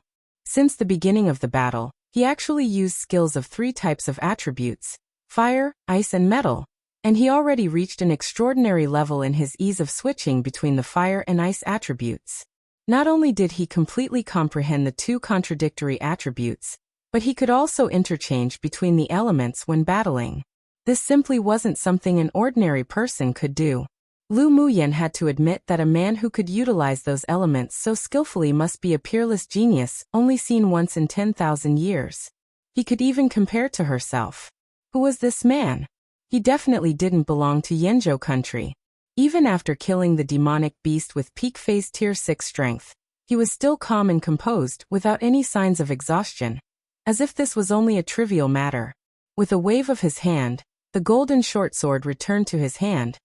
Since the beginning of the battle, he actually used skills of 3 types of attributes: fire, ice and metal, and he already reached an extraordinary level in his ease of switching between the fire and ice attributes. Not only did he completely comprehend the 2 contradictory attributes, but he could also interchange between the elements when battling. This simply wasn't something an ordinary person could do. Lu Muyan had to admit that a man who could utilize those elements so skillfully must be a peerless genius, only seen once in 10,000 years. He could even compare to herself. Who was this man? He definitely didn't belong to Yanzhou country. Even after killing the demonic beast with peak phase tier 6 strength, he was still calm and composed without any signs of exhaustion, as if this was only a trivial matter. With a wave of his hand, the golden short sword returned to his hand,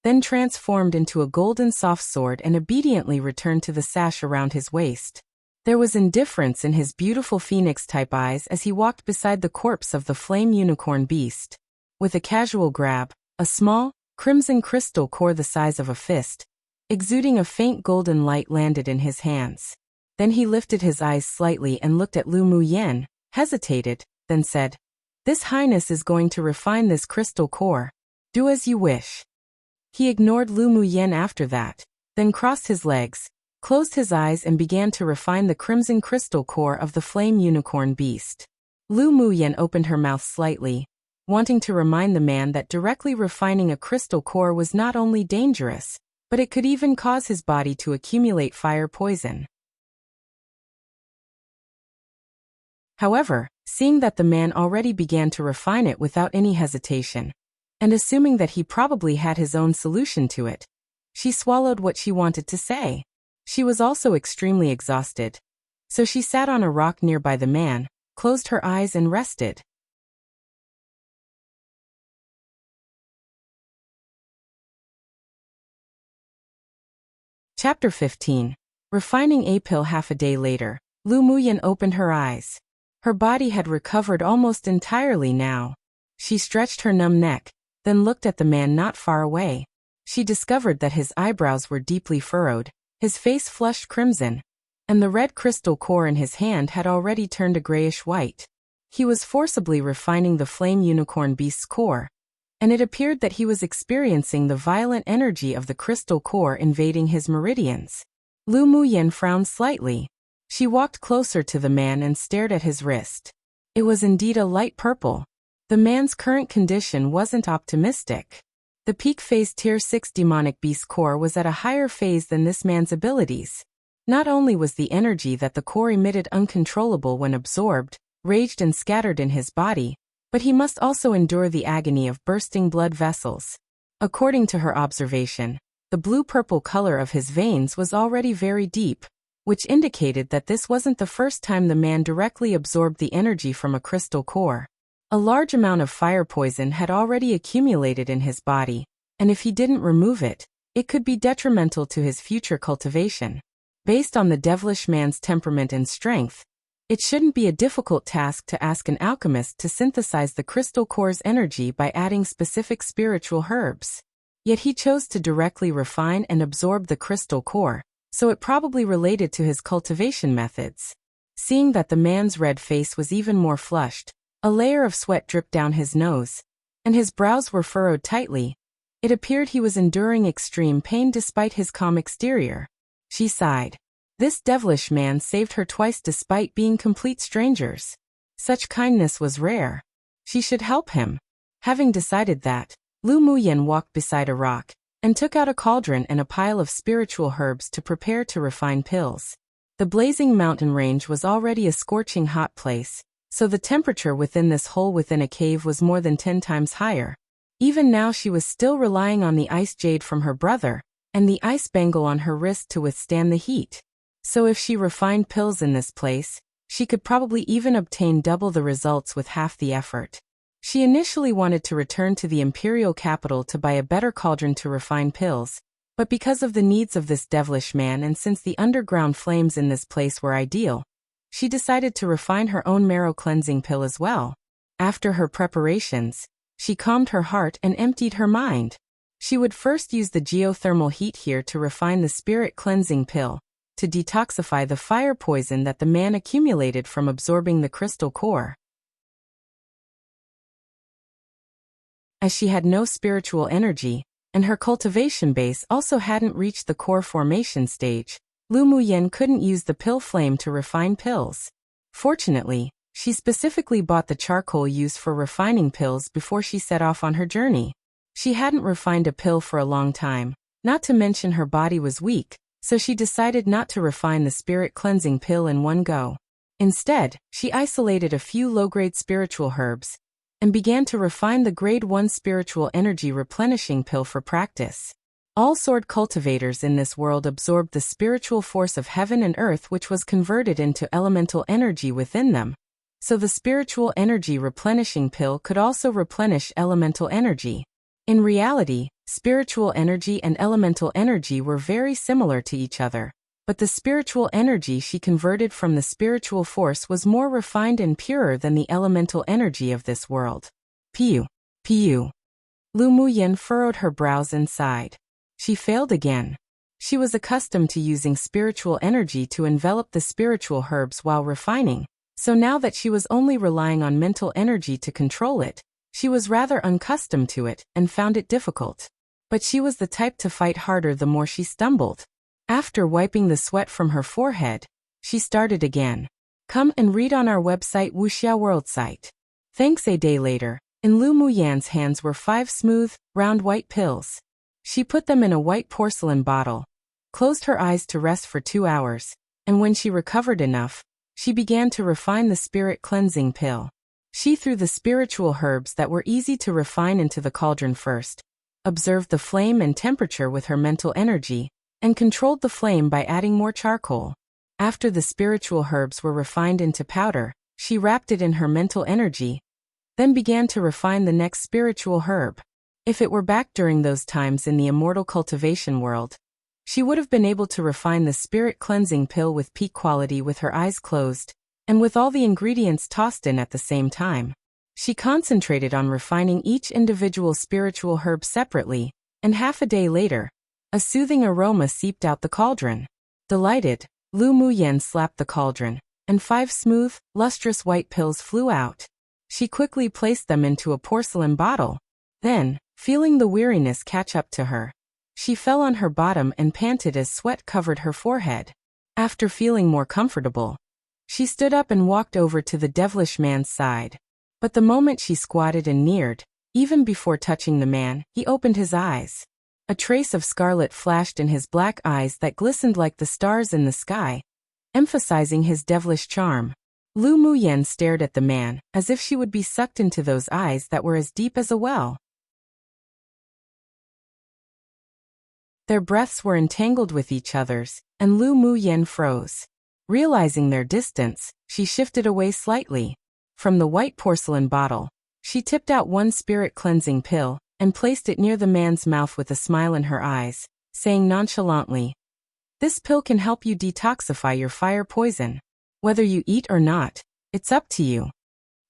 then transformed into a golden soft sword and obediently returned to the sash around his waist. There was indifference in his beautiful phoenix-type eyes as he walked beside the corpse of the flame unicorn beast. With a casual grab, a small, crimson crystal core the size of a fist, exuding a faint golden light, landed in his hands. Then he lifted his eyes slightly and looked at Lu Muyan, hesitated, then said, "This Highness is going to refine this crystal core. Do as you wish." He ignored Lu Muyan after that, then crossed his legs, closed his eyes and began to refine the crimson crystal core of the flame unicorn beast. Lu Muyan opened her mouth slightly, wanting to remind the man that directly refining a crystal core was not only dangerous, but it could even cause his body to accumulate fire poison. However, seeing that the man already began to refine it without any hesitation, and assuming that he probably had his own solution to it, she swallowed what she wanted to say. She was also extremely exhausted, so she sat on a rock nearby the man, closed her eyes and rested. Chapter 15. Refining a pill. Half a day later, Lu Muyan opened her eyes. Her body had recovered almost entirely now. She stretched her numb neck, then looked at the man not far away. She discovered that his eyebrows were deeply furrowed, his face flushed crimson, and the red crystal core in his hand had already turned a grayish-white. He was forcibly refining the flame unicorn beast's core, and it appeared that he was experiencing the violent energy of the crystal core invading his meridians. Lu Muyan frowned slightly. She walked closer to the man and stared at his wrist. It was indeed a light purple. The man's current condition wasn't optimistic. The peak phase tier 6 demonic beast core was at a higher phase than this man's abilities. Not only was the energy that the core emitted uncontrollable when absorbed, raged and scattered in his body, but he must also endure the agony of bursting blood vessels. According to her observation, the blue-purple color of his veins was already very deep, which indicated that this wasn't the first time the man directly absorbed the energy from a crystal core. A large amount of fire poison had already accumulated in his body, and if he didn't remove it, it could be detrimental to his future cultivation. Based on the devilish man's temperament and strength, it shouldn't be a difficult task to ask an alchemist to synthesize the crystal core's energy by adding specific spiritual herbs. Yet he chose to directly refine and absorb the crystal core, so it probably related to his cultivation methods. Seeing that the man's red face was even more flushed, a layer of sweat dripped down his nose, and his brows were furrowed tightly, it appeared he was enduring extreme pain despite his calm exterior. She sighed. This devilish man saved her twice despite being complete strangers. Such kindness was rare. She should help him. Having decided that, Lu Muyan walked beside a rock, and took out a cauldron and a pile of spiritual herbs to prepare to refine pills. The blazing mountain range was already a scorching hot place, so the temperature within this hole within a cave was more than 10 times higher. Even now she was still relying on the ice jade from her brother, and the ice bangle on her wrist to withstand the heat. So if she refined pills in this place, she could probably even obtain double the results with half the effort. She initially wanted to return to the imperial capital to buy a better cauldron to refine pills, but because of the needs of this devilish man and since the underground flames in this place were ideal, she decided to refine her own marrow cleansing pill as well. After her preparations, she calmed her heart and emptied her mind. She would first use the geothermal heat here to refine the spirit cleansing pill, to detoxify the fire poison that the man accumulated from absorbing the crystal core. As she had no spiritual energy, and her cultivation base also hadn't reached the core formation stage, Lu Muyen couldn't use the pill flame to refine pills. Fortunately, she specifically bought the charcoal used for refining pills before she set off on her journey. She hadn't refined a pill for a long time, not to mention her body was weak, so she decided not to refine the spirit cleansing pill in one go. Instead, she isolated a few low-grade spiritual herbs and began to refine the grade 1 spiritual energy replenishing pill for practice. All sword cultivators in this world absorbed the spiritual force of heaven and earth, which was converted into elemental energy within them. So the spiritual energy replenishing pill could also replenish elemental energy. In reality, spiritual energy and elemental energy were very similar to each other, but the spiritual energy she converted from the spiritual force was more refined and purer than the elemental energy of this world. Piu. Piu. Lu Muyen furrowed her brows and sighed. She failed again. She was accustomed to using spiritual energy to envelop the spiritual herbs while refining, so now that she was only relying on mental energy to control it, she was rather unaccustomed to it and found it difficult. But she was the type to fight harder the more she stumbled. After wiping the sweat from her forehead, she started again. Come and read on our website Wuxia World site. Thanks. A day later, in Lu Muyan's hands were 5 smooth, round white pills. She put them in a white porcelain bottle, closed her eyes to rest for 2 hours, and when she recovered enough, she began to refine the spirit cleansing pill. She threw the spiritual herbs that were easy to refine into the cauldron first, observed the flame and temperature with her mental energy, and controlled the flame by adding more charcoal. After the spiritual herbs were refined into powder, she wrapped it in her mental energy, then began to refine the next spiritual herb. If it were back during those times in the immortal cultivation world, she would have been able to refine the spirit cleansing pill with peak quality with her eyes closed, and with all the ingredients tossed in at the same time. She concentrated on refining each individual spiritual herb separately, and half a day later, a soothing aroma seeped out the cauldron. Delighted, Lu Muyen slapped the cauldron, and 5 smooth, lustrous white pills flew out. She quickly placed them into a porcelain bottle. Then, feeling the weariness catch up to her, she fell on her bottom and panted as sweat covered her forehead. After feeling more comfortable, she stood up and walked over to the devilish man's side. But the moment she squatted and neared, even before touching the man, he opened his eyes. A trace of scarlet flashed in his black eyes that glistened like the stars in the sky, emphasizing his devilish charm. Lu Muyen stared at the man, as if she would be sucked into those eyes that were as deep as a well. Their breaths were entangled with each other's, and Lu Muyen froze. Realizing their distance, she shifted away slightly. From the white porcelain bottle, she tipped out 1 spirit cleansing pill, and placed it near the man's mouth with a smile in her eyes, saying nonchalantly, "This pill can help you detoxify your fire poison. Whether you eat or not, it's up to you."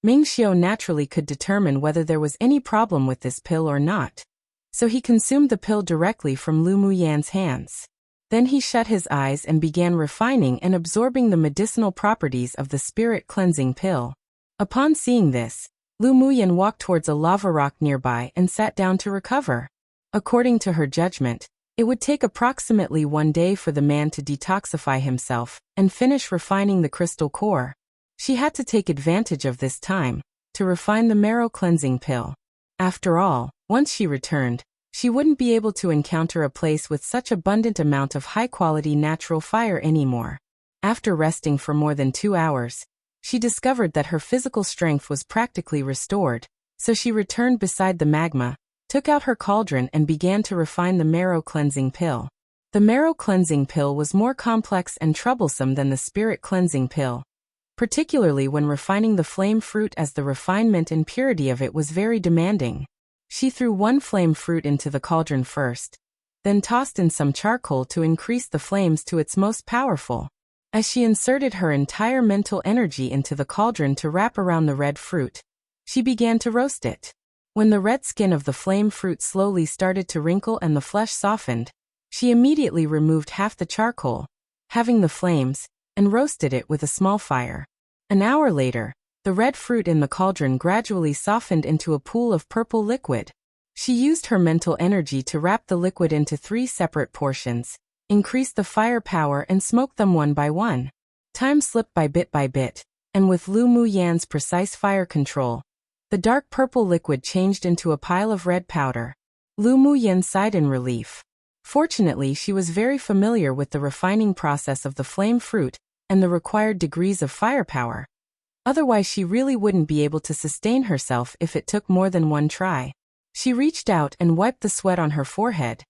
Ming Xiao naturally could determine whether there was any problem with this pill or not, so he consumed the pill directly from Lu Muyan's hands. Then he shut his eyes and began refining and absorbing the medicinal properties of the spirit cleansing pill. Upon seeing this, Lu Muyen walked towards a lava rock nearby and sat down to recover. According to her judgment, it would take approximately 1 day for the man to detoxify himself and finish refining the crystal core. She had to take advantage of this time to refine the marrow cleansing pill. After all, once she returned, she wouldn't be able to encounter a place with such abundant amount of high-quality natural fire anymore. After resting for more than 2 hours, she discovered that her physical strength was practically restored, so she returned beside the magma, took out her cauldron and began to refine the marrow cleansing pill. The marrow cleansing pill was more complex and troublesome than the spirit cleansing pill, particularly when refining the flame fruit, as the refinement and purity of it was very demanding. She threw 1 flame fruit into the cauldron first, then tossed in some charcoal to increase the flames to its most powerful. As she inserted her entire mental energy into the cauldron to wrap around the red fruit, she began to roast it. When the red skin of the flame fruit slowly started to wrinkle and the flesh softened, she immediately removed half the charcoal, having the flames, and roasted it with a small fire. An hour later, the red fruit in the cauldron gradually softened into a pool of purple liquid. She used her mental energy to wrap the liquid into 3 separate portions, increase the fire power and smoke them one by one. Time slipped by bit, and with Lu Muyan's precise fire control, the dark purple liquid changed into a pile of red powder. Lu Muyan sighed in relief. Fortunately, she was very familiar with the refining process of the flame fruit and the required degrees of firepower. Otherwise, she really wouldn't be able to sustain herself if it took more than one try. She reached out and wiped the sweat on her forehead,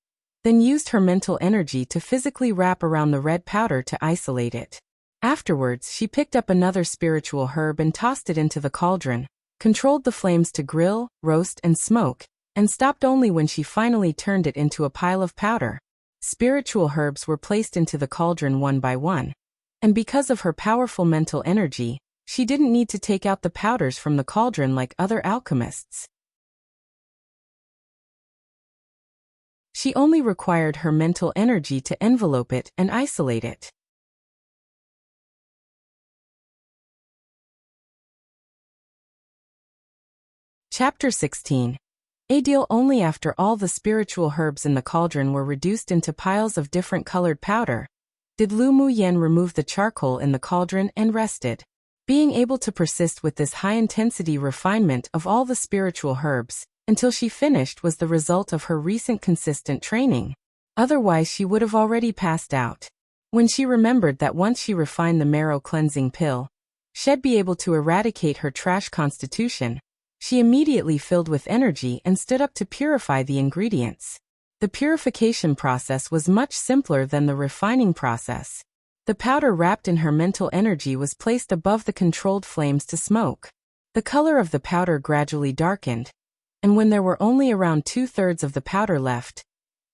then used her mental energy to physically wrap around the red powder to isolate it. Afterwards, she picked up another spiritual herb and tossed it into the cauldron, controlled the flames to grill, roast, and smoke, and stopped only when she finally turned it into a pile of powder. Spiritual herbs were placed into the cauldron one by one, and because of her powerful mental energy, she didn't need to take out the powders from the cauldron like other alchemists. She only required her mental energy to envelope it and isolate it. Chapter 16. Adil. Only after all the spiritual herbs in the cauldron were reduced into piles of different colored powder, did Lu Muyan remove the charcoal in the cauldron and rested. Being able to persist with this high-intensity refinement of all the spiritual herbs until she finished was the result of her recent consistent training. Otherwise, she would have already passed out. When she remembered that once she refined the marrow cleansing pill, she'd be able to eradicate her trash constitution, she immediately filled with energy and stood up to purify the ingredients. The purification process was much simpler than the refining process. The powder wrapped in her mental energy was placed above the controlled flames to smoke. The color of the powder gradually darkened, and when there were only around 2/3 of the powder left,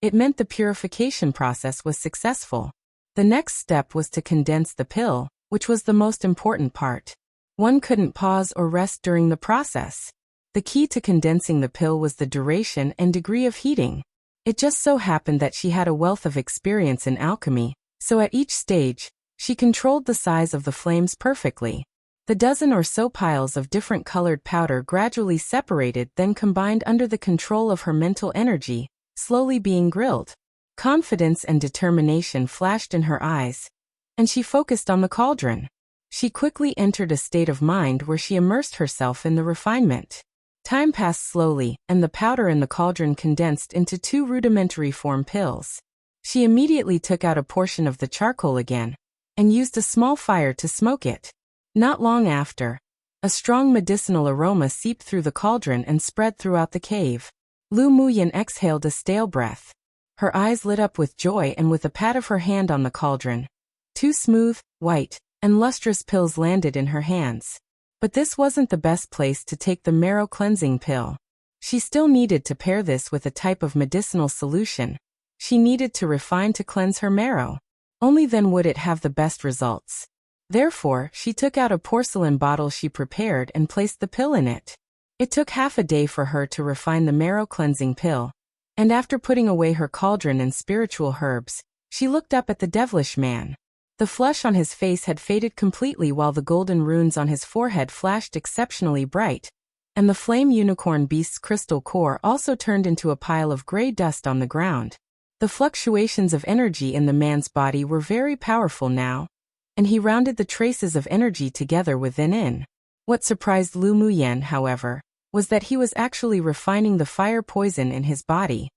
it meant the purification process was successful. The next step was to condense the pill, which was the most important part. One couldn't pause or rest during the process. The key to condensing the pill was the duration and degree of heating. It just so happened that she had a wealth of experience in alchemy, so at each stage, she controlled the size of the flames perfectly. The dozen or so piles of different colored powder gradually separated, then combined under the control of her mental energy, slowly being grilled. Confidence and determination flashed in her eyes, and she focused on the cauldron. She quickly entered a state of mind where she immersed herself in the refinement. Time passed slowly, and the powder in the cauldron condensed into 2 rudimentary form pills. She immediately took out a portion of the charcoal again, and used a small fire to smoke it. Not long after, a strong medicinal aroma seeped through the cauldron and spread throughout the cave. Lu Muyan exhaled a stale breath. Her eyes lit up with joy, and with a pat of her hand on the cauldron, 2 smooth, white, and lustrous pills landed in her hands. But this wasn't the best place to take the marrow cleansing pill. She still needed to pair this with a type of medicinal solution. She needed to refine to cleanse her marrow. Only then would it have the best results. Therefore, she took out a porcelain bottle she prepared and placed the pill in it. It took half a day for her to refine the marrow cleansing pill, and after putting away her cauldron and spiritual herbs, she looked up at the devilish man. The flush on his face had faded completely while the golden runes on his forehead flashed exceptionally bright, and the flame unicorn beast's crystal core also turned into a pile of gray dust on the ground. The fluctuations of energy in the man's body were very powerful now, and he rounded the traces of energy together within. What surprised Lu Muyan, however, was that he was actually refining the fire poison in his body.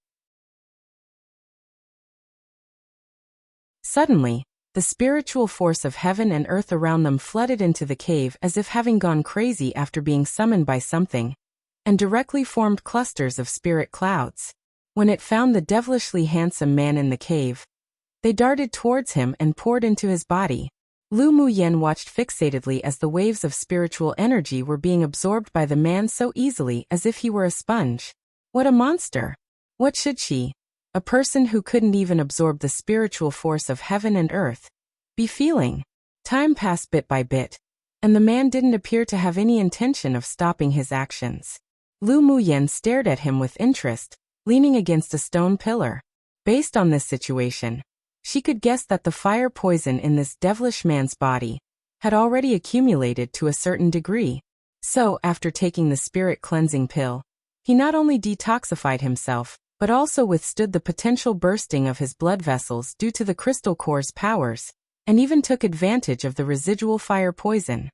Suddenly, the spiritual force of heaven and earth around them flooded into the cave as if having gone crazy after being summoned by something, and directly formed clusters of spirit clouds. When it found the devilishly handsome man in the cave, they darted towards him and poured into his body. Lu Muyan watched fixatedly as the waves of spiritual energy were being absorbed by the man so easily as if he were a sponge. What a monster! What should she, a person who couldn't even absorb the spiritual force of heaven and earth, be feeling? Time passed bit by bit, and the man didn't appear to have any intention of stopping his actions. Lu Muyan stared at him with interest, leaning against a stone pillar. Based on this situation, She could guess that the fire poison in this devilish man's body had already accumulated to a certain degree. So, after taking the spirit cleansing pill, he not only detoxified himself, but also withstood the potential bursting of his blood vessels due to the crystal core's powers, and even took advantage of the residual fire poison.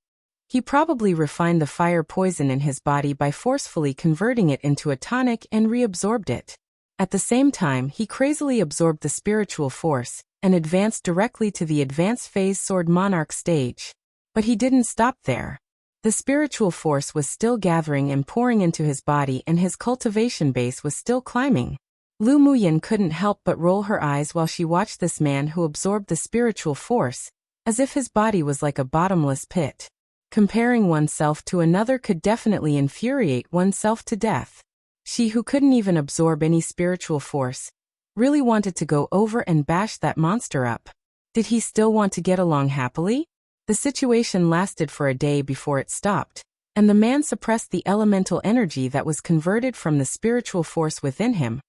He probably refined the fire poison in his body by forcefully converting it into a tonic and reabsorbed it. At the same time, he crazily absorbed the spiritual force and advanced directly to the advanced phase Sword Monarch stage. But he didn't stop there. The spiritual force was still gathering and pouring into his body, and his cultivation base was still climbing. Lu Muyan couldn't help but roll her eyes while she watched this man who absorbed the spiritual force, as if his body was like a bottomless pit. Comparing oneself to another could definitely infuriate oneself to death. She, who couldn't even absorb any spiritual force, really wanted to go over and bash that monster up. Did he still want to get along happily? The situation lasted for a day before it stopped, and the man suppressed the elemental energy that was converted from the spiritual force within him,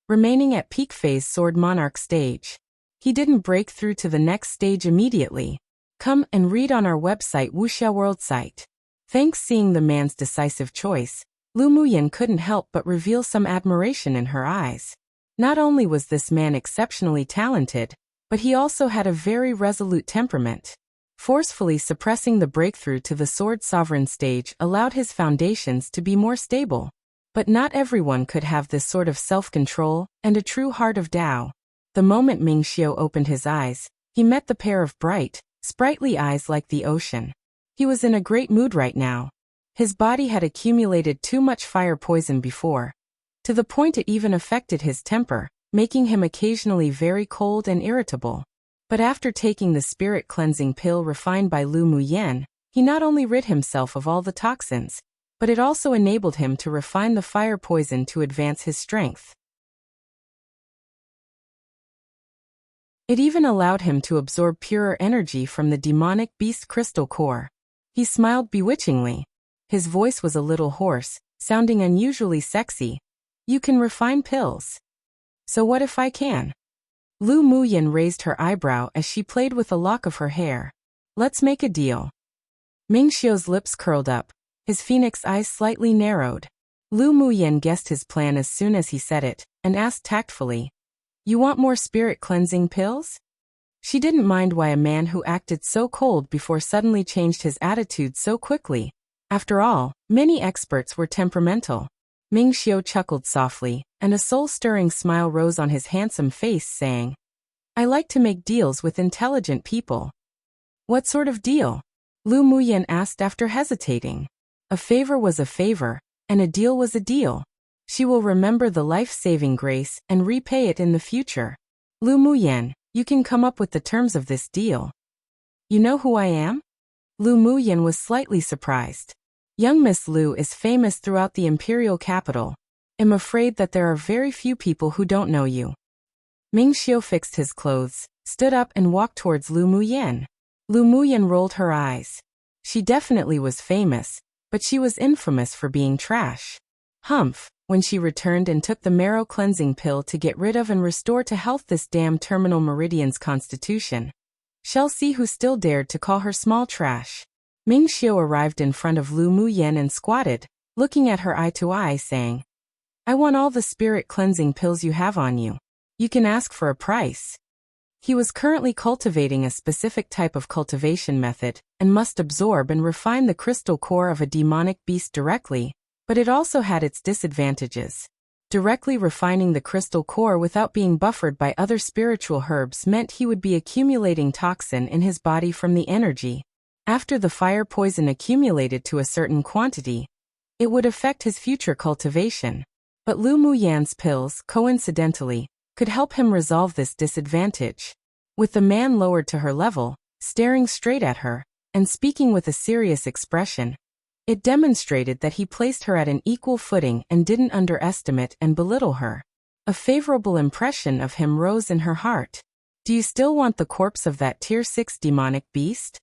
remaining at peak phase Sword Monarch stage. He didn't break through to the next stage immediately. Come and read on our website Wuxia World site. Thanks. Seeing the man's decisive choice, Lu Muyan couldn't help but reveal some admiration in her eyes. Not only was this man exceptionally talented, but he also had a very resolute temperament. Forcefully suppressing the breakthrough to the Sword Sovereign stage allowed his foundations to be more stable. But not everyone could have this sort of self-control and a true heart of Tao. The moment Ming Xiu opened his eyes, he met the pair of bright, sprightly eyes like the ocean. He was in a great mood right now. His body had accumulated too much fire poison before, to the point it even affected his temper, making him occasionally very cold and irritable. But after taking the spirit cleansing pill refined by Lu Muyan, he not only rid himself of all the toxins, but it also enabled him to refine the fire poison to advance his strength. It even allowed him to absorb purer energy from the demonic beast crystal core. He smiled bewitchingly. His voice was a little hoarse, sounding unusually sexy. You can refine pills. So what if I can? Lu Muyan raised her eyebrow as she played with a lock of her hair. Let's make a deal. Ming Xiu's lips curled up, his phoenix eyes slightly narrowed. Lu Muyan guessed his plan as soon as he said it, and asked tactfully, "You want more spirit cleansing pills?" She didn't mind why a man who acted so cold before suddenly changed his attitude so quickly. After all, many experts were temperamental. Ming Xiu chuckled softly, and a soul-stirring smile rose on his handsome face, saying, "I like to make deals with intelligent people." "What sort of deal?" Lu Muyan asked after hesitating. A favor was a favor, and a deal was a deal. She will remember the life-saving grace and repay it in the future. Lu Muyan, you can come up with the terms of this deal. You know who I am? Lu Muyan was slightly surprised. Young Miss Lu is famous throughout the imperial capital. I'm afraid that there are very few people who don't know you. Ming Xiu fixed his clothes, stood up and walked towards Lu Muyan. Lu Muyan rolled her eyes. She definitely was famous, but she was infamous for being trash. Humph, when she returned and took the marrow cleansing pill to get rid of and restore to health this damn terminal meridian's constitution. Shall see who still dared to call her small trash. Ming Xiu arrived in front of Lu Muyan and squatted, looking at her eye to eye, saying, "I want all the spirit cleansing pills you have on you. You can ask for a price." He was currently cultivating a specific type of cultivation method, and must absorb and refine the crystal core of a demonic beast directly, but it also had its disadvantages. Directly refining the crystal core without being buffered by other spiritual herbs meant he would be accumulating toxin in his body from the energy. After the fire poison accumulated to a certain quantity, it would affect his future cultivation. But Lu Muyan's pills, coincidentally, could help him resolve this disadvantage. With the man lowered to her level, staring straight at her, and speaking with a serious expression, it demonstrated that he placed her at an equal footing and didn't underestimate and belittle her. A favorable impression of him rose in her heart. "Do you still want the corpse of that Tier 6 demonic beast?"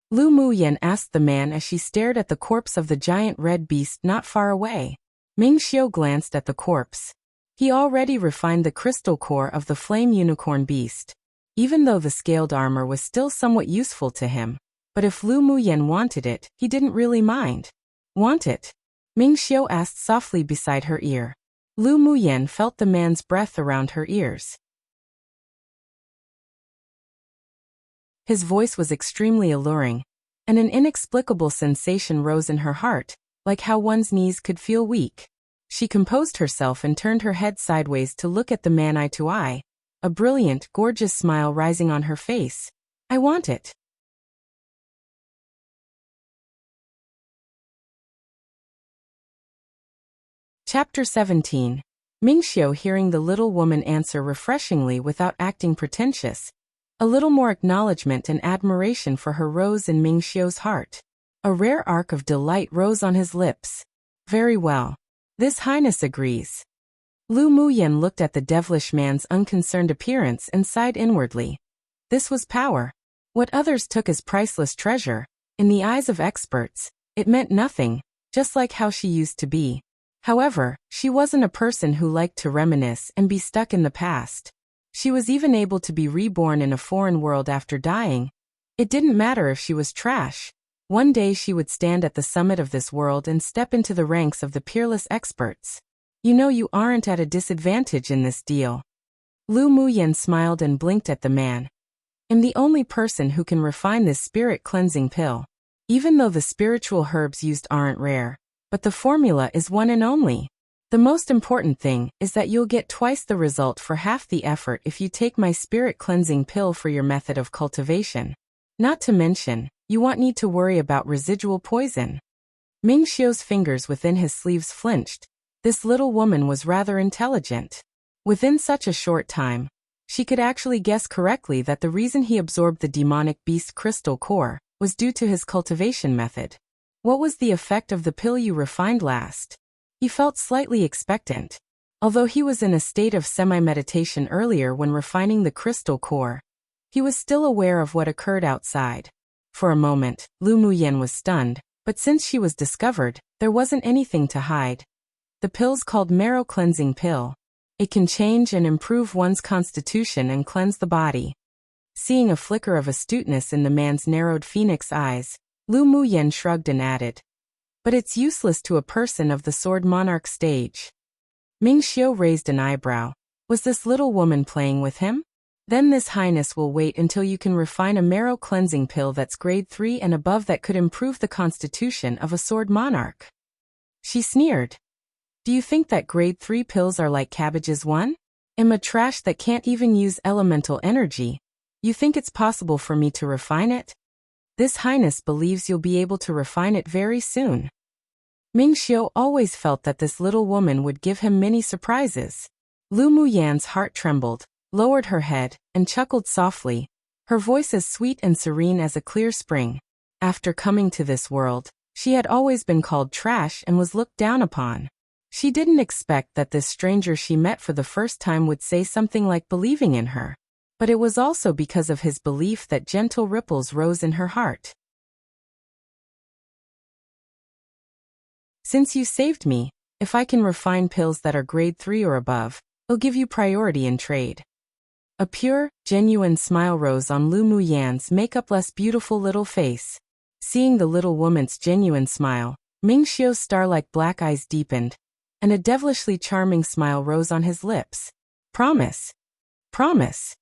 Lu Muyan asked the man as she stared at the corpse of the giant red beast not far away. Ming Xiu glanced at the corpse. He already refined the crystal core of the flame unicorn beast. Even though the scaled armor was still somewhat useful to him, but if Lu Muyan wanted it, he didn't really mind. Want it? Ming Xiu asked softly beside her ear. Lu Muyan felt the man's breath around her ears. His voice was extremely alluring, and an inexplicable sensation rose in her heart, like how one's knees could feel weak. She composed herself and turned her head sideways to look at the man eye to eye, a brilliant, gorgeous smile rising on her face. I want it. Chapter 17. Ming Xiu hearing the little woman answer refreshingly without acting pretentious. A little more acknowledgement and admiration for her rose in Ming Xiu's heart. A rare arc of delight rose on his lips. Very well. This Highness agrees. Lu Muyan looked at the devilish man's unconcerned appearance and sighed inwardly. This was power. What others took as priceless treasure, in the eyes of experts, it meant nothing, just like how she used to be. However, she wasn't a person who liked to reminisce and be stuck in the past. She was even able to be reborn in a foreign world after dying. It didn't matter if she was trash. One day she would stand at the summit of this world and step into the ranks of the peerless experts. You know you aren't at a disadvantage in this deal. Lu Muyan smiled and blinked at the man. I'm the only person who can refine this spirit cleansing pill. Even though the spiritual herbs used aren't rare, but the formula is one and only. The most important thing is that you'll get twice the result for half the effort if you take my spirit cleansing pill for your method of cultivation. Not to mention, you won't need to worry about residual poison. Ming Xiu's fingers within his sleeves flinched. This little woman was rather intelligent. Within such a short time, she could actually guess correctly that the reason he absorbed the demonic beast crystal core was due to his cultivation method. What was the effect of the pill you refined last? He felt slightly expectant. Although he was in a state of semi-meditation earlier when refining the crystal core, he was still aware of what occurred outside. For a moment, Lu Muyan was stunned, but since she was discovered, there wasn't anything to hide. The pill's called Marrow Cleansing Pill. It can change and improve one's constitution and cleanse the body. Seeing a flicker of astuteness in the man's narrowed phoenix eyes, Lu Muyan shrugged and added, but it's useless to a person of the Sword Monarch stage. Ming Xiu raised an eyebrow. Was this little woman playing with him? Then this highness will wait until you can refine a marrow cleansing pill that's grade 3 and above that could improve the constitution of a Sword Monarch. She sneered. Do you think that grade 3 pills are like cabbages 1? I'm a trash that can't even use elemental energy. You think it's possible for me to refine it? This highness believes you'll be able to refine it very soon. Ming Xiu always felt that this little woman would give him many surprises. Lu Muyan's heart trembled, lowered her head, and chuckled softly, her voice as sweet and serene as a clear spring. After coming to this world, she had always been called trash and was looked down upon. She didn't expect that this stranger she met for the first time would say something like believing in her. But it was also because of his belief that gentle ripples rose in her heart. Since you saved me, if I can refine pills that are grade 3 or above, I'll give you priority in trade. A pure, genuine smile rose on Lu Muyan's makeup-less beautiful little face. Seeing the little woman's genuine smile, Ming Xiu's star-like black eyes deepened, and a devilishly charming smile rose on his lips. Promise. Promise.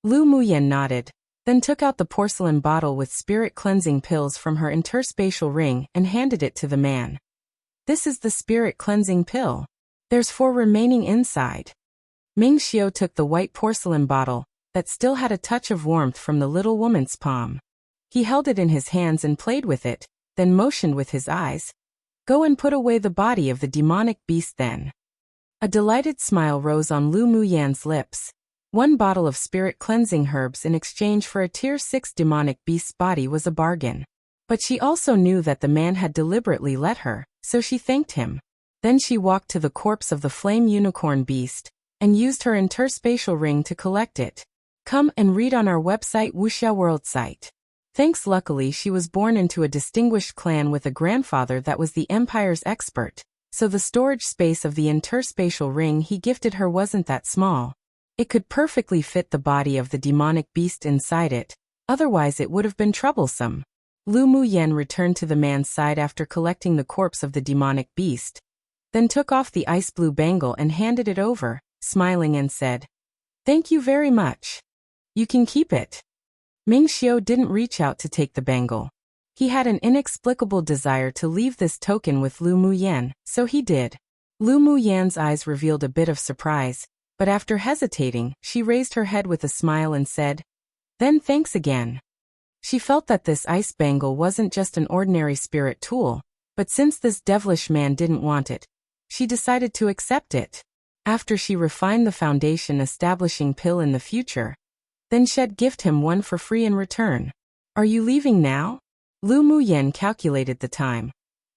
Lu Muyan nodded, then took out the porcelain bottle with spirit cleansing pills from her interspatial ring and handed it to the man. This is the spirit cleansing pill. There's 4 remaining inside. Ming Xiu took the white porcelain bottle, that still had a touch of warmth from the little woman's palm. He held it in his hands and played with it, then motioned with his eyes. Go and put away the body of the demonic beast then. A delighted smile rose on Lu Muyan's lips. 1 bottle of spirit cleansing herbs in exchange for a tier 6 demonic beast's body was a bargain. But she also knew that the man had deliberately let her, so she thanked him. Then she walked to the corpse of the flame unicorn beast, and used her interspatial ring to collect it. Come and read on our website Wuxia World site. Thanks luckily she was born into a distinguished clan with a grandfather that was the Empire's expert, so the storage space of the interspatial ring he gifted her wasn't that small. It could perfectly fit the body of the demonic beast inside it, otherwise it would have been troublesome. Lu Muyen returned to the man's side after collecting the corpse of the demonic beast, then took off the ice blue bangle and handed it over, smiling and said, "Thank you very much. You can keep it." Ming Xiu didn't reach out to take the bangle. He had an inexplicable desire to leave this token with Lu Muyen, so he did. Lu Muyen's eyes revealed a bit of surprise, but after hesitating, she raised her head with a smile and said, "Then thanks again." She felt that this ice bangle wasn't just an ordinary spirit tool, but since this devilish man didn't want it, she decided to accept it. After she refined the foundation establishing Pill in the future, then she'd gift him one for free in return. "Are you leaving now?" Lu Muyen calculated the time.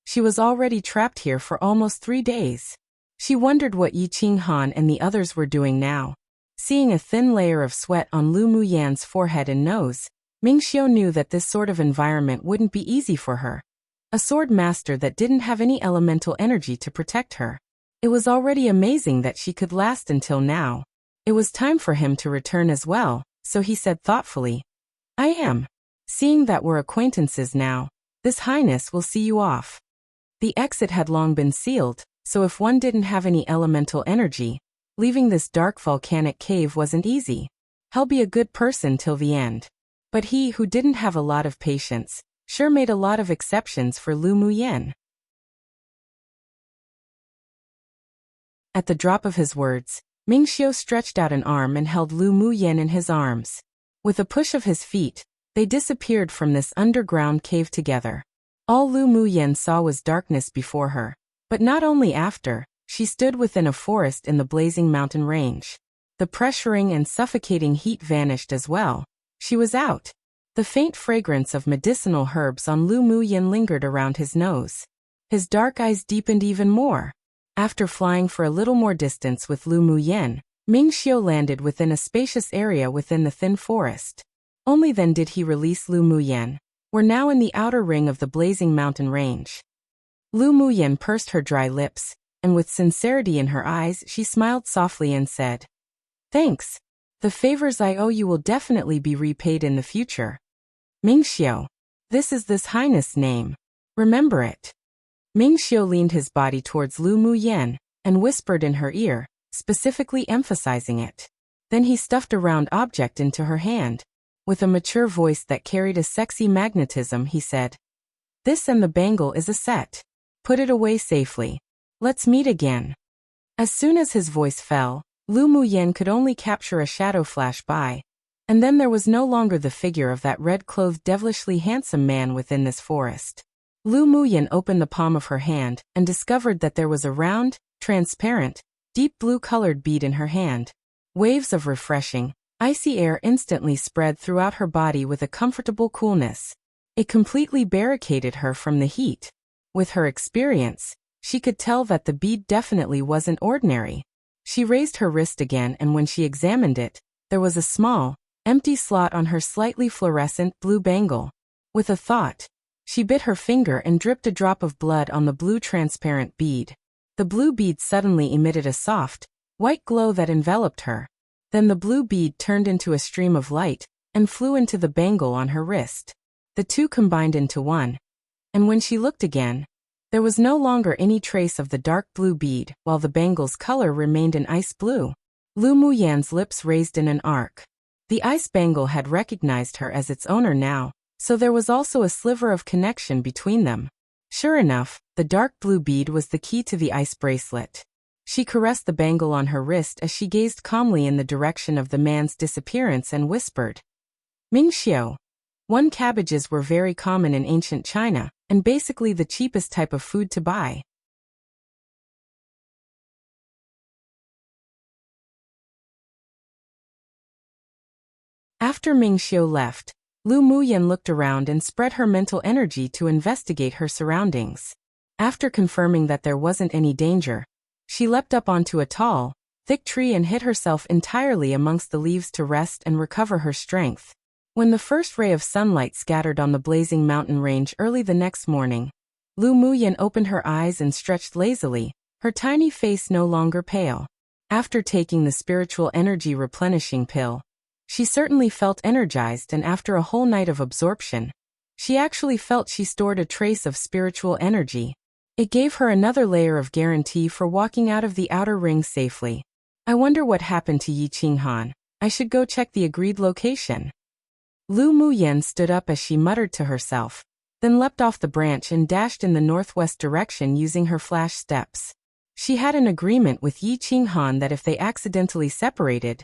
She was already trapped here for almost 3 days. She wondered what Yi Qinghan and the others were doing now. Seeing a thin layer of sweat on Lu Muyen's forehead and nose, Ming Xiu knew that this sort of environment wouldn't be easy for her. A sword master that didn't have any elemental energy to protect her. It was already amazing that she could last until now. It was time for him to return as well, so he said thoughtfully, "I am. Seeing that we're acquaintances now, This Highness will see you off." The exit had long been sealed, so if one didn't have any elemental energy, leaving this dark volcanic cave wasn't easy. He'll be a good person till the end. But he who didn't have a lot of patience, sure made a lot of exceptions for Lu Muyen. At the drop of his words, Ming Xiu stretched out an arm and held Lu Muyen in his arms. With a push of his feet, they disappeared from this underground cave together. All Lu Muyen saw was darkness before her. But not only after, she stood within a forest in the blazing mountain range. The pressuring and suffocating heat vanished as well. She was out. The faint fragrance of medicinal herbs on Lu Muyen lingered around his nose. His dark eyes deepened even more. After flying for a little more distance with Lu Muyen, Ming Xiu landed within a spacious area within the thin forest. Only then did he release Lu Muyen. We're now in the outer ring of the blazing mountain range. Lu Muyen pursed her dry lips, and with sincerity in her eyes she smiled softly and said, "Thanks. The favors I owe you will definitely be repaid in the future. Ming Xiu, this is this Highness' name. Remember it." Ming Xiu leaned his body towards Lu Muyen and whispered in her ear, specifically emphasizing it. Then he stuffed a round object into her hand. With a mature voice that carried a sexy magnetism, he said, "This and the bangle is a set. Put it away safely. Let's meet again." As soon as his voice fell, Lu Muyen could only capture a shadow flash by, and then there was no longer the figure of that red-clothed devilishly handsome man within this forest. Lu Muyen opened the palm of her hand and discovered that there was a round, transparent, deep blue-colored bead in her hand. Waves of refreshing, icy air instantly spread throughout her body with a comfortable coolness. It completely barricaded her from the heat. With her experience, she could tell that the bead definitely wasn't ordinary. She raised her wrist again, and when she examined it, there was a small, empty slot on her slightly fluorescent blue bangle. With a thought, she bit her finger and dripped a drop of blood on the blue transparent bead. The blue bead suddenly emitted a soft, white glow that enveloped her. Then the blue bead turned into a stream of light and flew into the bangle on her wrist. The two combined into one, and when she looked again, there was no longer any trace of the dark blue bead, while the bangle's color remained an ice blue. Lu Muyen's lips raised in an arc. The ice bangle had recognized her as its owner now, so there was also a sliver of connection between them. Sure enough, the dark blue bead was the key to the ice bracelet. She caressed the bangle on her wrist as she gazed calmly in the direction of the man's disappearance and whispered, "Ming Xiu." Cabbages were very common in ancient China, and basically the cheapest type of food to buy. After Ming Xiu left, Lu Muyen looked around and spread her mental energy to investigate her surroundings. After confirming that there wasn't any danger, she leapt up onto a tall, thick tree and hid herself entirely amongst the leaves to rest and recover her strength. When the first ray of sunlight scattered on the blazing mountain range early the next morning, Lu Muyen opened her eyes and stretched lazily, her tiny face no longer pale. After taking the spiritual energy replenishing pill, she certainly felt energized, and after a whole night of absorption, she actually felt she stored a trace of spiritual energy. It gave her another layer of guarantee for walking out of the outer ring safely. I wonder what happened to Yi Qinghan. I should go check the agreed location. Lu Muyan stood up as she muttered to herself, then leapt off the branch and dashed in the northwest direction using her flash steps. She had an agreement with Yi Qinghan that if they accidentally separated,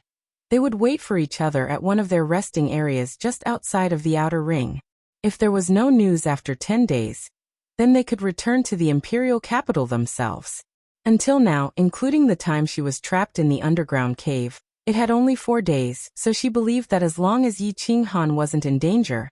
they would wait for each other at one of their resting areas just outside of the outer ring. If there was no news after 10 days, then they could return to the imperial capital themselves. Until now, including the time she was trapped in the underground cave, it had only 4 days, so she believed that as long as Yi Qinghan wasn't in danger,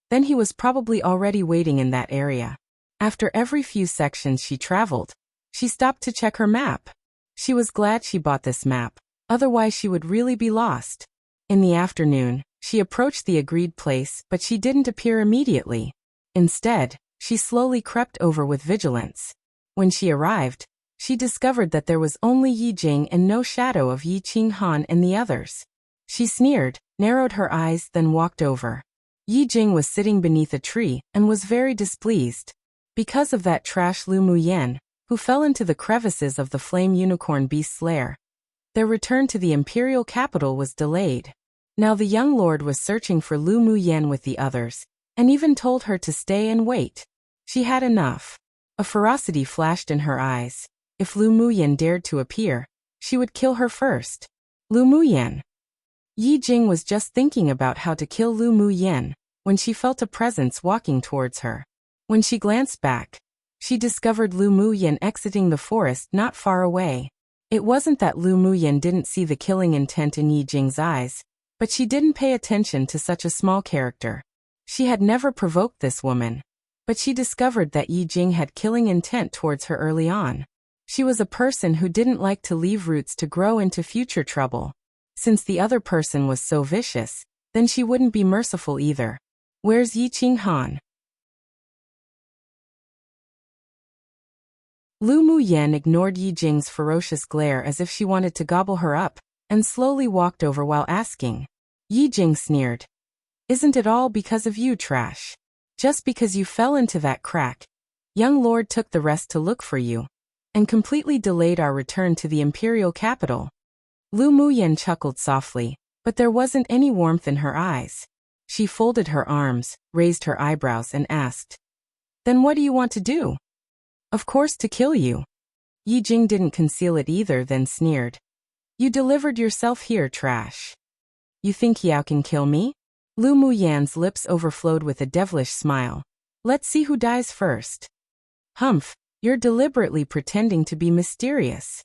then he was probably already waiting in that area. After every few sections she traveled, she stopped to check her map. She was glad she bought this map, otherwise she would really be lost. In the afternoon, she approached the agreed place, but she didn't appear immediately. Instead, she slowly crept over with vigilance. When she arrived, she discovered that there was only Yi Jing and no shadow of Yi Qinghan and the others. She sneered, narrowed her eyes, then walked over. Yi Jing was sitting beneath a tree and was very displeased. Because of that trash Lu Muyan, who fell into the crevices of the flame unicorn beast's lair, their return to the imperial capital was delayed. Now the young lord was searching for Lu Muyan with the others, and even told her to stay and wait. She had enough. A ferocity flashed in her eyes. If Lu Muyan dared to appear, she would kill her first. Lu Muyan. Yi Jing was just thinking about how to kill Lu Muyan when she felt a presence walking towards her. When she glanced back, she discovered Lu Muyan exiting the forest not far away. It wasn't that Lu Muyan didn't see the killing intent in Yi Jing's eyes, but she didn't pay attention to such a small character. She had never provoked this woman, but she discovered that Yi Jing had killing intent towards her early on. She was a person who didn't like to leave roots to grow into future trouble. Since the other person was so vicious, then she wouldn't be merciful either. Where's Yi Qinghan? Lu Muyan ignored Yi Jing's ferocious glare as if she wanted to gobble her up, and slowly walked over while asking. Yi Jing sneered. Isn't it all because of you, trash? Just because you fell into that crack, young lord took the rest to look for you, and completely delayed our return to the imperial capital. Lu Muyan chuckled softly, but there wasn't any warmth in her eyes. She folded her arms, raised her eyebrows and asked, Then what do you want to do? Of course to kill you. Yi Jing didn't conceal it either, then sneered. You delivered yourself here, trash. You think Yao can kill me? Lu Muyan's lips overflowed with a devilish smile. Let's see who dies first. Humph, you're deliberately pretending to be mysterious.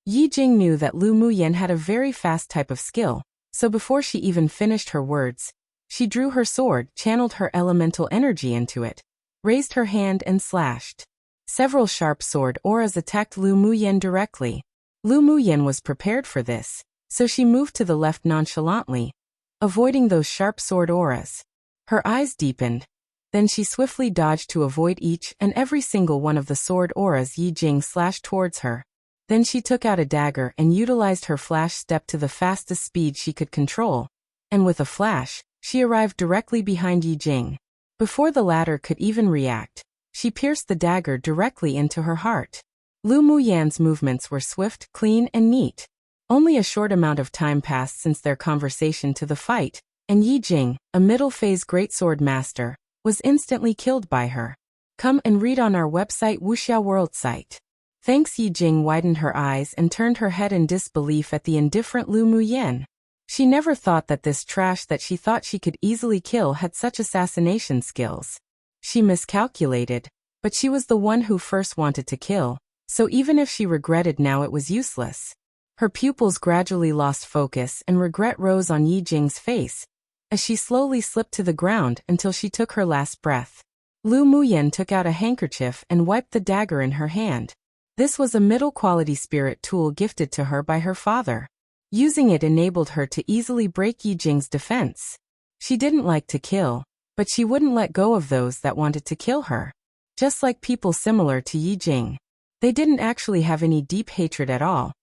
Yi Jing knew that Lu Muyan had a very fast type of skill, so before she even finished her words, she drew her sword, channeled her elemental energy into it, raised her hand and slashed. Several sharp sword auras attacked Lu Muyan directly. Lu Muyan was prepared for this, so she moved to the left nonchalantly, avoiding those sharp sword auras. Her eyes deepened. Then she swiftly dodged to avoid each and every single one of the sword auras Yi Jing slashed towards her. Then she took out a dagger and utilized her flash step to the fastest speed she could control, and with a flash, she arrived directly behind Yi Jing. Before the latter could even react, she pierced the dagger directly into her heart. Lu Muyan's movements were swift, clean, and neat. Only a short amount of time passed since their conversation to the fight, and Yi Jing, a middle-phase greatsword master, was instantly killed by her. Come and read on our website Wuxia World site. Thanks. Yi Jing widened her eyes and turned her head in disbelief at the indifferent Lu Muyan. She never thought that this trash that she thought she could easily kill had such assassination skills. She miscalculated, but she was the one who first wanted to kill, so even if she regretted now, it was useless. Her pupils gradually lost focus and regret rose on Yi Jing's face, as she slowly slipped to the ground until she took her last breath. Lu Muyan took out a handkerchief and wiped the dagger in her hand. This was a middle-quality spirit tool gifted to her by her father. Using it enabled her to easily break Yi Jing's defense. She didn't like to kill, but she wouldn't let go of those that wanted to kill her. Just like people similar to Yi Jing. They didn't actually have any deep hatred at all.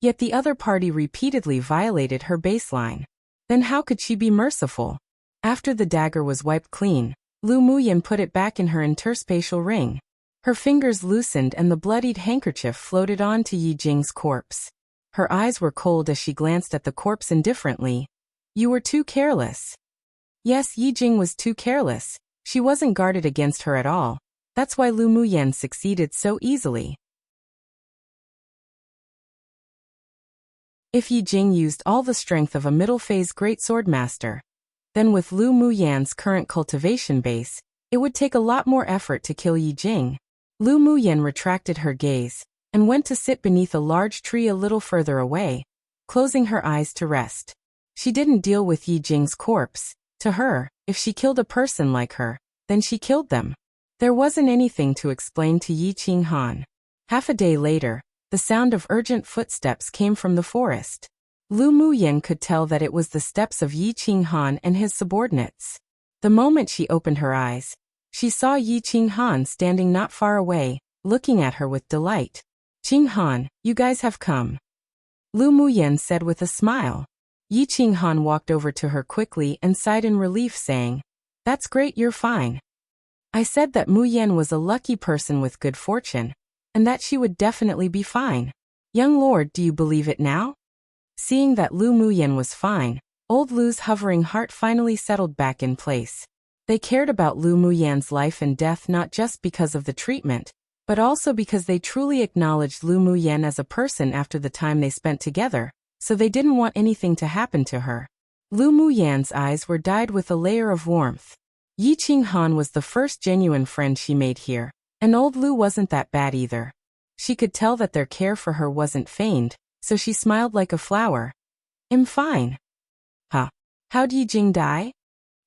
Yet the other party repeatedly violated her baseline. Then how could she be merciful? After the dagger was wiped clean, Lu Muyan put it back in her interspatial ring. Her fingers loosened and the bloodied handkerchief floated on to Yi Jing's corpse. Her eyes were cold as she glanced at the corpse indifferently. You were too careless. Yes, Yi Jing was too careless. She wasn't guarded against her at all. That's why Lu Muyan succeeded so easily. If Yi Jing used all the strength of a middle-phase great swordmaster, then with Lu Muyan's current cultivation base, it would take a lot more effort to kill Yi Jing. Lu Muyan retracted her gaze and went to sit beneath a large tree a little further away, closing her eyes to rest. She didn't deal with Yi Jing's corpse. To her, if she killed a person like her, then she killed them. There wasn't anything to explain to Yi Qinghan. Half a day later, the sound of urgent footsteps came from the forest. Lu Muyan could tell that it was the steps of Yi Qinghan and his subordinates. The moment she opened her eyes, she saw Yi Qinghan standing not far away, looking at her with delight. Qinghan, you guys have come. Lu Muyan said with a smile. Yi Qinghan walked over to her quickly and sighed in relief, saying, That's great, you're fine. I said that Muyan was a lucky person with good fortune, and that she would definitely be fine. Young lord, do you believe it now? Seeing that Lu Muyan was fine, old Lu's hovering heart finally settled back in place. They cared about Lu Muyan's life and death not just because of the treatment, but also because they truly acknowledged Lu Muyan as a person after the time they spent together, so they didn't want anything to happen to her. Lu Muyan's eyes were dyed with a layer of warmth. Yi Qinghan was the first genuine friend she made here, and old Lu wasn't that bad either. She could tell that their care for her wasn't feigned, so she smiled like a flower. I'm fine. Huh? How'd Yi Jing die?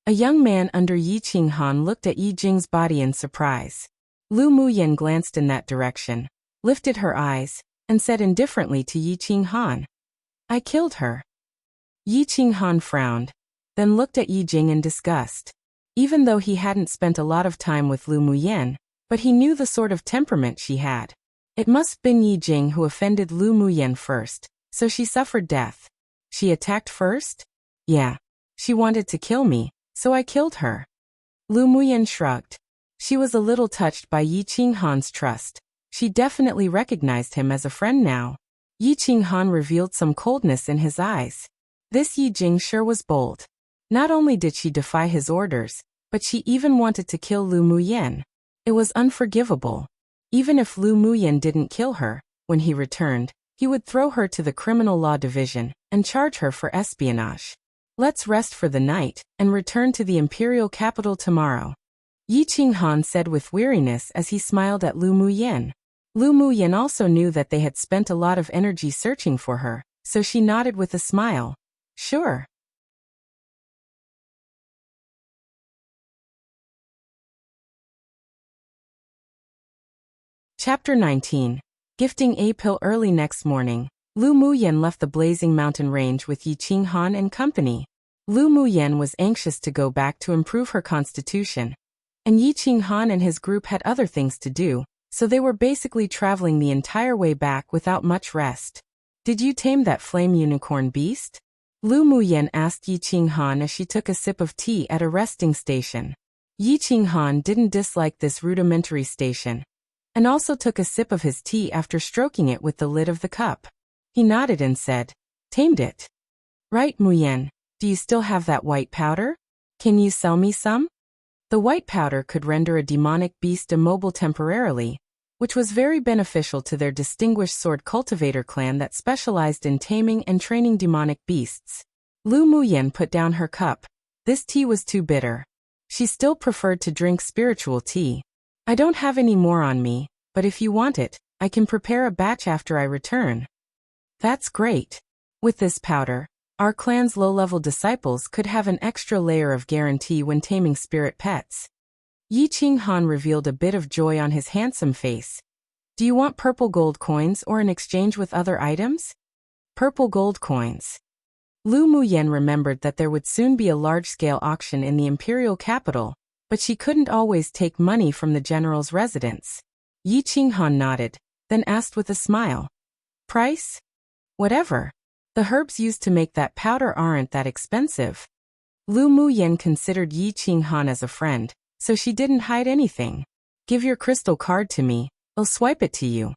A young man under Yi Qinghan looked at Yi Jing's body in surprise. Lu Muyan glanced in that direction, lifted her eyes, and said indifferently to Yi Qinghan, I killed her. Yi Qinghan frowned, then looked at Yi Jing in disgust. Even though he hadn't spent a lot of time with Lu Muyan, but he knew the sort of temperament she had. It must have been Yi Jing who offended Lu Muyan first, so she suffered death. She attacked first? Yeah. She wanted to kill me, so I killed her. Lu Muyan shrugged. She was a little touched by Yi Qinghan's trust. She definitely recognized him as a friend now. Yi Qinghan revealed some coldness in his eyes. This Yi Jing sure was bold. Not only did she defy his orders, but she even wanted to kill Lu Muyan. It was unforgivable. Even if Lu Muyan didn't kill her, when he returned, he would throw her to the criminal law division and charge her for espionage. Let's rest for the night and return to the imperial capital tomorrow. Yi Qinghan said with weariness as he smiled at Lu Muyan. Lu Muyan also knew that they had spent a lot of energy searching for her, so she nodded with a smile. Sure. Chapter 19. Gifting a pill. Early next morning, Lu Muyan left the blazing mountain range with Yi Qinghan and company. Lu Muyan was anxious to go back to improve her constitution, and Yi Qinghan and his group had other things to do, so they were basically traveling the entire way back without much rest. Did you tame that flame unicorn beast? Lu Muyan asked Yi Qinghan as she took a sip of tea at a resting station. Yi Qinghan didn't dislike this rudimentary station, and also took a sip of his tea after stroking it with the lid of the cup. He nodded and said, Tamed it. Right, Muyan, do you still have that white powder? Can you sell me some? The white powder could render a demonic beast immobile temporarily, which was very beneficial to their distinguished sword cultivator clan that specialized in taming and training demonic beasts. Lu Muyan put down her cup. This tea was too bitter. She still preferred to drink spiritual tea. I don't have any more on me, but if you want it, I can prepare a batch after I return. That's great. With this powder, our clan's low-level disciples could have an extra layer of guarantee when taming spirit pets. Yi Qinghan revealed a bit of joy on his handsome face. Do you want purple gold coins or in exchange with other items? Purple gold coins. Lu Muyan remembered that there would soon be a large-scale auction in the imperial capital, but she couldn't always take money from the general's residence. Yi Qinghan nodded, then asked with a smile. Price? Whatever. The herbs used to make that powder aren't that expensive. Lu Muyen considered Yi Qinghan as a friend, so she didn't hide anything. Give your crystal card to me, I'll swipe it to you.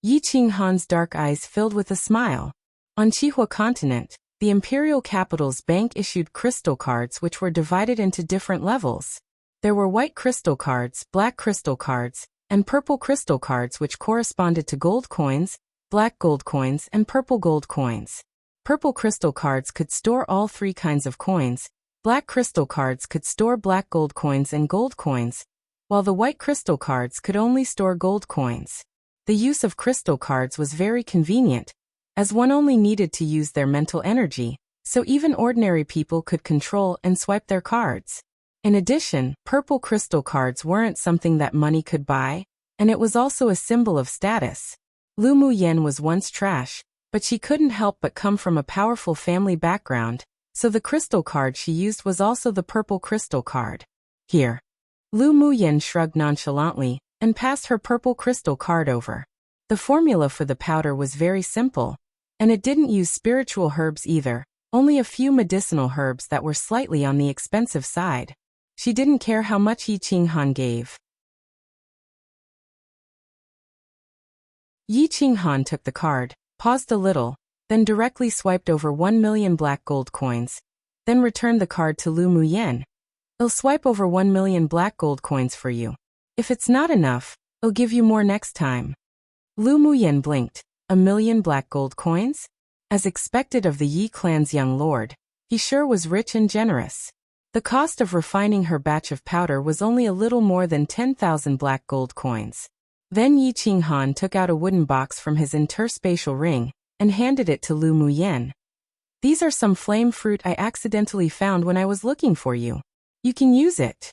Yi Qinghan's dark eyes filled with a smile. On Qihua continent, the imperial capital's bank issued crystal cards which were divided into different levels. There were white crystal cards, black crystal cards, and purple crystal cards which corresponded to gold coins, black gold coins, and purple gold coins. Purple crystal cards could store all three kinds of coins, black crystal cards could store black gold coins and gold coins, while the white crystal cards could only store gold coins. The use of crystal cards was very convenient, as one only needed to use their mental energy, so even ordinary people could control and swipe their cards. In addition, purple crystal cards weren't something that money could buy, and it was also a symbol of status. Lu Muyen was once trash, but she couldn't help but come from a powerful family background, so the crystal card she used was also the purple crystal card. Here. Lu Muyen shrugged nonchalantly and passed her purple crystal card over. The formula for the powder was very simple, and it didn't use spiritual herbs either, only a few medicinal herbs that were slightly on the expensive side. She didn't care how much Yi Qinghan gave. Yi Qinghan took the card, paused a little, then directly swiped over 1 million black gold coins, then returned the card to Lu Muyen. I'll swipe over 1 million black gold coins for you. If it's not enough, I'll give you more next time. Lu Muyen blinked. 1 million black gold coins? As expected of the Yi clan's young lord, he sure was rich and generous. The cost of refining her batch of powder was only a little more than 10,000 black gold coins. Then Yi Qinghan took out a wooden box from his interspatial ring and handed it to Lu Muyen. These are some flame fruit I accidentally found when I was looking for you. You can use it.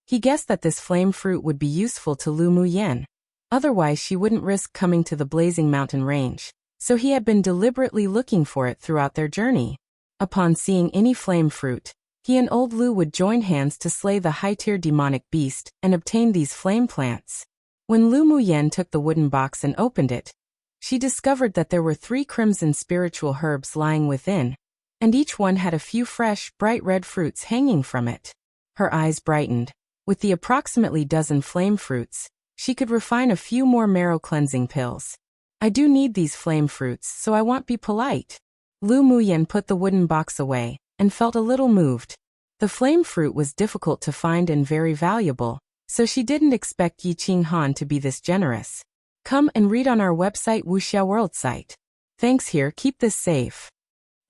He guessed that this flame fruit would be useful to Lu Muyen. Otherwise she wouldn't risk coming to the blazing mountain range, so he had been deliberately looking for it throughout their journey. Upon seeing any flame fruit, he and old Lu would join hands to slay the high-tier demonic beast and obtain these flame plants. When Lu Muyen took the wooden box and opened it, she discovered that there were 3 crimson spiritual herbs lying within, and each one had a few fresh, bright red fruits hanging from it. Her eyes brightened. With the approximately dozen flame fruits, she could refine a few more marrow-cleansing pills. I do need these flame fruits, so I won't be polite. Lu Muyen put the wooden box away and felt a little moved. The flame fruit was difficult to find and very valuable, so she didn't expect Yi Qinghan to be this generous. Come and read on our website Wuxia World site. Thanks here, keep this safe.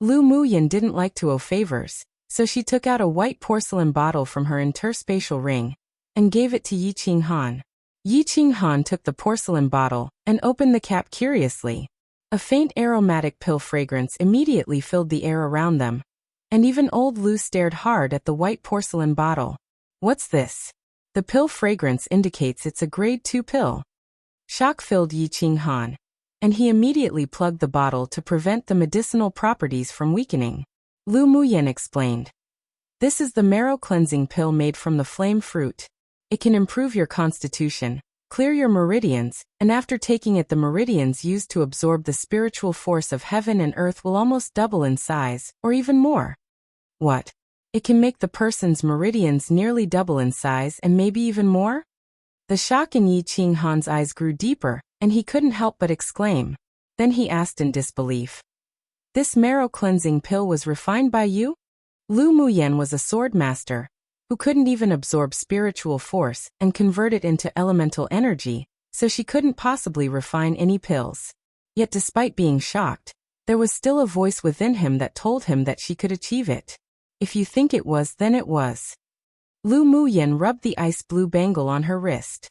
Lu Muyen didn't like to owe favors, so she took out a white porcelain bottle from her interspatial ring and gave it to Yi Qinghan. Yi Qinghan took the porcelain bottle and opened the cap curiously. A faint aromatic pill fragrance immediately filled the air around them, and even old Lu stared hard at the white porcelain bottle. What's this? The pill fragrance indicates it's a grade 2 pill. Shock filled Yi Qinghan, and he immediately plugged the bottle to prevent the medicinal properties from weakening. Lu Muyen explained. This is the marrow cleansing pill made from the flame fruit. It can improve your constitution, clear your meridians, and after taking it the meridians used to absorb the spiritual force of heaven and earth will almost double in size, or even more. What? It can make the person's meridians nearly double in size and maybe even more? The shock in Yi Qinghan's eyes grew deeper, and he couldn't help but exclaim. Then he asked in disbelief. This marrow cleansing pill was refined by you? Lu Muyen was a sword master, who couldn't even absorb spiritual force and convert it into elemental energy, so she couldn't possibly refine any pills. Yet despite being shocked, there was still a voice within him that told him that she could achieve it. If you think it was, then it was. Lu Muyen rubbed the ice blue bangle on her wrist.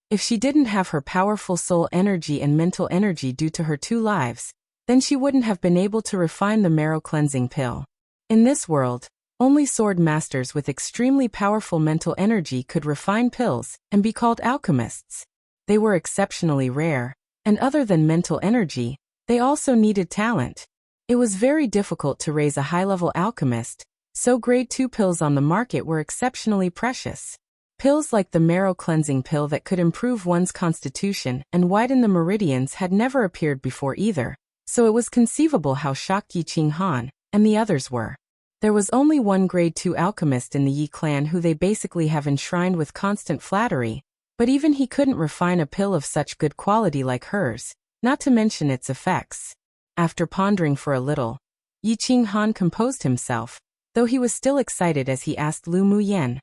If she didn't have her powerful soul energy and mental energy due to her 2 lives, then she wouldn't have been able to refine the marrow cleansing pill. In this world, only sword masters with extremely powerful mental energy could refine pills and be called alchemists. They were exceptionally rare, and other than mental energy, they also needed talent. It was very difficult to raise a high-level alchemist, so grade 2 pills on the market were exceptionally precious. Pills like the marrow cleansing pill that could improve one's constitution and widen the meridians had never appeared before either, so it was conceivable how shocked Yi Qinghan and the others were. There was only one grade 2 alchemist in the Yi clan who they basically have enshrined with constant flattery, but even he couldn't refine a pill of such good quality like hers, not to mention its effects. After pondering for a little, Yi Qinghan composed himself, though he was still excited as he asked Lu Muyan.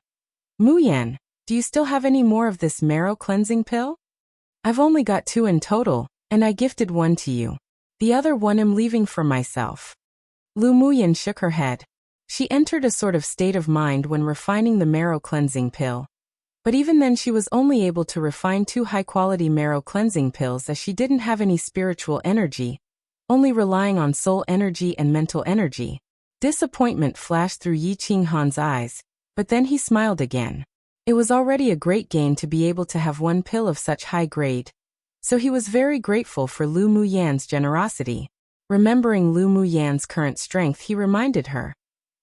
Muyan, do you still have any more of this marrow cleansing pill? I've only got 2 in total, and I gifted one to you. The other one I'm leaving for myself. Lu Muyan shook her head. She entered a sort of state of mind when refining the marrow cleansing pill. But even then she was only able to refine 2 high-quality marrow cleansing pills as she didn't have any spiritual energy, only relying on soul energy and mental energy. Disappointment flashed through Yi Qinghan's eyes, but then he smiled again. It was already a great gain to be able to have 1 pill of such high grade, so he was very grateful for Lu Muyan's generosity. Remembering Lu Muyan's current strength, he reminded her,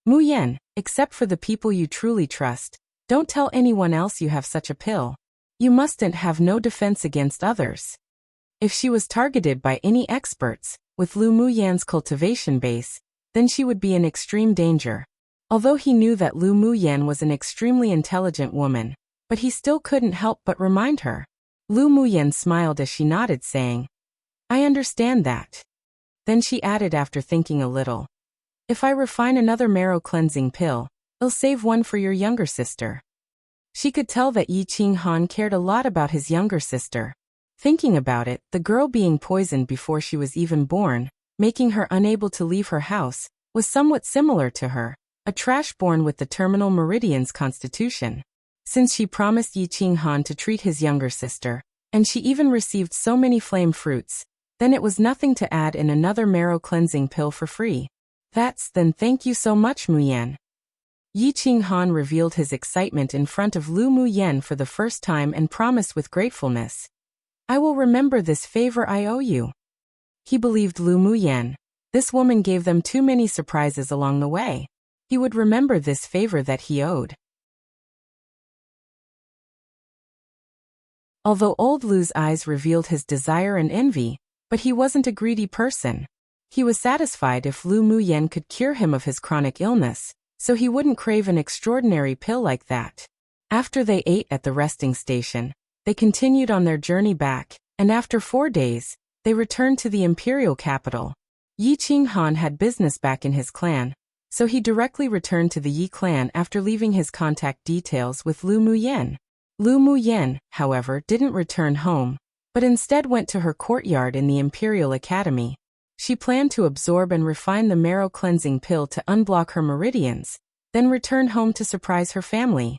Muyan, except for the people you truly trust, don't tell anyone else you have such a pill. You mustn't have no defense against others. If she was targeted by any experts, with Lu Muyan's cultivation base, then she would be in extreme danger. Although he knew that Lu Muyan was an extremely intelligent woman, but he still couldn't help but remind her. Lu Muyan smiled as she nodded, saying, I understand that. Then she added after thinking a little, if I refine another marrow cleansing pill, I'll save one for your younger sister. She could tell that Yi Qinghan cared a lot about his younger sister. Thinking about it, the girl being poisoned before she was even born, making her unable to leave her house, was somewhat similar to her, a trash born with the terminal meridian's constitution. Since she promised Yi Qinghan to treat his younger sister, and she even received so many flame fruits, then it was nothing to add in another marrow cleansing pill for free. Then thank you so much, Muyan. Yi Qinghan revealed his excitement in front of Lu Muyan for the first time and promised with gratefulness, I will remember this favor I owe you. He believed Lu Muyan. This woman gave them too many surprises along the way. He would remember this favor that he owed. Although old Lu's eyes revealed his desire and envy, but he wasn't a greedy person. He was satisfied if Lu Muyan could cure him of his chronic illness, so he wouldn't crave an extraordinary pill like that. After they ate at the resting station, they continued on their journey back, and after 4 days, they returned to the imperial capital. Yi Qinghan had business back in his clan, so he directly returned to the Yi clan after leaving his contact details with Lu Muyan. Lu Muyan, however, didn't return home, but instead went to her courtyard in the Imperial Academy. She planned to absorb and refine the marrow cleansing pill to unblock her meridians, then return home to surprise her family.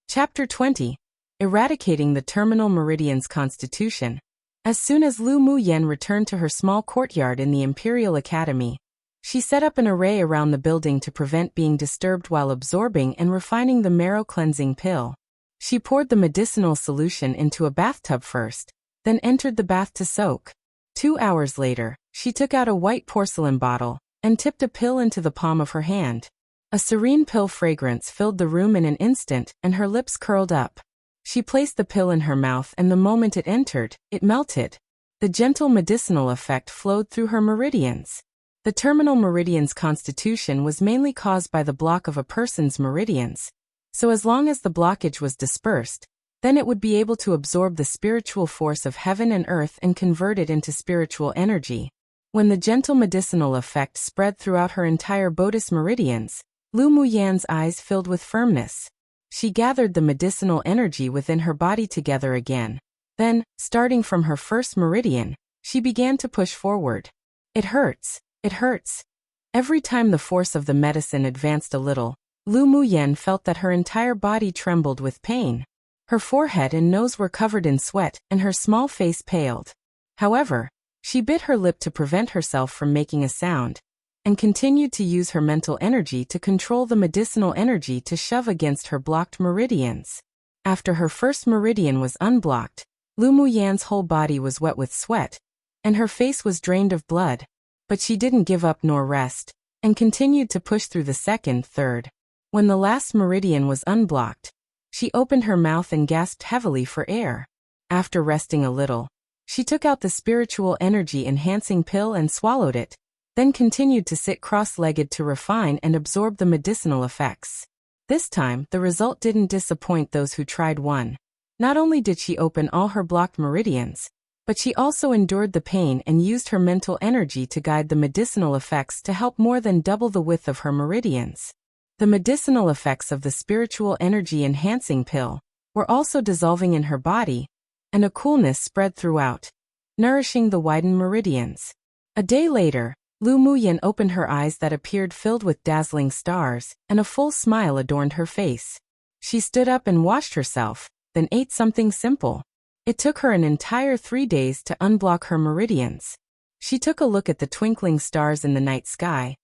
Chapter 20. Eradicating the Terminal Meridian's Constitution. As soon as Lu Muyan returned to her small courtyard in the Imperial Academy, she set up an array around the building to prevent being disturbed while absorbing and refining the marrow cleansing pill. She poured the medicinal solution into a bathtub first, then entered the bath to soak. 2 hours later, she took out a white porcelain bottle and tipped a pill into the palm of her hand. A serene pill fragrance filled the room in an instant, and her lips curled up. She placed the pill in her mouth, and the moment it entered, it melted. The gentle medicinal effect flowed through her meridians. The terminal meridian's constitution was mainly caused by the block of a person's meridians, so as long as the blockage was dispersed, then it would be able to absorb the spiritual force of heaven and earth and convert it into spiritual energy. When the gentle medicinal effect spread throughout her entire bodice meridians, Lu Muyan's eyes filled with firmness. She gathered the medicinal energy within her body together again. Then, starting from her first meridian, she began to push forward. It hurts. It hurts. Every time the force of the medicine advanced a little, Lu Muyan felt that her entire body trembled with pain. Her forehead and nose were covered in sweat, and her small face paled. However, she bit her lip to prevent herself from making a sound, and continued to use her mental energy to control the medicinal energy to shove against her blocked meridians. After her first meridian was unblocked, Lu Muyan's whole body was wet with sweat, and her face was drained of blood. But she didn't give up nor rest, and continued to push through the second, third. When the last meridian was unblocked, she opened her mouth and gasped heavily for air. After resting a little, she took out the spiritual energy-enhancing pill and swallowed it, then continued to sit cross-legged to refine and absorb the medicinal effects. This time, the result didn't disappoint those who tried one. Not only did she open all her blocked meridians, but she also endured the pain and used her mental energy to guide the medicinal effects to help more than double the width of her meridians. The medicinal effects of the spiritual energy-enhancing pill were also dissolving in her body, and a coolness spread throughout, nourishing the widened meridians. A day later, Lu Muyan opened her eyes that appeared filled with dazzling stars, and a full smile adorned her face. She stood up and washed herself, then ate something simple. It took her an entire 3 days to unblock her meridians. She took a look at the twinkling stars in the night sky,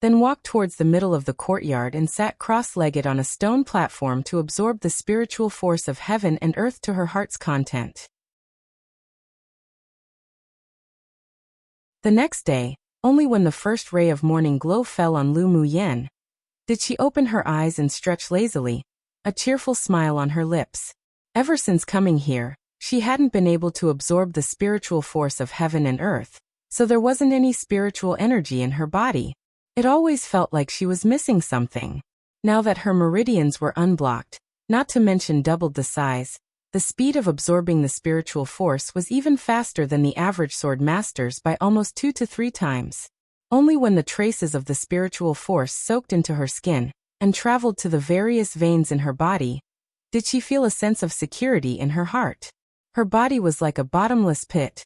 then walked towards the middle of the courtyard and sat cross-legged on a stone platform to absorb the spiritual force of heaven and earth to her heart's content. The next day, only when the first ray of morning glow fell on Lu Muyan, did she open her eyes and stretch lazily, a cheerful smile on her lips. Ever since coming here, she hadn't been able to absorb the spiritual force of heaven and earth, so there wasn't any spiritual energy in her body. It always felt like she was missing something. Now that her meridians were unblocked, not to mention doubled the size, the speed of absorbing the spiritual force was even faster than the average sword masters by almost 2 to 3 times. Only when the traces of the spiritual force soaked into her skin and traveled to the various veins in her body, did she feel a sense of security in her heart. Her body was like a bottomless pit,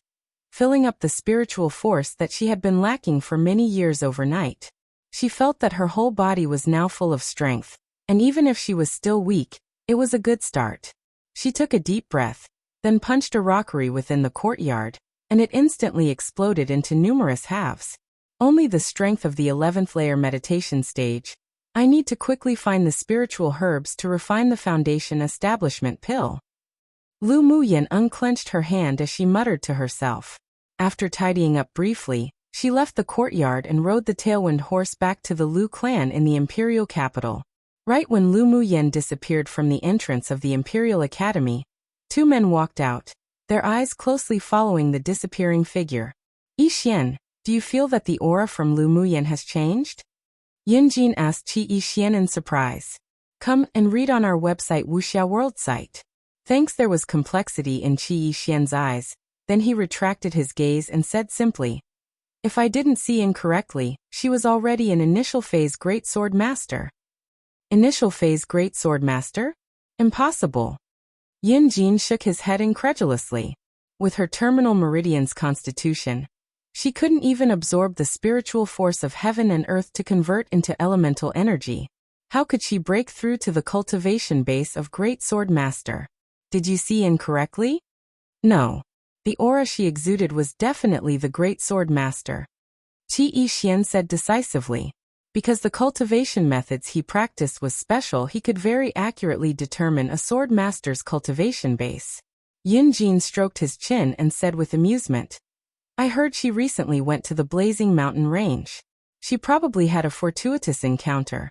filling up the spiritual force that she had been lacking for many years overnight. She felt that her whole body was now full of strength, and even if she was still weak, it was a good start. She took a deep breath, then punched a rockery within the courtyard, and it instantly exploded into numerous halves. Only the strength of the 11th layer meditation stage. I need to quickly find the spiritual herbs to refine the foundation establishment pill. Lu Muyan unclenched her hand as she muttered to herself. After tidying up briefly, she left the courtyard and rode the tailwind horse back to the Lu clan in the imperial capital. Right when Lu Muyan disappeared from the entrance of the Imperial Academy, 2 men walked out, their eyes closely following the disappearing figure. Yi Xian, do you feel that the aura from Lu Muyan has changed? Yin Jin asked Qi Yi Xian in surprise. Come and read on our website Wuxia World site. Thanks. There was complexity in Qi Yi Xian's eyes, then he retracted his gaze and said simply, if I didn't see incorrectly, she was already an initial phase Great Sword Master. Initial phase Great Sword Master? Impossible. Yin Jin shook his head incredulously. With her terminal meridian's constitution, she couldn't even absorb the spiritual force of heaven and earth to convert into elemental energy. How could she break through to the cultivation base of Great Sword Master? Did you see incorrectly? No. The aura she exuded was definitely the Great Sword Master. Qi Yi Xian said decisively. Because the cultivation methods he practiced was special, he could very accurately determine a sword master's cultivation base. Yin Jin stroked his chin and said with amusement, I heard she recently went to the Blazing Mountain Range. She probably had a fortuitous encounter.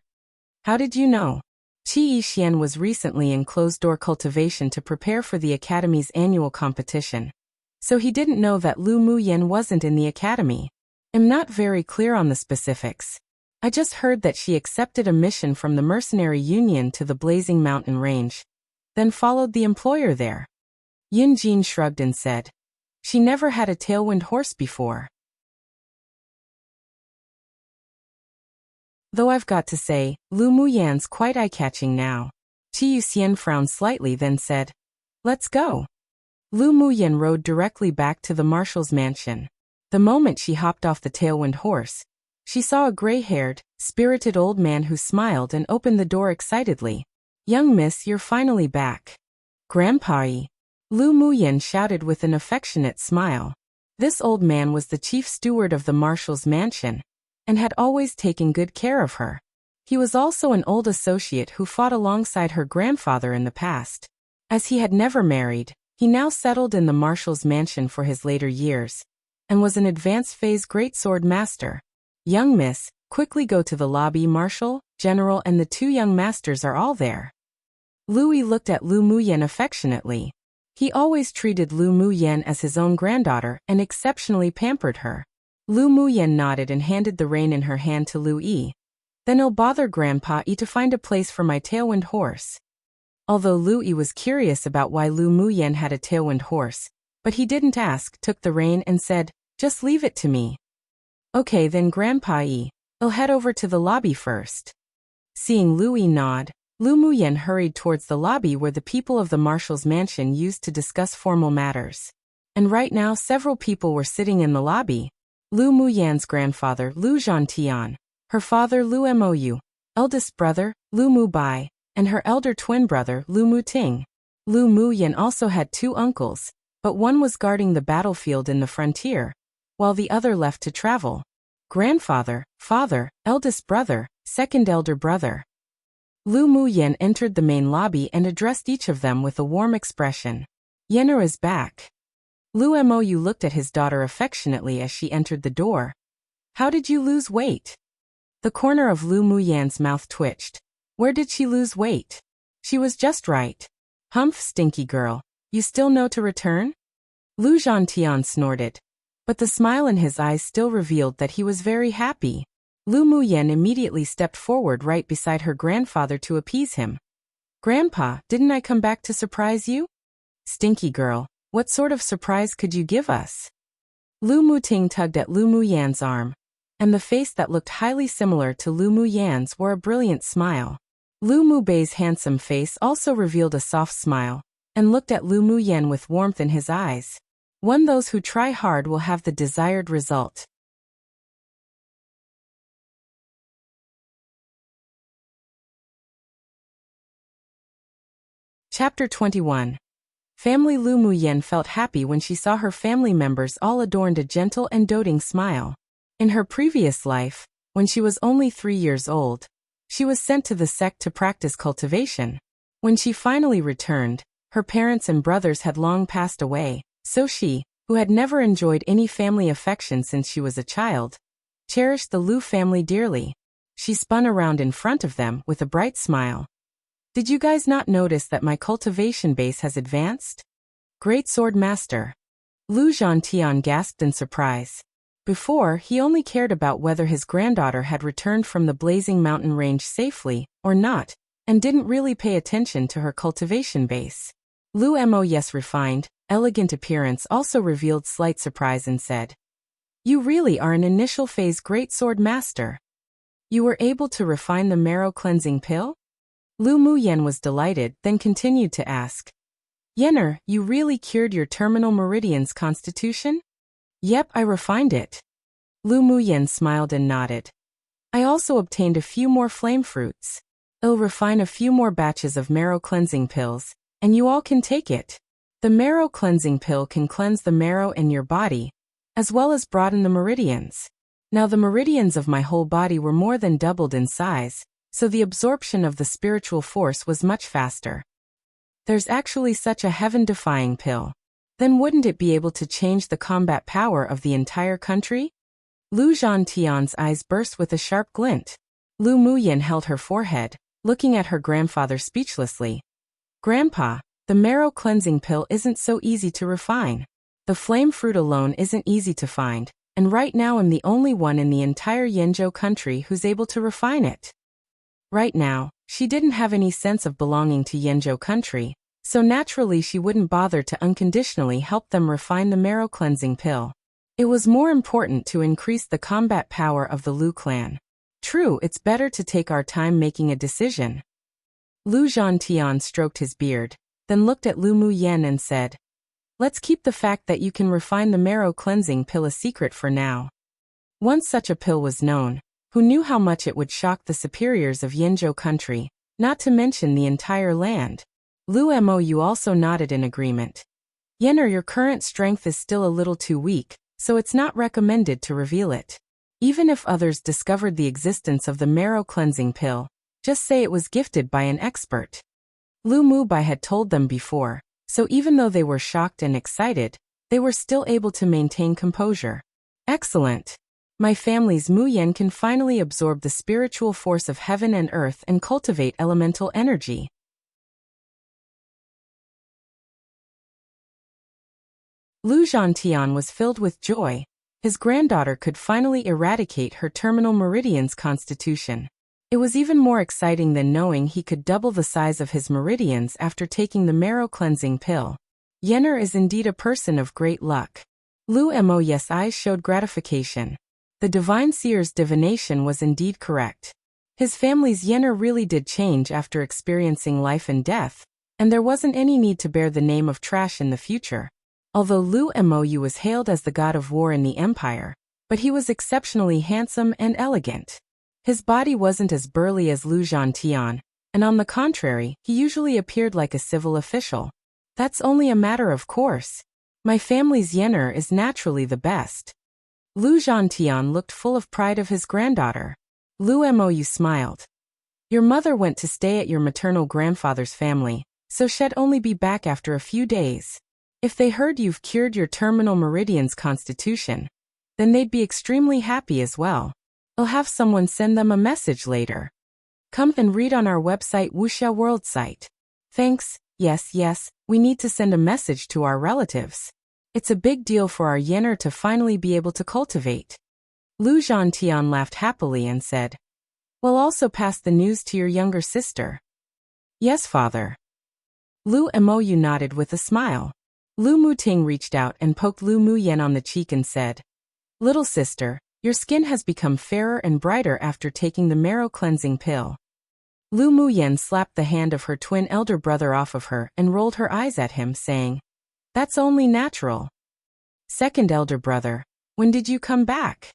How did you know? Qi Yi Xian was recently in closed-door cultivation to prepare for the Academy's annual competition. So he didn't know that Lu Muyan wasn't in the Academy. I'm not very clear on the specifics. I just heard that she accepted a mission from the Mercenary Union to the Blazing Mountain Range, then followed the employer there. Yin Jin shrugged and said, she never had a tailwind horse before. Though I've got to say, Lu Muyan's quite eye-catching now. Qi Yi Xian frowned slightly then said, let's go. Lu Muyan rode directly back to the marshal's mansion. The moment she hopped off the tailwind horse, she saw a gray-haired, spirited old man who smiled and opened the door excitedly. Young miss, you're finally back. Grandpa-y. Lu Muyan shouted with an affectionate smile. This old man was the chief steward of the marshal's mansion, and had always taken good care of her. He was also an old associate who fought alongside her grandfather in the past. As he had never married, he now settled in the marshal's mansion for his later years, and was an advanced phase greatsword master. Young miss, quickly go to the lobby. Marshal, General and the two young masters are all there. Louis looked at Lu Muyen affectionately. He always treated Lu Muyen as his own granddaughter and exceptionally pampered her. Lu Muyen nodded and handed the rein in her hand to Louis. Then I'll bother Grandpa E to find a place for my tailwind horse. Although Louis was curious about why Lu Muyen had a tailwind horse, but he didn't ask, took the rein and said, just leave it to me. Okay then Grandpa E, I'll head over to the lobby first. Seeing Louis nod, Lu Muyen hurried towards the lobby where the people of the marshal's mansion used to discuss formal matters. And right now several people were sitting in the lobby. Lu Muyen's grandfather, Lu Zhantian, her father Lu Mou, eldest brother, Lu Mubai, and her elder twin brother, Lu Muting. Lu Muyen also had two uncles, but one was guarding the battlefield in the frontier, while the other left to travel. Grandfather, father, eldest brother, second elder brother. Lu Muyen entered the main lobby and addressed each of them with a warm expression. Yenner is back. Lu Mou looked at his daughter affectionately as she entered the door. How did you lose weight? The corner of Lu Muyen's mouth twitched. Where did she lose weight? She was just right. Humph, stinky girl. You still know to return? Lu Zhantian snorted. But the smile in his eyes still revealed that he was very happy. Lu Muyen immediately stepped forward right beside her grandfather to appease him. Grandpa, didn't I come back to surprise you? Stinky girl, what sort of surprise could you give us? Lu Muting tugged at Lu Muyen's arm, and the face that looked highly similar to Lu Muyen's wore a brilliant smile. Lu Mubei's handsome face also revealed a soft smile, and looked at Lu Muyen with warmth in his eyes. Those who try hard will have the desired result. Chapter 21. Family. Lu Muyen felt happy when she saw her family members all adorned a gentle and doting smile. In her previous life, when she was only 3 years old, she was sent to the sect to practice cultivation. When she finally returned, her parents and brothers had long passed away, so she, who had never enjoyed any family affection since she was a child, cherished the Lu family dearly. She spun around in front of them with a bright smile. Did you guys not notice that my cultivation base has advanced? Great Sword Master. Lu Zhantian gasped in surprise. Before, he only cared about whether his granddaughter had returned from the blazing mountain range safely or not, and didn't really pay attention to her cultivation base. Lu Mo's refined, elegant appearance also revealed slight surprise and said, You really are an initial phase Great Sword Master. You were able to refine the marrow cleansing pill? Lu Muyen was delighted, then continued to ask. Yenner, you really cured your terminal meridian's constitution? Yep, I refined it. Lu Muyen smiled and nodded. I also obtained a few more flame fruits. I'll refine a few more batches of marrow cleansing pills, and you all can take it. The marrow cleansing pill can cleanse the marrow in your body, as well as broaden the meridians. Now the meridians of my whole body were more than doubled in size, so the absorption of the spiritual force was much faster. There's actually such a heaven-defying pill. Then wouldn't it be able to change the combat power of the entire country? Lu Zhantian's eyes burst with a sharp glint. Lu Muyen held her forehead, looking at her grandfather speechlessly. Grandpa, the marrow cleansing pill isn't so easy to refine. The flame fruit alone isn't easy to find, and right now I'm the only one in the entire Yanzhou country who's able to refine it. Right now, she didn't have any sense of belonging to Yanzhou country, so naturally she wouldn't bother to unconditionally help them refine the marrow cleansing pill. It was more important to increase the combat power of the Lu clan. True, it's better to take our time making a decision. Lu Zhantian stroked his beard, then looked at Lu Muyen and said, Let's keep the fact that you can refine the marrow cleansing pill a secret for now. Once such a pill was known, who knew how much it would shock the superiors of Yanzhou country, not to mention the entire land. Lu Mou also nodded in agreement. Yenner, your current strength is still a little too weak, so it's not recommended to reveal it. Even if others discovered the existence of the marrow cleansing pill, just say it was gifted by an expert. Lu Mubai had told them before, so even though they were shocked and excited, they were still able to maintain composure. Excellent. My family's Mu Yan can finally absorb the spiritual force of heaven and earth and cultivate elemental energy. Lu Zhantian was filled with joy. His granddaughter could finally eradicate her terminal meridian's constitution. It was even more exciting than knowing he could double the size of his meridians after taking the marrow cleansing pill. Yenner is indeed a person of great luck. Lu Mo's eyes showed gratification. The divine seer's divination was indeed correct. His family's Yenner really did change after experiencing life and death, and there wasn't any need to bear the name of trash in the future. Although Lu Mou was hailed as the god of war in the empire, but he was exceptionally handsome and elegant. His body wasn't as burly as Lu Zhantian, and on the contrary, he usually appeared like a civil official. That's only a matter of course. My family's Yenner is naturally the best. Lu Zhantian looked full of pride of his granddaughter. Lu Mou smiled. Your mother went to stay at your maternal grandfather's family, so she'd only be back after a few days. If they heard you've cured your terminal meridian's constitution, then they'd be extremely happy as well. I'll have someone send them a message later. Come and read on our website Wuxia World site. Thanks, yes, we need to send a message to our relatives. It's a big deal for our Yenner to finally be able to cultivate. Lu Zhantian laughed happily and said, We'll also pass the news to your younger sister. Yes, father. Lu Mou nodded with a smile. Lu Muting reached out and poked Lu Muyen on the cheek and said, Little sister, your skin has become fairer and brighter after taking the marrow cleansing pill. Lu Muyen slapped the hand of her twin elder brother off of her and rolled her eyes at him, saying, That's only natural. Second elder brother, when did you come back?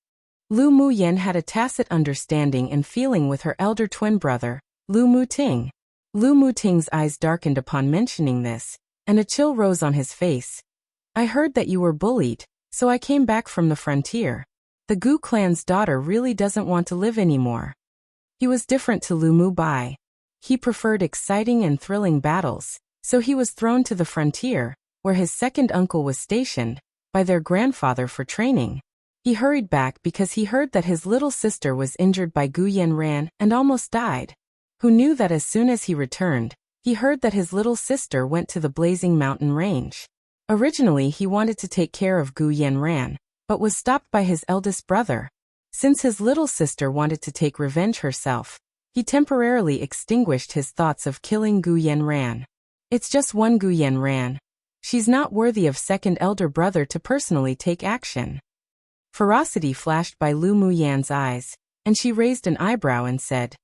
Lu Muyen had a tacit understanding and feeling with her elder twin brother, Lu Muting. Lu Muting's eyes darkened upon mentioning this, and a chill rose on his face. I heard that you were bullied, so I came back from the frontier. The Gu clan's daughter really doesn't want to live anymore. He was different to Lu Mubai. He preferred exciting and thrilling battles, so he was thrown to the frontier, where his second uncle was stationed, by their grandfather for training. He hurried back because he heard that his little sister was injured by Gu Yanran and almost died. Who knew that as soon as he returned, he heard that his little sister went to the blazing mountain range. Originally he wanted to take care of Gu Yanran, but was stopped by his eldest brother. Since his little sister wanted to take revenge herself, he temporarily extinguished his thoughts of killing Gu Yanran. It's just one Gu Yanran. She's not worthy of second elder brother to personally take action. Ferocity flashed by Lu Muyan's eyes, and she raised an eyebrow and said,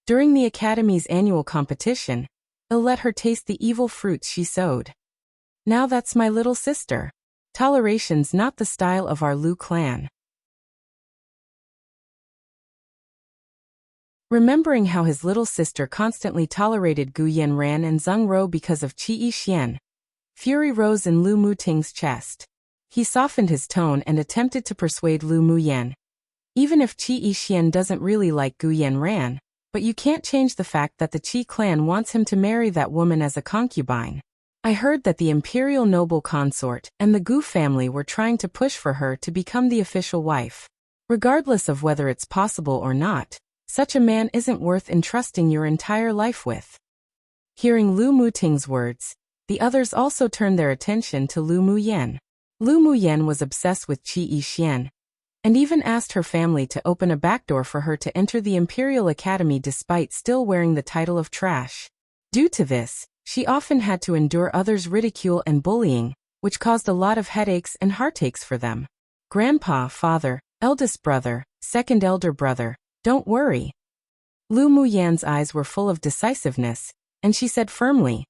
During the Academy's annual competition, I'll let her taste the evil fruits she sowed. Now that's my little sister. Toleration's not the style of our Lu clan. Remembering how his little sister constantly tolerated Gu Yanran and Zheng Ro because of Qi Yixian, fury rose in Lu Muting's chest. He softened his tone and attempted to persuade Lu Muyen. Even if Qi Yixian doesn't really like Gu Yanran, but you can't change the fact that the Qi clan wants him to marry that woman as a concubine. I heard that the imperial noble consort and the Gu family were trying to push for her to become the official wife. Regardless of whether it's possible or not, such a man isn't worth entrusting your entire life with. Hearing Lu Muting's words, the others also turned their attention to Lu Muyen. Lu Muyen was obsessed with Qi Yixian, and even asked her family to open a backdoor for her to enter the Imperial Academy despite still wearing the title of trash. Due to this, she often had to endure others' ridicule and bullying, which caused a lot of headaches and heartaches for them. Grandpa, father, eldest brother, second elder brother, don't worry. Lu Muyan's eyes were full of decisiveness, and she said firmly,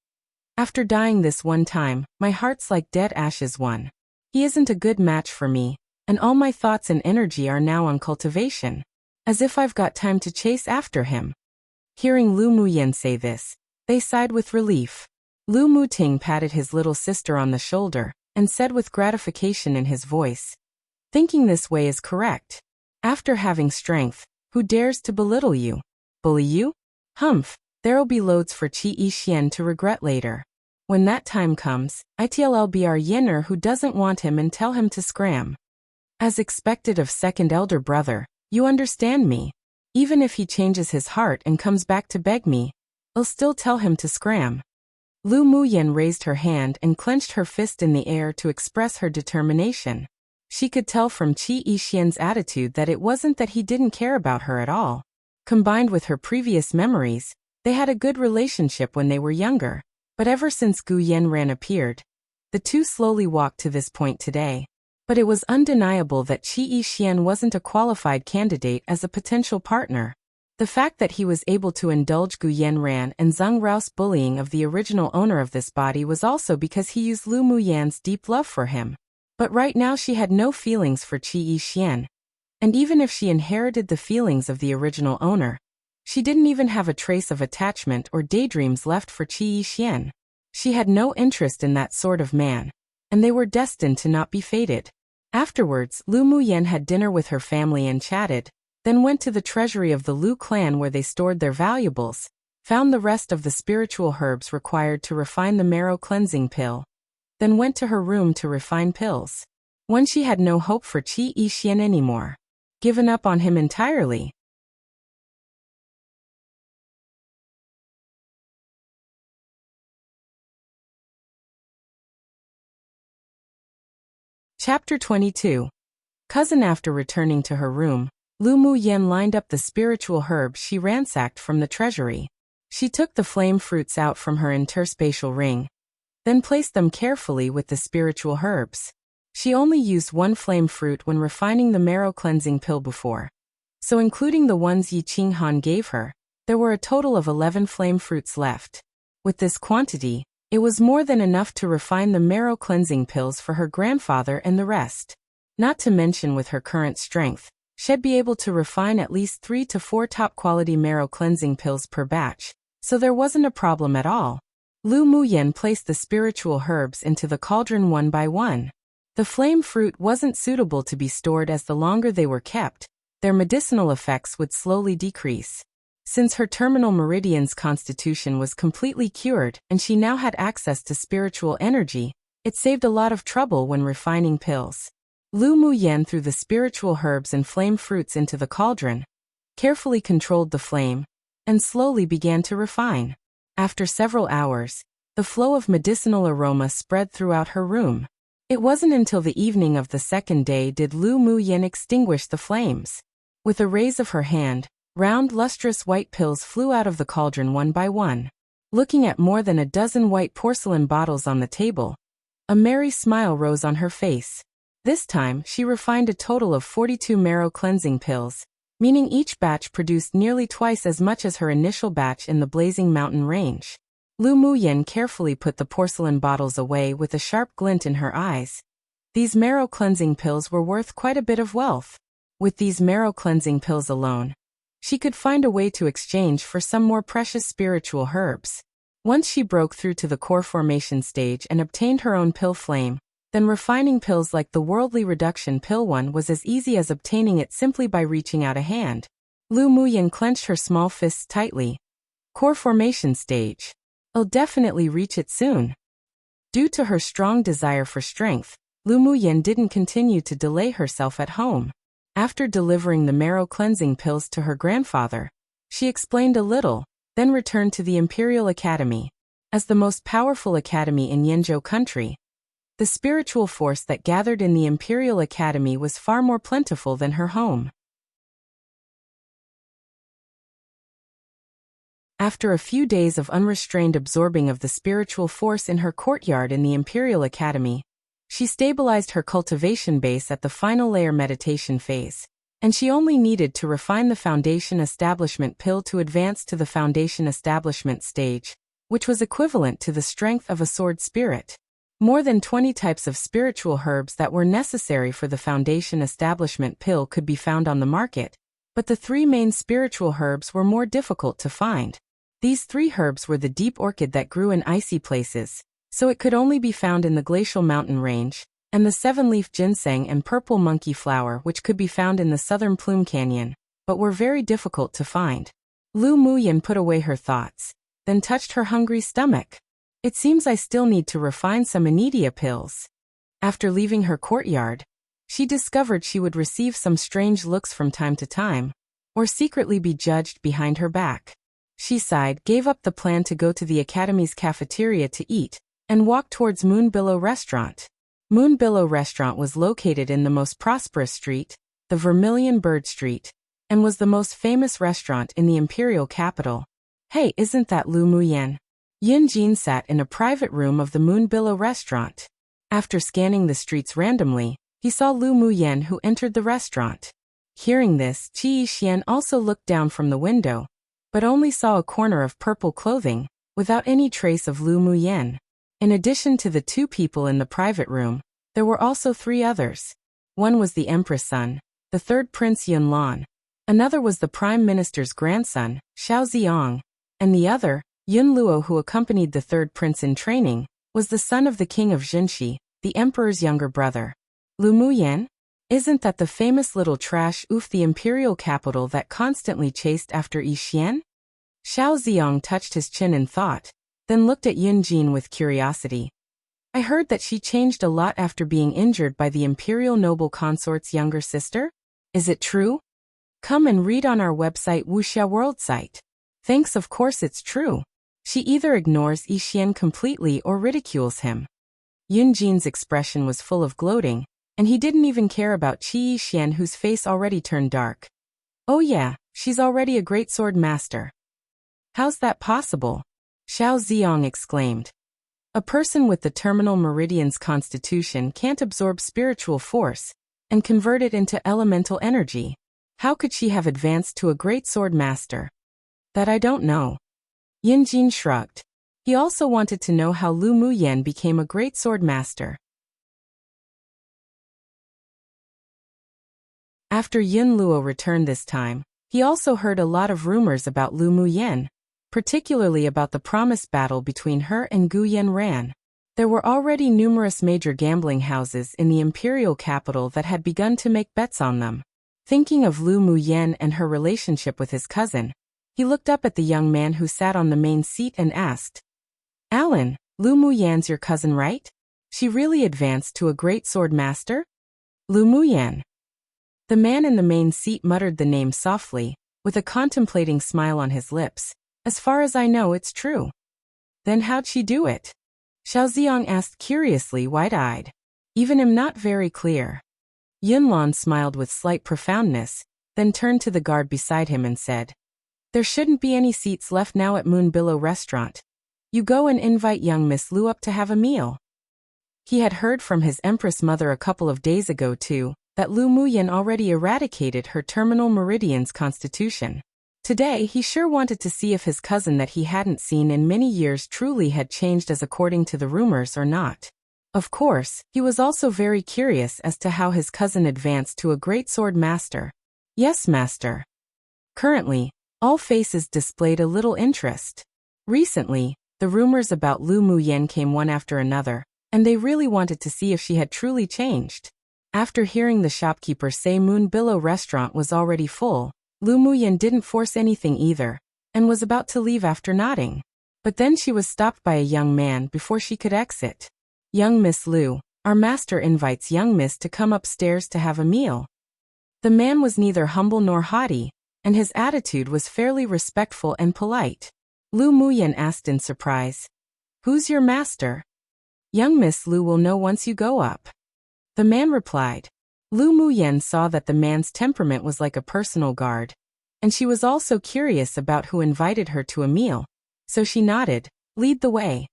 After dying this one time, my heart's like dead ashes one. He isn't a good match for me, and all my thoughts and energy are now on cultivation. As if I've got time to chase after him. Hearing Lu Muyen say this, they sighed with relief. Lu Muting patted his little sister on the shoulder, and said with gratification in his voice, Thinking this way is correct. After having strength, who dares to belittle you? Bully you? Humph, there'll be loads for Qi Yixian to regret later. When that time comes, it'll be our Yenner who doesn't want him and tell him to scram. As expected of second elder brother, you understand me. Even if he changes his heart and comes back to beg me, I'll still tell him to scram. Lu Muyen raised her hand and clenched her fist in the air to express her determination. She could tell from Qi Yixian's attitude that it wasn't that he didn't care about her at all. Combined with her previous memories, they had a good relationship when they were younger. But ever since Gu Yanran appeared, the two slowly walked to this point today. But it was undeniable that Qi Yixian wasn't a qualified candidate as a potential partner. The fact that he was able to indulge Gu Yanran and Zhang Rao's bullying of the original owner of this body was also because he used Lu Muyan's deep love for him. But right now she had no feelings for Qi Yixian. And even if she inherited the feelings of the original owner, she didn't even have a trace of attachment or daydreams left for Qi Yixian. She had no interest in that sort of man, and they were destined to not be fated. Afterwards, Lu Muyen had dinner with her family and chatted, then went to the treasury of the Lu clan where they stored their valuables, found the rest of the spiritual herbs required to refine the marrow cleansing pill, then went to her room to refine pills. When she had no hope for Qi Yixian anymore, given up on him entirely. Chapter 22. Cousin. After returning to her room, Lu Muyen lined up the spiritual herbs she ransacked from the treasury. She took the flame fruits out from her interspatial ring, then placed them carefully with the spiritual herbs. She only used one flame fruit when refining the marrow cleansing pill before. So including the ones Yi Qinghan gave her, there were a total of 11 flame fruits left. With this quantity, it was more than enough to refine the marrow cleansing pills for her grandfather and the rest. Not to mention with her current strength, she'd be able to refine at least 3 to 4 top-quality marrow cleansing pills per batch, so there wasn't a problem at all. Lu Muyen placed the spiritual herbs into the cauldron one by one. The flame fruit wasn't suitable to be stored as the longer they were kept, their medicinal effects would slowly decrease. Since her terminal meridian's constitution was completely cured and she now had access to spiritual energy, it saved a lot of trouble when refining pills. Lu Muyen threw the spiritual herbs and flame fruits into the cauldron, carefully controlled the flame, and slowly began to refine. After several hours, the flow of medicinal aroma spread throughout her room. It wasn't until the evening of the second day did Lu Muyen extinguish the flames. With a raise of her hand, round lustrous white pills flew out of the cauldron one by one. Looking at more than a dozen white porcelain bottles on the table, a merry smile rose on her face. This time, she refined a total of 42 marrow cleansing pills, meaning each batch produced nearly twice as much as her initial batch in the blazing mountain range. Lu Muyen carefully put the porcelain bottles away with a sharp glint in her eyes. These marrow cleansing pills were worth quite a bit of wealth. With these marrow cleansing pills alone, she could find a way to exchange for some more precious spiritual herbs. Once she broke through to the core formation stage and obtained her own pill flame, then refining pills like the worldly reduction pill one was as easy as obtaining it simply by reaching out a hand. Lu Muyen clenched her small fists tightly. Core formation stage. I'll definitely reach it soon. Due to her strong desire for strength, Lu Muyen didn't continue to delay herself at home. After delivering the marrow cleansing pills to her grandfather, she explained a little, then returned to the Imperial Academy. As the most powerful academy in Yanzhou country, the spiritual force that gathered in the Imperial Academy was far more plentiful than her home. After a few days of unrestrained absorbing of the spiritual force in her courtyard in the Imperial Academy, she stabilized her cultivation base at the final layer meditation phase, and she only needed to refine the foundation establishment pill to advance to the foundation establishment stage, which was equivalent to the strength of a sword spirit. More than 20 types of spiritual herbs that were necessary for the foundation establishment pill could be found on the market, but the 3 main spiritual herbs were more difficult to find. These 3 herbs were the deep orchid that grew in icy places, so it could only be found in the glacial mountain range, and the 7-leaf ginseng and purple monkey flower which could be found in the southern Plume Canyon, but were very difficult to find. Lu Muyen put away her thoughts, then touched her hungry stomach. It seems I still need to refine some Anidia pills. After leaving her courtyard, she discovered she would receive some strange looks from time to time, or secretly be judged behind her back. She sighed, gave up the plan to go to the Academy's cafeteria to eat, and walked towards Moonbillow Restaurant. Moonbillow Restaurant was located in the most prosperous street, the Vermilion Bird Street, and was the most famous restaurant in the imperial capital. Hey, isn't that Lu Muyen? Yin Jin sat in a private room of the Moonbillow Restaurant. After scanning the streets randomly, he saw Lu Muyen who entered the restaurant. Hearing this, Qi Yixian also looked down from the window, but only saw a corner of purple clothing, without any trace of Lu Muyen. In addition to the two people in the private room, there were also three others. One was the Empress' son, the third Prince Yunlan. Another was the Prime Minister's grandson, Xiao Ziong, and the other, Yun Luo, who accompanied the third prince in training, was the son of the king of Jinshi, the emperor's younger brother. Lu Muyen? Isn't that the famous little trash oof, the imperial capital that constantly chased after Yixian? Xiao Ziong touched his chin in thought, then looked at Yun Jin with curiosity. I heard that she changed a lot after being injured by the imperial noble consort's younger sister? Is it true? Come and read on our website Wuxia World site. Thanks, of course it's true. She either ignores Yixian completely or ridicules him. Yun Jin's expression was full of gloating, and he didn't even care about Qi Yixian, whose face already turned dark. Oh yeah, she's already a great sword master. How's that possible? Xiao Ziong exclaimed. A person with the terminal meridian's constitution can't absorb spiritual force and convert it into elemental energy. How could she have advanced to a great sword master? That I don't know. Yin Jin shrugged. He also wanted to know how Lu Muyen became a great sword master. After Yun Luo returned this time, he also heard a lot of rumors about Lu Muyen, particularly about the promised battle between her and Gu Yanran. There were already numerous major gambling houses in the imperial capital that had begun to make bets on them. Thinking of Lu Muyen and her relationship with his cousin, he looked up at the young man who sat on the main seat and asked, Alan, Lu Muyen's your cousin, right? She really advanced to a great sword master? Lu Muyen. The man in the main seat muttered the name softly, with a contemplating smile on his lips. As far as I know, it's true. Then how'd she do it? Xiao Ziong asked curiously, wide-eyed. Even am not very clear. Yunlan smiled with slight profoundness, then turned to the guard beside him and said, There shouldn't be any seats left now at Moonbillow Restaurant. You go and invite young Miss Lu up to have a meal. He had heard from his Empress mother a couple of days ago too, that Lu Muyen already eradicated her terminal meridian's constitution. Today he sure wanted to see if his cousin that he hadn't seen in many years truly had changed as according to the rumors or not. Of course, he was also very curious as to how his cousin advanced to a great sword master. Yes, master. Currently, all faces displayed a little interest. Recently, the rumors about Lu Muyen came one after another, and they really wanted to see if she had truly changed. After hearing the shopkeeper say Moonbillow Restaurant was already full, Lu Muyen didn't force anything either, and was about to leave after nodding. But then she was stopped by a young man before she could exit. Young Miss Lu, our master invites young Miss to come upstairs to have a meal. The man was neither humble nor haughty, and his attitude was fairly respectful and polite. Lu Muyen asked in surprise, Who's your master? Young Miss Lu will know once you go up. The man replied. Lu Muyen saw that the man's temperament was like a personal guard, and she was also curious about who invited her to a meal, so she nodded, Lead the way.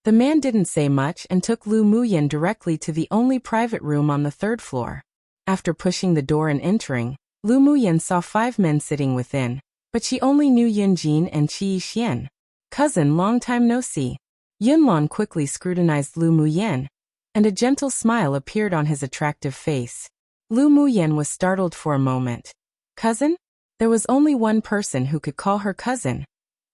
The man didn't say much and took Lu Muyen directly to the only private room on the third floor. After pushing the door and entering, Lu Muyen saw 5 men sitting within, but she only knew Yun Jin and Qi Yixian. Cousin, long time no see. Yunlan quickly scrutinized Lu Muyen, and a gentle smile appeared on his attractive face. Lu Muyen was startled for a moment. Cousin? There was only one person who could call her cousin,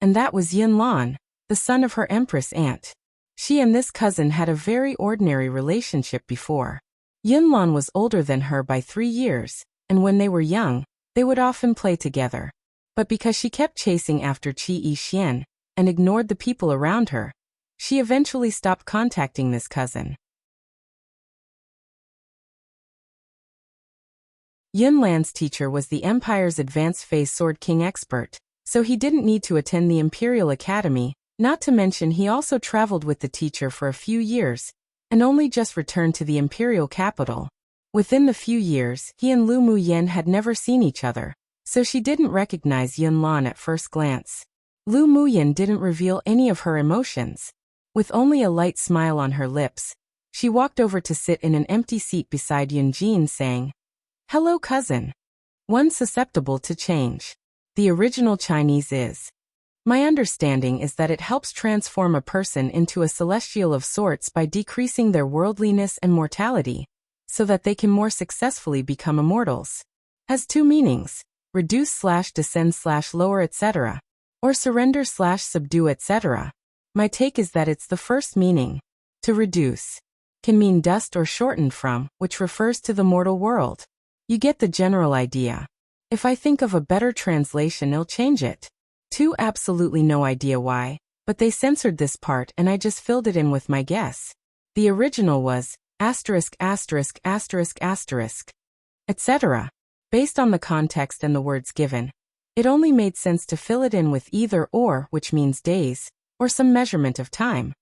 and that was Yunlan, the son of her empress aunt. She and this cousin had a very ordinary relationship before. Yunlan was older than her by 3 years, and when they were young, they would often play together. But because she kept chasing after Qi Yixian, and ignored the people around her, She eventually stopped contacting this cousin. Yunlan's teacher was the Empire's advanced phase Sword King expert, so he didn't need to attend the Imperial Academy, not to mention he also traveled with the teacher for a few years, and only just returned to the Imperial capital. Within the few years, he and Lu Muyen had never seen each other, so she didn't recognize Yunlan at first glance. Lu Muyen didn't reveal any of her emotions. With only a light smile on her lips, she walked over to sit in an empty seat beside Yunjin, saying, "Hello, cousin." One susceptible to change. The original Chinese is. My understanding is that it helps transform a person into a celestial of sorts by decreasing their worldliness and mortality, so that they can more successfully become immortals. Has two meanings: reduce/descend/lower, etc., or surrender/subdue, etc. My take is that it's the first meaning. To reduce can mean dust or shortened from, which refers to the mortal world. You get the general idea. If I think of a better translation, I'll change it. Two, absolutely no idea why, but they censored this part and I just filled it in with my guess. The original was etc. Based on the context and the words given, it only made sense to fill it in with either or, which means days, or some measurement of time.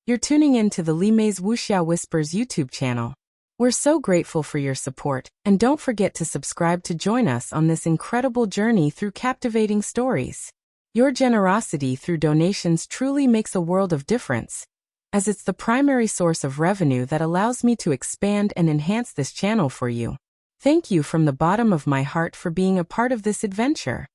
You're tuning in to the Li Mei's Wuxia Whispers YouTube channel. We're so grateful for your support, and don't forget to subscribe to join us on this incredible journey through captivating stories. Your generosity through donations truly makes a world of difference, as it's the primary source of revenue that allows me to expand and enhance this channel for you. Thank you from the bottom of my heart for being a part of this adventure.